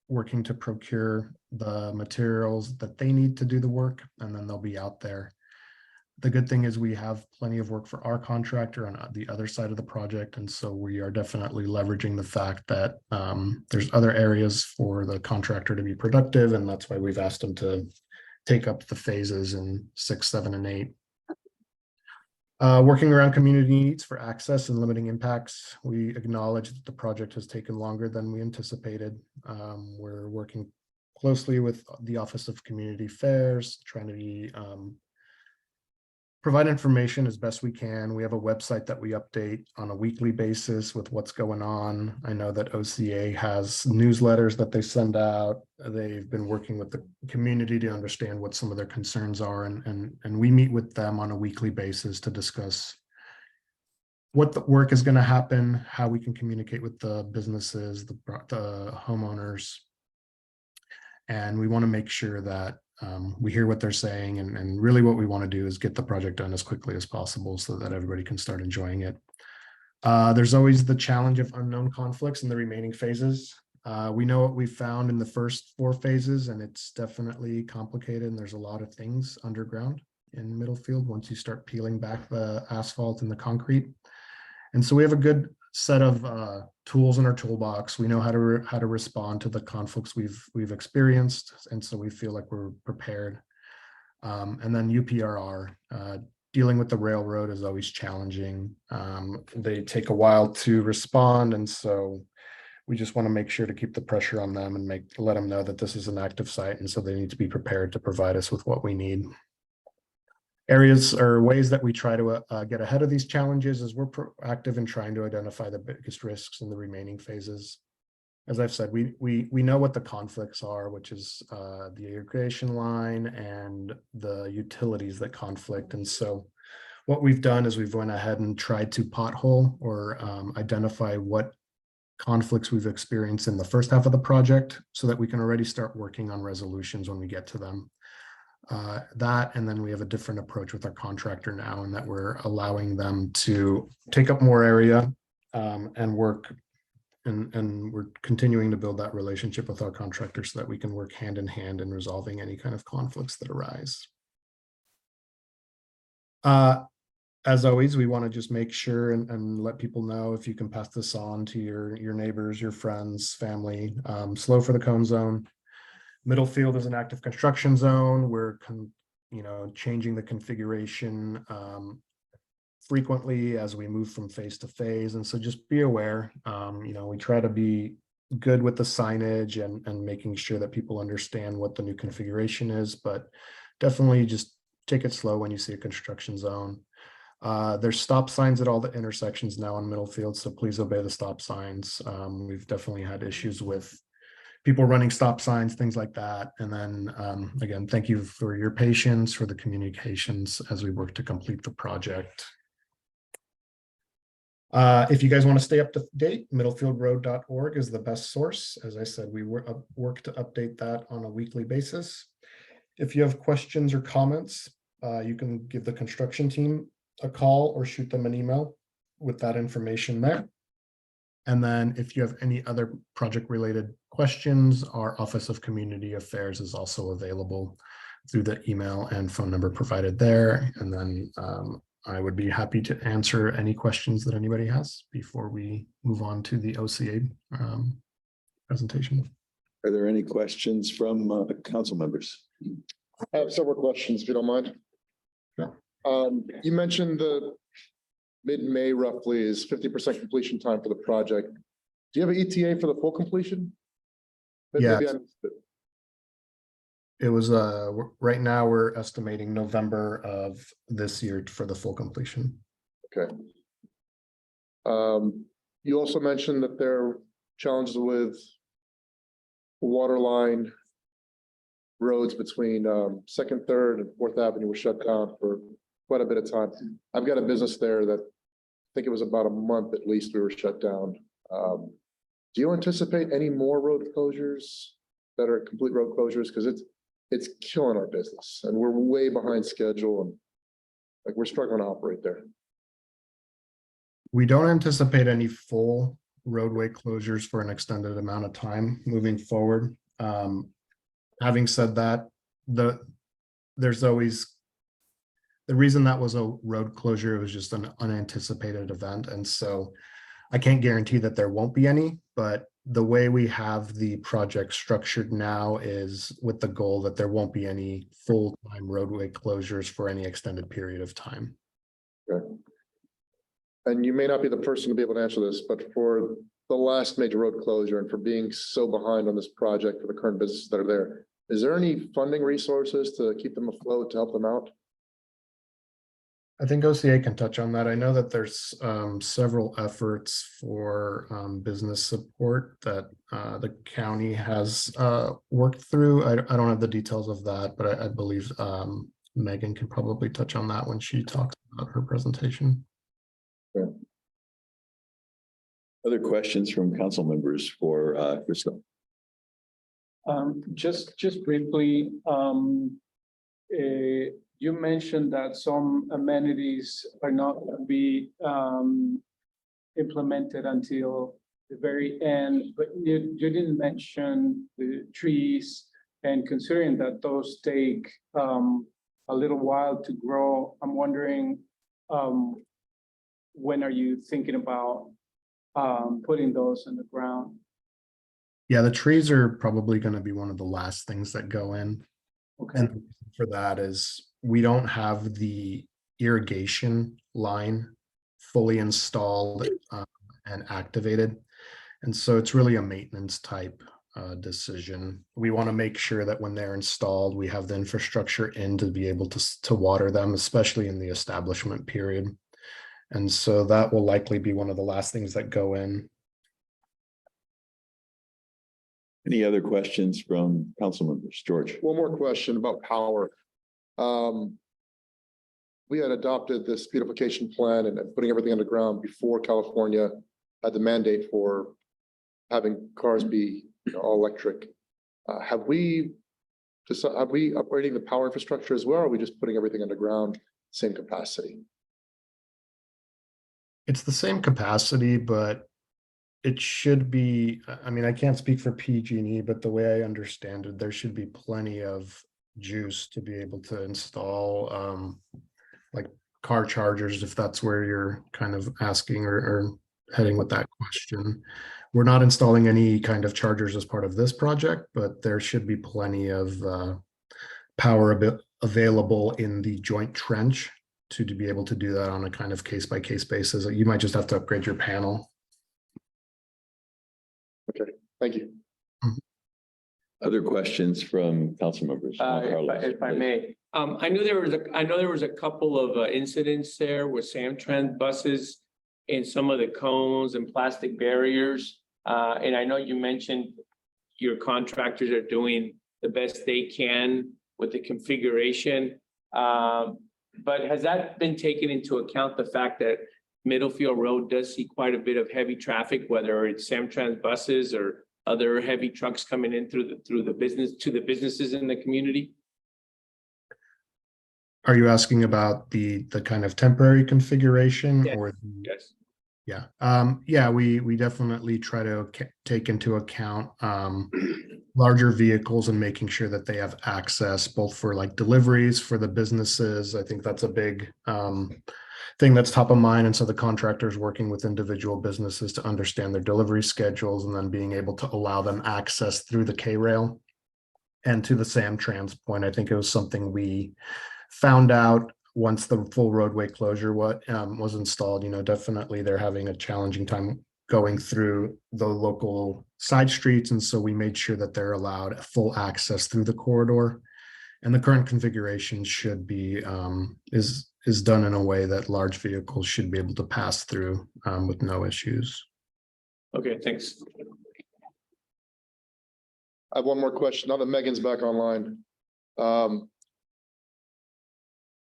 working to procure the materials that they need to do the work, and then they'll be out there. The good thing is we have plenty of work for our contractor on the other side of the project. And so we are definitely leveraging the fact that there's other areas for the contractor to be productive. And that's why we've asked them to take up the phases in 6, 7, and 8. Working around community needs for access and limiting impacts. We acknowledge that the project has taken longer than we anticipated. We're working closely with the Office of Community Affairs, trying to be provide information as best we can. We have a website that we update on a weekly basis with what's going on. I know that OCA has newsletters that they send out. They've been working with the community to understand what some of their concerns are, and we meet with them on a weekly basis to discuss what the work is going to happen, how we can communicate with the businesses, the homeowners. And we want to make sure that we hear what they're saying, and really what we want to do is get the project done as quickly as possible so that everybody can start enjoying it. There's always the challenge of unknown conflicts in the remaining phases. We know what we found in the first 4 phases, and it's definitely complicated, and there's a lot of things underground in Middlefield once you start peeling back the asphalt and the concrete. And so we have a good set of tools in our toolbox. We know how to respond to the conflicts we've experienced, and so we feel like we're prepared. And then UPRR, dealing with the railroad is always challenging. They take a while to respond, and so we just want to make sure to keep the pressure on them and let them know that this is an active site, and so they need to be prepared to provide us with what we need. Areas or ways that we try to get ahead of these challenges is we're proactive in trying to identify the biggest risks in the remaining phases. As I've said, we know what the conflicts are, which is the irrigation line and the utilities that conflict. And so what we've done is we've went ahead and tried to pothole or identify what conflicts we've experienced in the first half of the project so that we can already start working on resolutions when we get to them. And then we have a different approach with our contractor now, in that we're allowing them to take up more area and work, and we're continuing to build that relationship with our contractor so that we can work hand in hand in resolving any kind of conflicts that arise. As always, we want to just make sure and let people know, if you can pass this on to your neighbors, your friends, family. Slow for the cone zone. Middlefield is an active construction zone. We're changing the configuration frequently as we move from phase to phase. And so just be aware, we try to be good with the signage and making sure that people understand what the new configuration is, but definitely just take it slow when you see a construction zone. There's stop signs at all the intersections now on Middlefield, so please obey the stop signs. We've definitely had issues with people running stop signs, things like that. And then again, thank you for your patience, for the communications as we work to complete the project. If you guys want to stay up to date, mittlefieldroad.org is the best source. As I said, we work to update that on a weekly basis. If you have questions or comments, you can give the construction team a call or shoot them an email with that information there. And then if you have any other project-related questions, our Office of Community Affairs is also available through the email and phone number provided there. And then I would be happy to answer any questions that anybody has before we move on to the OCA presentation. Are there any questions from council members? I have several questions, if you don't mind. Sure. You mentioned the mid-May roughly is 50% completion time for the project. Do you have an ETA for the full completion? Maybe Yeah. I missed it. It was, right now, we're estimating November of this year for the full completion. Okay. You also mentioned that there are challenges with water line roads between Second, Third, and Fourth Avenue were shut down for quite a bit of time. I've got a business there that I think it was about a month at least we were shut down. Do you anticipate any more road closures that are complete road closures? Because it's killing our business and we're way behind schedule and like we're struggling to operate there. We don't anticipate any full roadway closures for an extended amount of time moving forward. Having said that, there's always the reason that was a road closure, it was just an unanticipated event. And so I can't guarantee that there won't be any, but the way we have the project structured now is with the goal that there won't be any full-time roadway closures for any extended period of time. Okay. And you may not be the person to be able to answer this, but for the last major road closure and for being so behind on this project for the current businesses that are there, is there any funding resources to keep them afloat to help them out? I think OCA can touch on that. I know that there's several efforts for business support that the county has worked through. I don't have the details of that, but I believe Megan can probably touch on that when she talks about her presentation. Yeah. Other questions from council members for Crystal? Just briefly, you mentioned that some amenities are not going to be implemented until the very end, but you didn't mention the trees. And considering that those take a little while to grow, I'm wondering when are you thinking about putting those in the ground? Yeah, the trees are probably going to be one of the last things that go in. Okay. And the reason for that is we don't have the irrigation line fully installed and activated. And so it's really a maintenance type decision. We want to make sure that when they're installed, we have the infrastructure in to be able to water them, especially in the establishment period. And so that will likely be one of the last things that go in. Any other questions from council members? George? One more question about power. We had adopted this beautification plan and putting everything underground before California had the mandate for having cars be all electric. Have we upgrading the power infrastructure as well? Or are we just putting everything underground, same capacity? It's the same capacity, but it should be, I mean, I can't speak for PG&E, but the way I understand it, there should be plenty of juice to be able to install like car chargers, if that's where you're kind of asking or heading with that question. We're not installing any kind of chargers as part of this project, but there should be plenty of power available in the joint trench to be able to do that on a kind of case-by-case basis. You might just have to upgrade your panel. Okay, thank you. Other questions from council members? If I may, I know there was a couple of incidents there with Samtrans buses and some of the cones and plastic barriers. And I know you mentioned your contractors are doing the best they can with the configuration. But has that been taken into account, the fact that Middlefield Road does see quite a bit of heavy traffic, whether it's Samtrans buses or other heavy trucks coming in through the business to the businesses in the community? Are you asking about the kind of temporary configuration Yes. or? Yes. Yeah, yeah, we definitely try to take into account larger vehicles and making sure that they have access both for like deliveries for the businesses. I think that's a big thing that's top of mind. And so the contractors working with individual businesses to understand their delivery schedules and then being able to allow them access through the K-rail. And to the Samtrans point, I think it was something we found out once the full roadway closure was installed. You know, definitely they're having a challenging time going through the local side streets. And so we made sure that they're allowed full access through the corridor. And the current configuration should be is done in a way that large vehicles should be able to pass through with no issues. Okay, thanks. I have one more question. Now that Megan's back online.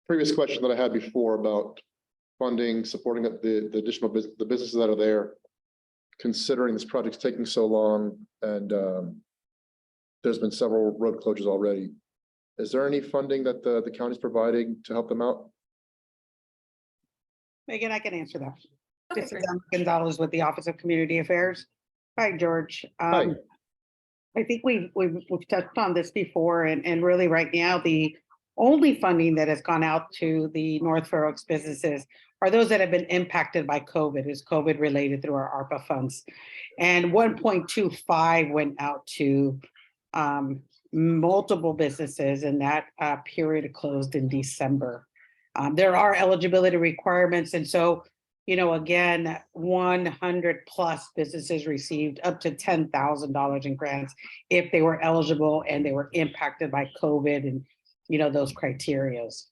Previous question that I had before about funding, supporting the additional the businesses that are there, considering this project's taking so long and there's been several road closures already. Is there any funding that the county's providing to help them out? Megan, I can answer that. Okay, This is great. Emma Gonzalez with the Office of Community Affairs. Hi, George. Hi. I think we've touched on this before, and really right now, the only funding that has gone out to the North Fair Oaks businesses are those that have been impacted by COVID, is COVID related through our ARPA funds. And 1.25 went out to multiple businesses, and that period closed in December. There are eligibility requirements, and so, you know, again, 100 plus businesses received up to $10,000 in grants if they were eligible and they were impacted by COVID and, you know, those criterias.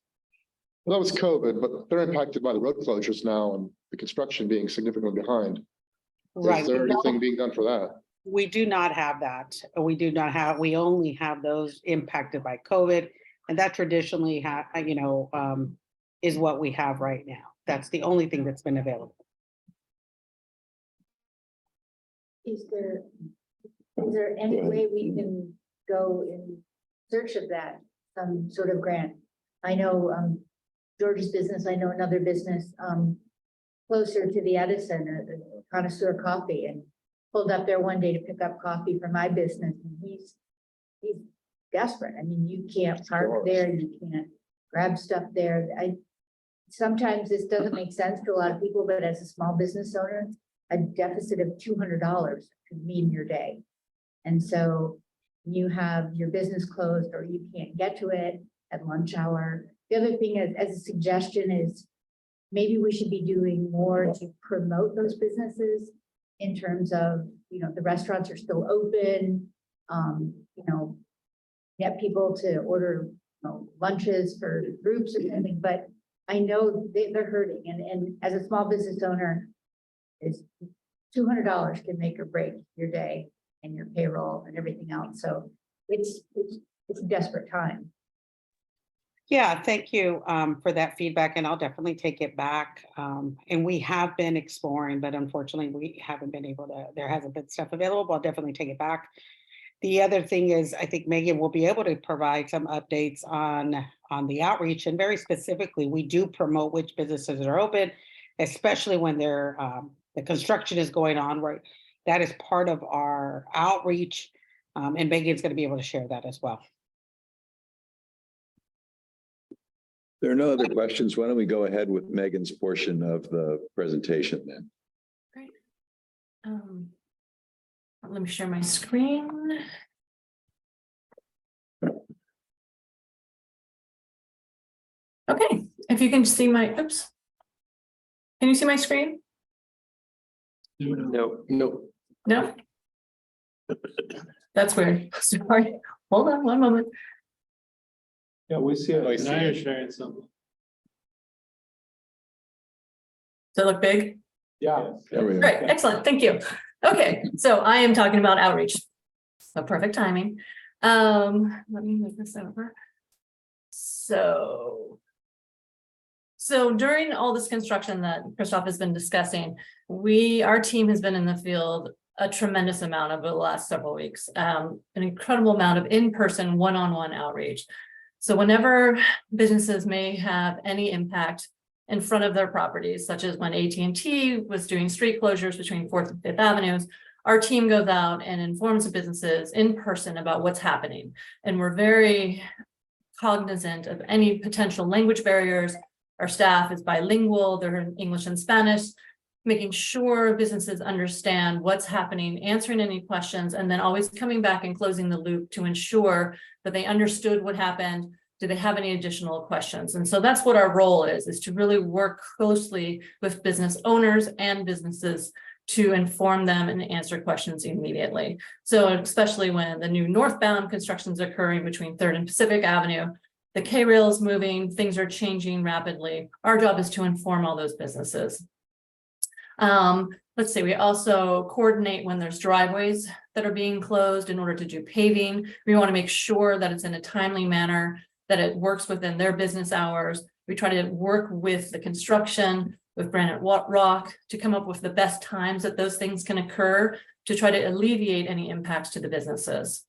Well, that was COVID, but they're impacted by the road closures now and the construction being significantly behind. Right. Is there anything being done for that? We do not have that. We only have those impacted by COVID. And that traditionally is what we have right now. That's the only thing that's been available. Is there any way we can go in search of that, some sort of grant? I know George's business, I know another business closer to the Edison, a Connoisseur Coffee, and pulled up there one day to pick up coffee for my business. And he's desperate. I mean, you can't park there, you can't grab stuff there. Sometimes this doesn't make sense to a lot of people, but as a small business owner, a deficit of $200 could mean your day. And so you have your business closed or you can't get to it at lunch hour. The other thing is, as a suggestion, is maybe we should be doing more to promote those businesses in terms of, you know, the restaurants are still open, you know, get people to order, you know, lunches for groups or something, but I know they're hurting. And as a small business owner, is $200 can make or break your day and your payroll and everything else. So it's a desperate time. Yeah, thank you for that feedback, and I'll definitely take it back. And we have been exploring, but unfortunately we haven't been able to, there hasn't been stuff available, but I'll definitely take it back. The other thing is, I think Megan will be able to provide some updates on the outreach, and very specifically, we do promote which businesses are open, especially when they're the construction is going on, right? That is part of our outreach, and Megan's going to be able to share that as well. There are no other questions. Why don't we go ahead with Megan's portion of the presentation then? Great. Let me share my screen. Okay, if you can see my, oops. Can you see my screen? No. No? That's weird. Sorry. Hold on one moment. Yeah, we see it. I see Now it. you're sharing something. Does it look big? Yeah. There we go. Great, excellent, thank you. Okay, so I am talking about outreach. So perfect timing. Let me move this over. So during all this construction that Christoph has been discussing, our team has been in the field a tremendous amount over the last several weeks. An incredible amount of in-person, one-on-one outreach. So whenever businesses may have any impact in front of their properties, such as when AT&T was doing street closures between 4th and 5th Avenues, our team goes out and informs the businesses in person about what's happening. And we're very cognizant of any potential language barriers. Our staff is bilingual, they're in English and Spanish, making sure businesses understand what's happening, answering any questions, and then always coming back and closing the loop to ensure that they understood what happened. Do they have any additional questions? And so that's what our role is to really work closely with business owners and businesses to inform them and answer questions immediately. So especially when the new northbound construction is occurring between 3rd and Pacific Avenue, the K-rail is moving, things are changing rapidly. Our job is to inform all those businesses. Let's see, we also coordinate when there's driveways that are being closed in order to do paving. We want to make sure that it's in a timely manner, that it works within their business hours. We try to work with the construction, with Granite Rock to come up with the best times that those things can occur to try to alleviate any impacts to the businesses.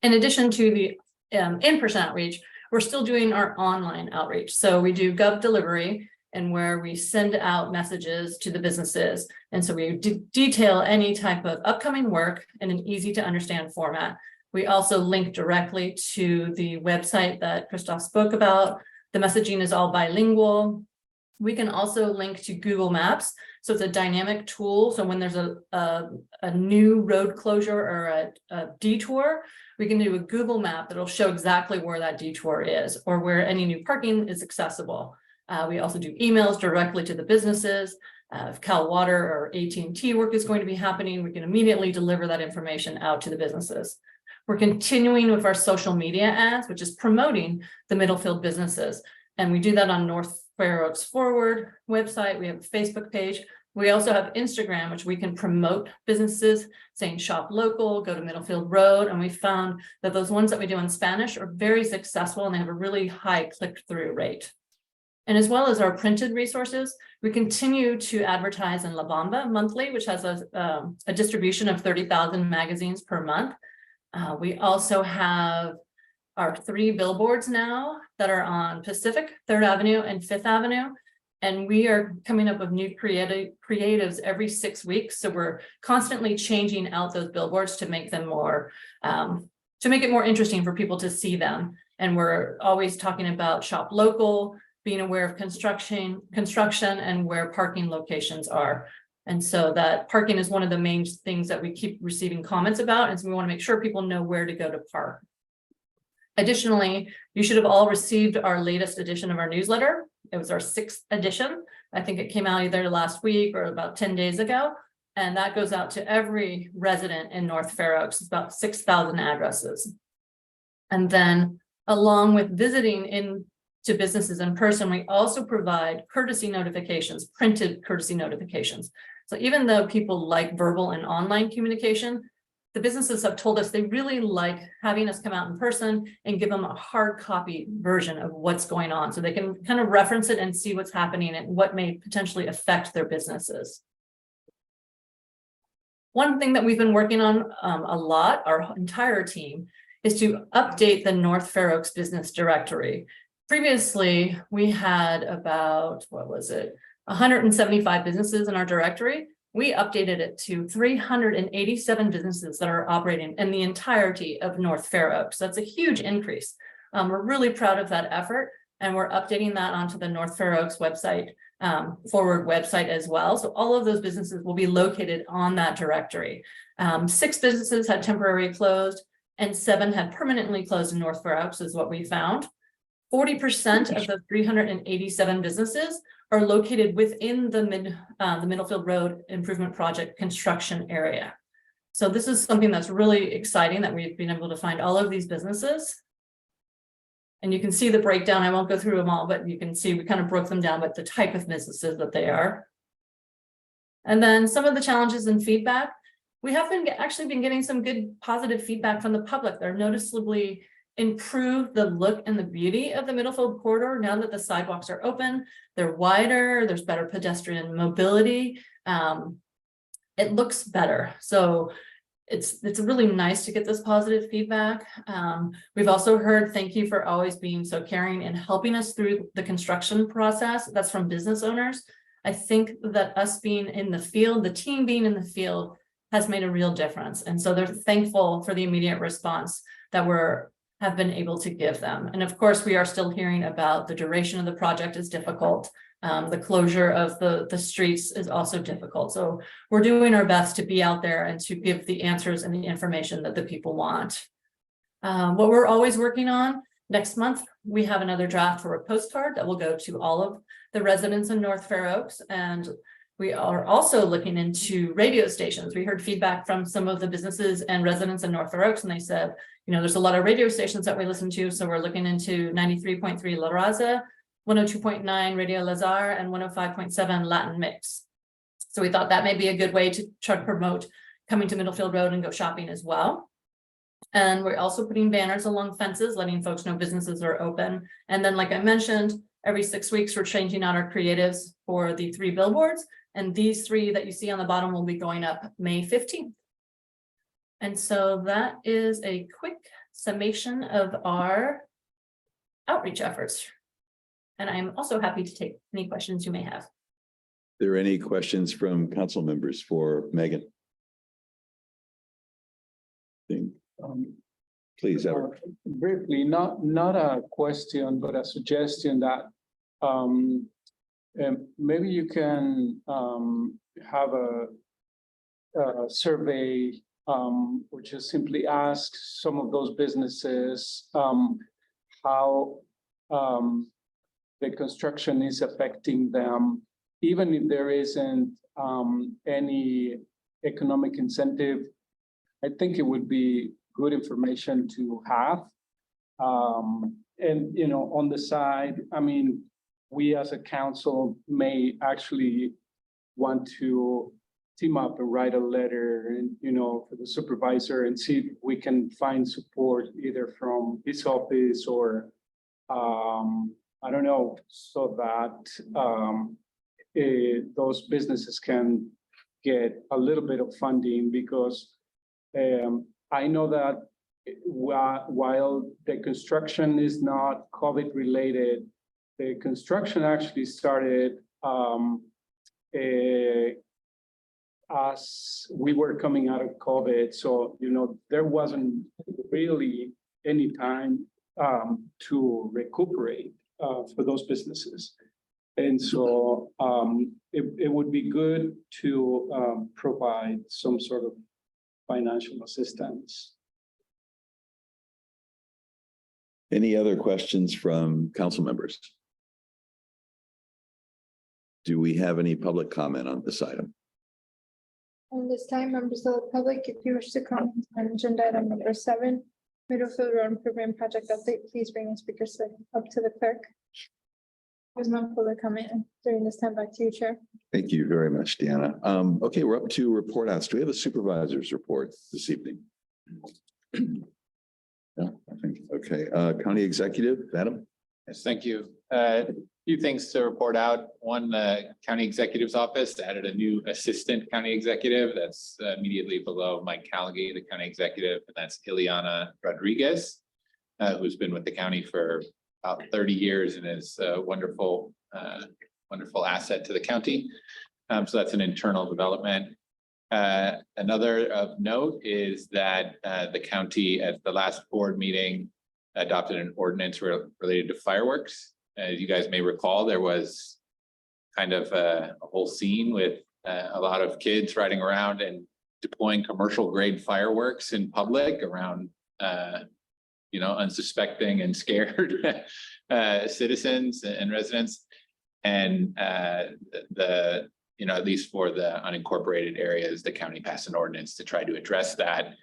In addition to the in-person outreach, we're still doing our online outreach. So we do Gov Delivery, and where we send out messages to the businesses. And so we detail any type of upcoming work in an easy to understand format. We also link directly to the website that Christoph spoke about. The messaging is all bilingual. We can also link to Google Maps. So it's a dynamic tool. So when there's a new road closure or a detour, we can do a Google map that'll show exactly where that detour is or where any new parking is accessible. We also do emails directly to the businesses. If Cal Water or AT&T work is going to be happening, we can immediately deliver that information out to the businesses. We're continuing with our social media ads, which is promoting the Middlefield businesses. And we do that on North Fair Oaks Forward website. We have a Facebook page. We also have Instagram, which we can promote businesses saying shop local, go to Middlefield Road. And we found that those ones that we do in Spanish are very successful and they have a really high click-through rate. And as well as our printed resources, we continue to advertise in La Bamba monthly, which has a distribution of 30,000 magazines per month. We also have our 3 billboards now that are on Pacific, 3rd Avenue, and 5th Avenue. And we are coming up with new creatives every 6 weeks. So we're constantly changing out those billboards to make them more, to make it more interesting for people to see them. And we're always talking about shop local, being aware of construction and where parking locations are. And so that parking is one of the main things that we keep receiving comments about. And so we want to make sure people know where to go to park. Additionally, you should have all received our latest edition of our newsletter. It was our 6th edition. I think it came out either last week or about 10 days ago. And that goes out to every resident in North Fair Oaks. It's about 6,000 addresses. And then along with visiting in to businesses in person, we also provide courtesy notifications, printed courtesy notifications. So even though people like verbal and online communication, the businesses have told us they really like having us come out in person and give them a hard copy version of what's going on so they can kind of reference it and see what's happening and what may potentially affect their businesses. One thing that we've been working on a lot, our entire team, is to update the North Fair Oaks Business Directory. Previously, we had about, 175 businesses in our directory. We updated it to 387 businesses that are operating in the entirety of North Fair Oaks. That's a huge increase. We're really proud of that effort, and we're updating that onto the North Fair Oaks website, Forward website as well. So all of those businesses will be located on that directory. 6 businesses had temporarily closed, and 7 had permanently closed in North Fair Oaks, is what we found. 40% of the 387 businesses are located within the Middlefield Road Improvement Project construction area. So this is something that's really exciting that we've been able to find all of these businesses. And you can see the breakdown. I won't go through them all, but you can see we kind of broke them down, but the type of businesses that they are. And then some of the challenges and feedback. We have actually been getting some good positive feedback from the public. They're noticeably improved the look and the beauty of the Middlefield corridor now that the sidewalks are open. They're wider, there's better pedestrian mobility. It looks better. So it's really nice to get this positive feedback. We've also heard, thank you for always being so caring and helping us through the construction process. That's from business owners. I think that us being in the field, the team being in the field has made a real difference. And so they're thankful for the immediate response that have been able to give them. And of course, we are still hearing about the duration of the project is difficult. The closure of the streets is also difficult. So we're doing our best to be out there and to give the answers and the information that the people want. What we're always working on, next month, we have another draft for a postcard that will go to all of the residents in North Fair Oaks. And we are also looking into radio stations. We heard feedback from some of the businesses and residents in North Fair Oaks, and they said, there's a lot of radio stations that we listen to. So we're looking into 93.3 La Raza, 102.9 Radio Lazar, and 105.7 Latin Mix. So we thought that may be a good way to try to promote coming to Middlefield Road and go shopping as well. And we're also putting banners along fences, letting folks know businesses are open. And then, like I mentioned, every 6 weeks, we're changing out our creatives for the 3 billboards. And these 3 that you see on the bottom will be going up May 15th. And so that is a quick summation of our outreach efforts. And I'm also happy to take any questions you may have. Are there any questions from council members for Megan? Please, Edward. Briefly, not a question, but a suggestion that maybe you can have a survey or just simply ask some of those businesses how the construction is affecting them, even if there isn't any economic incentive. I think it would be good information to have. And, on the side, we as a council may actually want to team up and write a letter and, for the supervisor and see if we can find support either from his office or, I don't know, so that those businesses can get a little bit of funding, because I know that while the construction is not COVID related, the construction actually started as we were coming out of COVID. So, there wasn't really any time to recuperate for those businesses. And so it would be good to provide some sort of financial assistance. Any other questions from council members? Do we have any public comment on this item? And this time, members of the public, if you wish to comment on agenda item number 7, Middlefield Road Improvement Project update, please bring the speaker up to the clerk. There's no public comment during this time. Back to you, Chair. Thank you very much, Deanna. Okay, we're up to report outs. Do we have a supervisor's report this evening? No, I think, okay. County Executive, Adam? Yes, thank you. Few things to report out. One, the County Executive's Office added a new Assistant County Executive that's immediately below Mike Callaghy, the County Executive, and that's Ileana Rodriguez, who's been with the county for about 30 years and is a wonderful asset to the county. So that's an internal development. Another of note is that the county at the last board meeting adopted an ordinance related to fireworks. As you guys may recall, there was kind of a whole scene with a lot of kids riding around and deploying commercial grade fireworks in public around, unsuspecting and scared citizens and residents. And at least for the unincorporated areas, the county passed an ordinance to try to address that,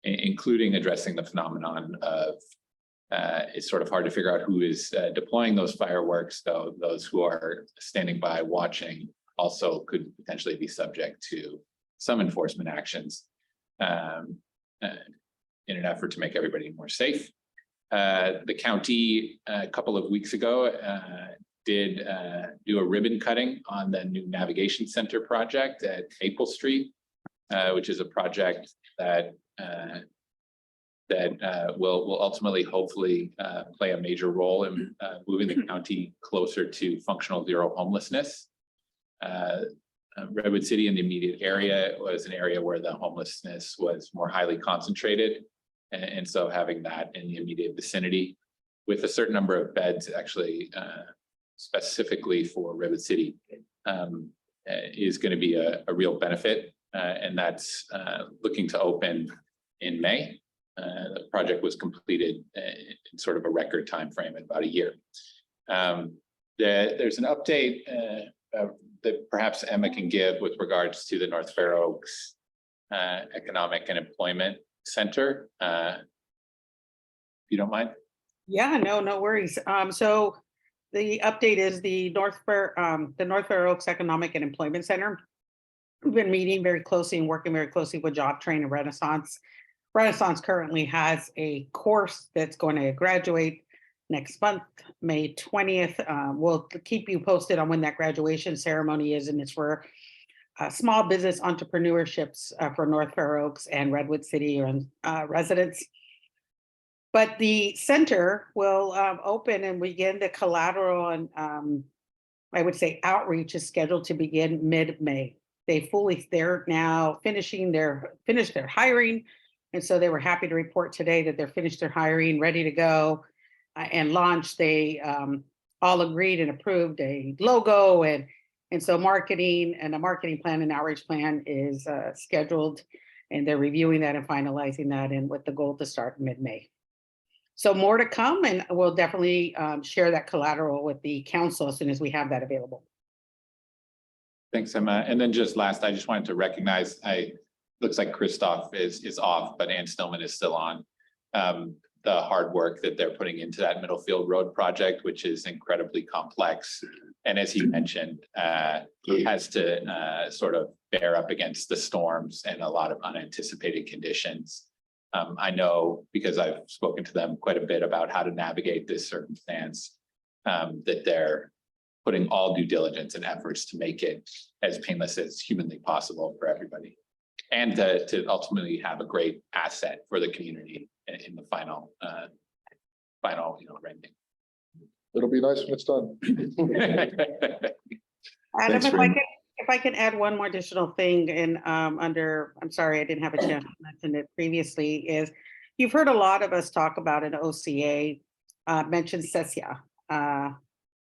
including addressing the phenomenon of it's sort of hard to figure out who is deploying those fireworks, though those who are standing by watching also could potentially be subject to some enforcement actions in an effort to make everybody more safe. The county a couple of weeks ago did do a ribbon cutting on the new Navigation Center project at Maple Street, which is a project that will ultimately, hopefully, play a major role in moving the county closer to functional zero homelessness. Redwood City in the immediate area was an area where the homelessness was more highly concentrated. And so having that in the immediate vicinity with a certain number of beds actually specifically for Redwood City is going to be a real benefit. And that's looking to open in May. The project was completed in sort of a record time frame in about a year. There's an update that perhaps Emma can give with regards to the North Fair Oaks Economic and Employment Center. If you don't mind. Yeah, no worries. So the update is the North Fair Oaks Economic and Employment Center. We've been meeting very closely and working very closely with Job Train and Renaissance. Renaissance currently has a course that's going to graduate next month, May 20th. We'll keep you posted on when that graduation ceremony is, and it's for small business entrepreneurships for North Fair Oaks and Redwood City residents. But the center will open and begin the collateral and I would say outreach is scheduled to begin mid-May. They're now finished their hiring. And so they were happy to report today that they're finished their hiring, ready to go and launch. They all agreed and approved a logo and so marketing and a marketing plan and outreach plan is scheduled, and they're reviewing that and finalizing that, and with the goal to start mid-May. So more to come, and we'll definitely share that collateral with the council as soon as we have that available. Thanks, Emma. And then just last, I just wanted to recognize, looks like Christoph is off, but Ann Stillman is still on. The hard work that they're putting into that Middlefield Road project, which is incredibly complex. And as he mentioned, has to sort of bear up against the storms and a lot of unanticipated conditions. I know because I've spoken to them quite a bit about how to navigate this circumstance, that they're putting all due diligence and efforts to make it as painless as humanly possible for everybody. And to ultimately have a great asset for the community in the final rendering. It'll be nice when it's done. Adam, if I can add one more additional thing in I'm sorry, I didn't have a chance to mention it previously, is you've heard a lot of us talk about an OCA, mention Cecia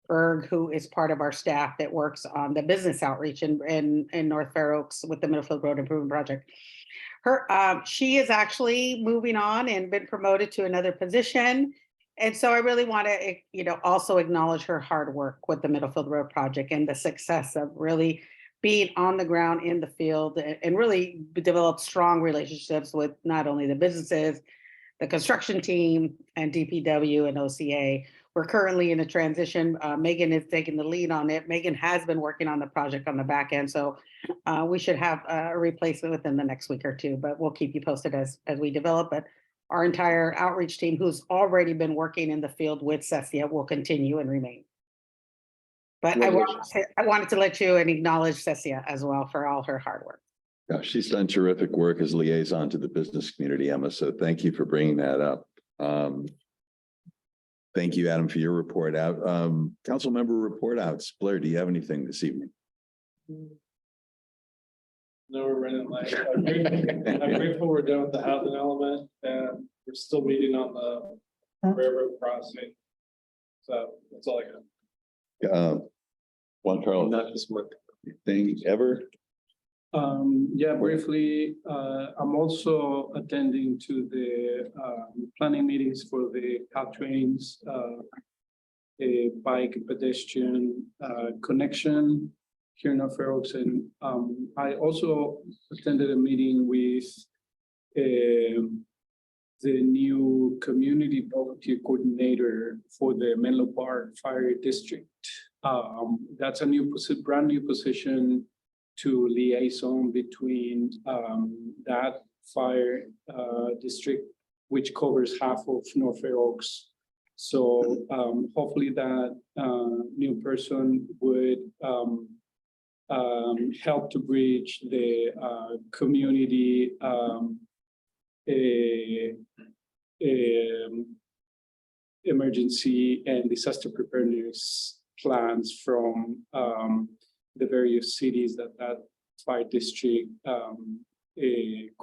Berg, who is part of our staff that works on the business outreach in North Fair Oaks with the Middlefield Road Improvement Project. She is actually moving on and been promoted to another position. And so I really want to, also acknowledge her hard work with the Middlefield Road Project and the success of really being on the ground in the field and really develop strong relationships with not only the businesses, the construction team, and DPW and OCA. We're currently in a transition. Megan is taking the lead on it. Megan has been working on the project on the back end. So we should have a replacement within the next week or two, but we'll keep you posted as we develop it. Our entire outreach team, who's already been working in the field with Cecia, will continue and remain. But I wanted to let you and acknowledge Cecia as well for all her hard work. Yeah, she's done terrific work as liaison to the business community, Emma. So thank you for bringing that up. Thank you, Adam, for your report out. Council member report outs. Blair, do you have anything this evening? No, we're running late. I'm grateful we're done with the housing element, and we're still meeting on the railroad crossing. So that's all I got. Juan Carlos. Not this month. Anything ever? Yeah, briefly, I'm also attending to the planning meetings for the Caltrain's a bike pedestrian connection here in North Fair Oaks. And I also attended a meeting with the new community volunteer coordinator for the Menlo Park Fire District. That's a brand new position to liaison between that fire district, which covers half of North Fair Oaks. So hopefully that new person would help to bridge the community emergency and disaster preparedness plans from the various cities that fire district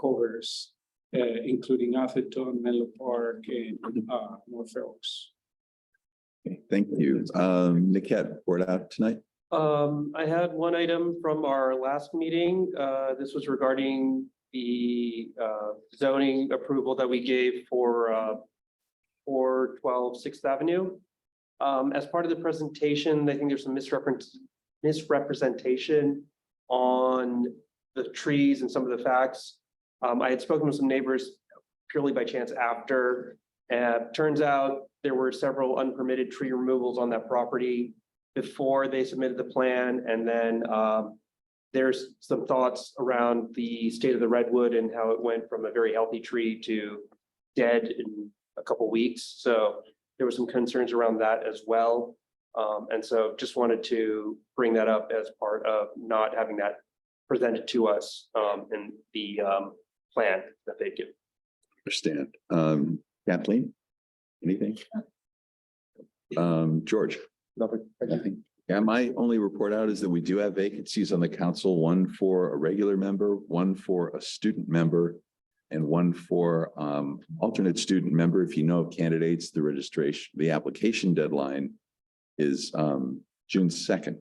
covers, including Atherton, Menlo Park, and North Oaks. Okay, thank you. Niket, report out tonight. I had one item from our last meeting. This was regarding the zoning approval that we gave for 412 Sixth Avenue. As part of the presentation, I think there's some misrepresentation on the trees and some of the facts. I had spoken with some neighbors purely by chance after. Turns out there were several unpermitted tree removals on that property before they submitted the plan. And then there's some thoughts around the state of the redwood and how it went from a very healthy tree to dead in a couple weeks. So there were some concerns around that as well. And so just wanted to bring that up as part of not having that presented to us in the plan that they give. Understand. Kathleen, anything? George? Nothing. Yeah, my only report out is that we do have vacancies on the council, one for a regular member, one for a student member, and one for alternate student member. If you know of candidates, the application deadline is June 2nd.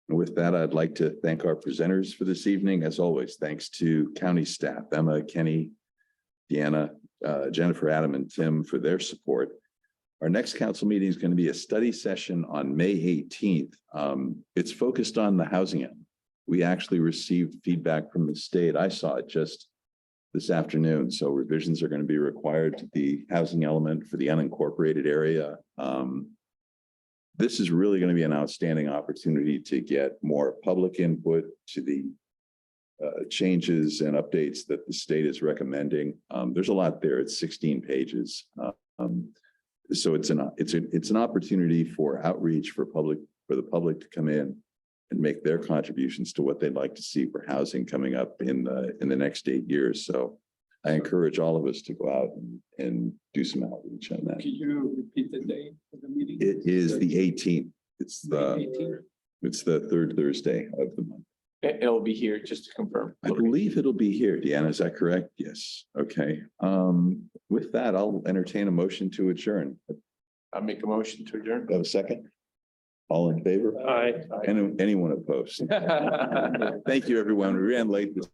And with that, I'd like to thank our presenters for this evening. As always, thanks to county staff, Emma, Kenny, Deanna, Jennifer, Adam, and Tim for their support. Our next council meeting is going to be a study session on May 18th. It's focused on the housing element. We actually received feedback from the state. I saw it just this afternoon. So revisions are going to be required to the housing element for the unincorporated area. This is really going to be an outstanding opportunity to get more public input to the changes and updates that the state is recommending. There's a lot there. It's 16 pages. So it's an opportunity for outreach for the public to come in and make their contributions to what they'd like to see for housing coming up in the next 8 years. So I encourage all of us to go out and do some outreach on that. Can you repeat the date of the meeting? It is the 18th. It's the third Thursday of the month. It'll be here, just to confirm. I believe it'll be here. Deanna, is that correct? Yes. Okay. With that, I'll entertain a motion to adjourn. I'll make a motion to adjourn. Have a second? All in favor? Aye. Anyone opposed? Thank you, everyone. We ran late this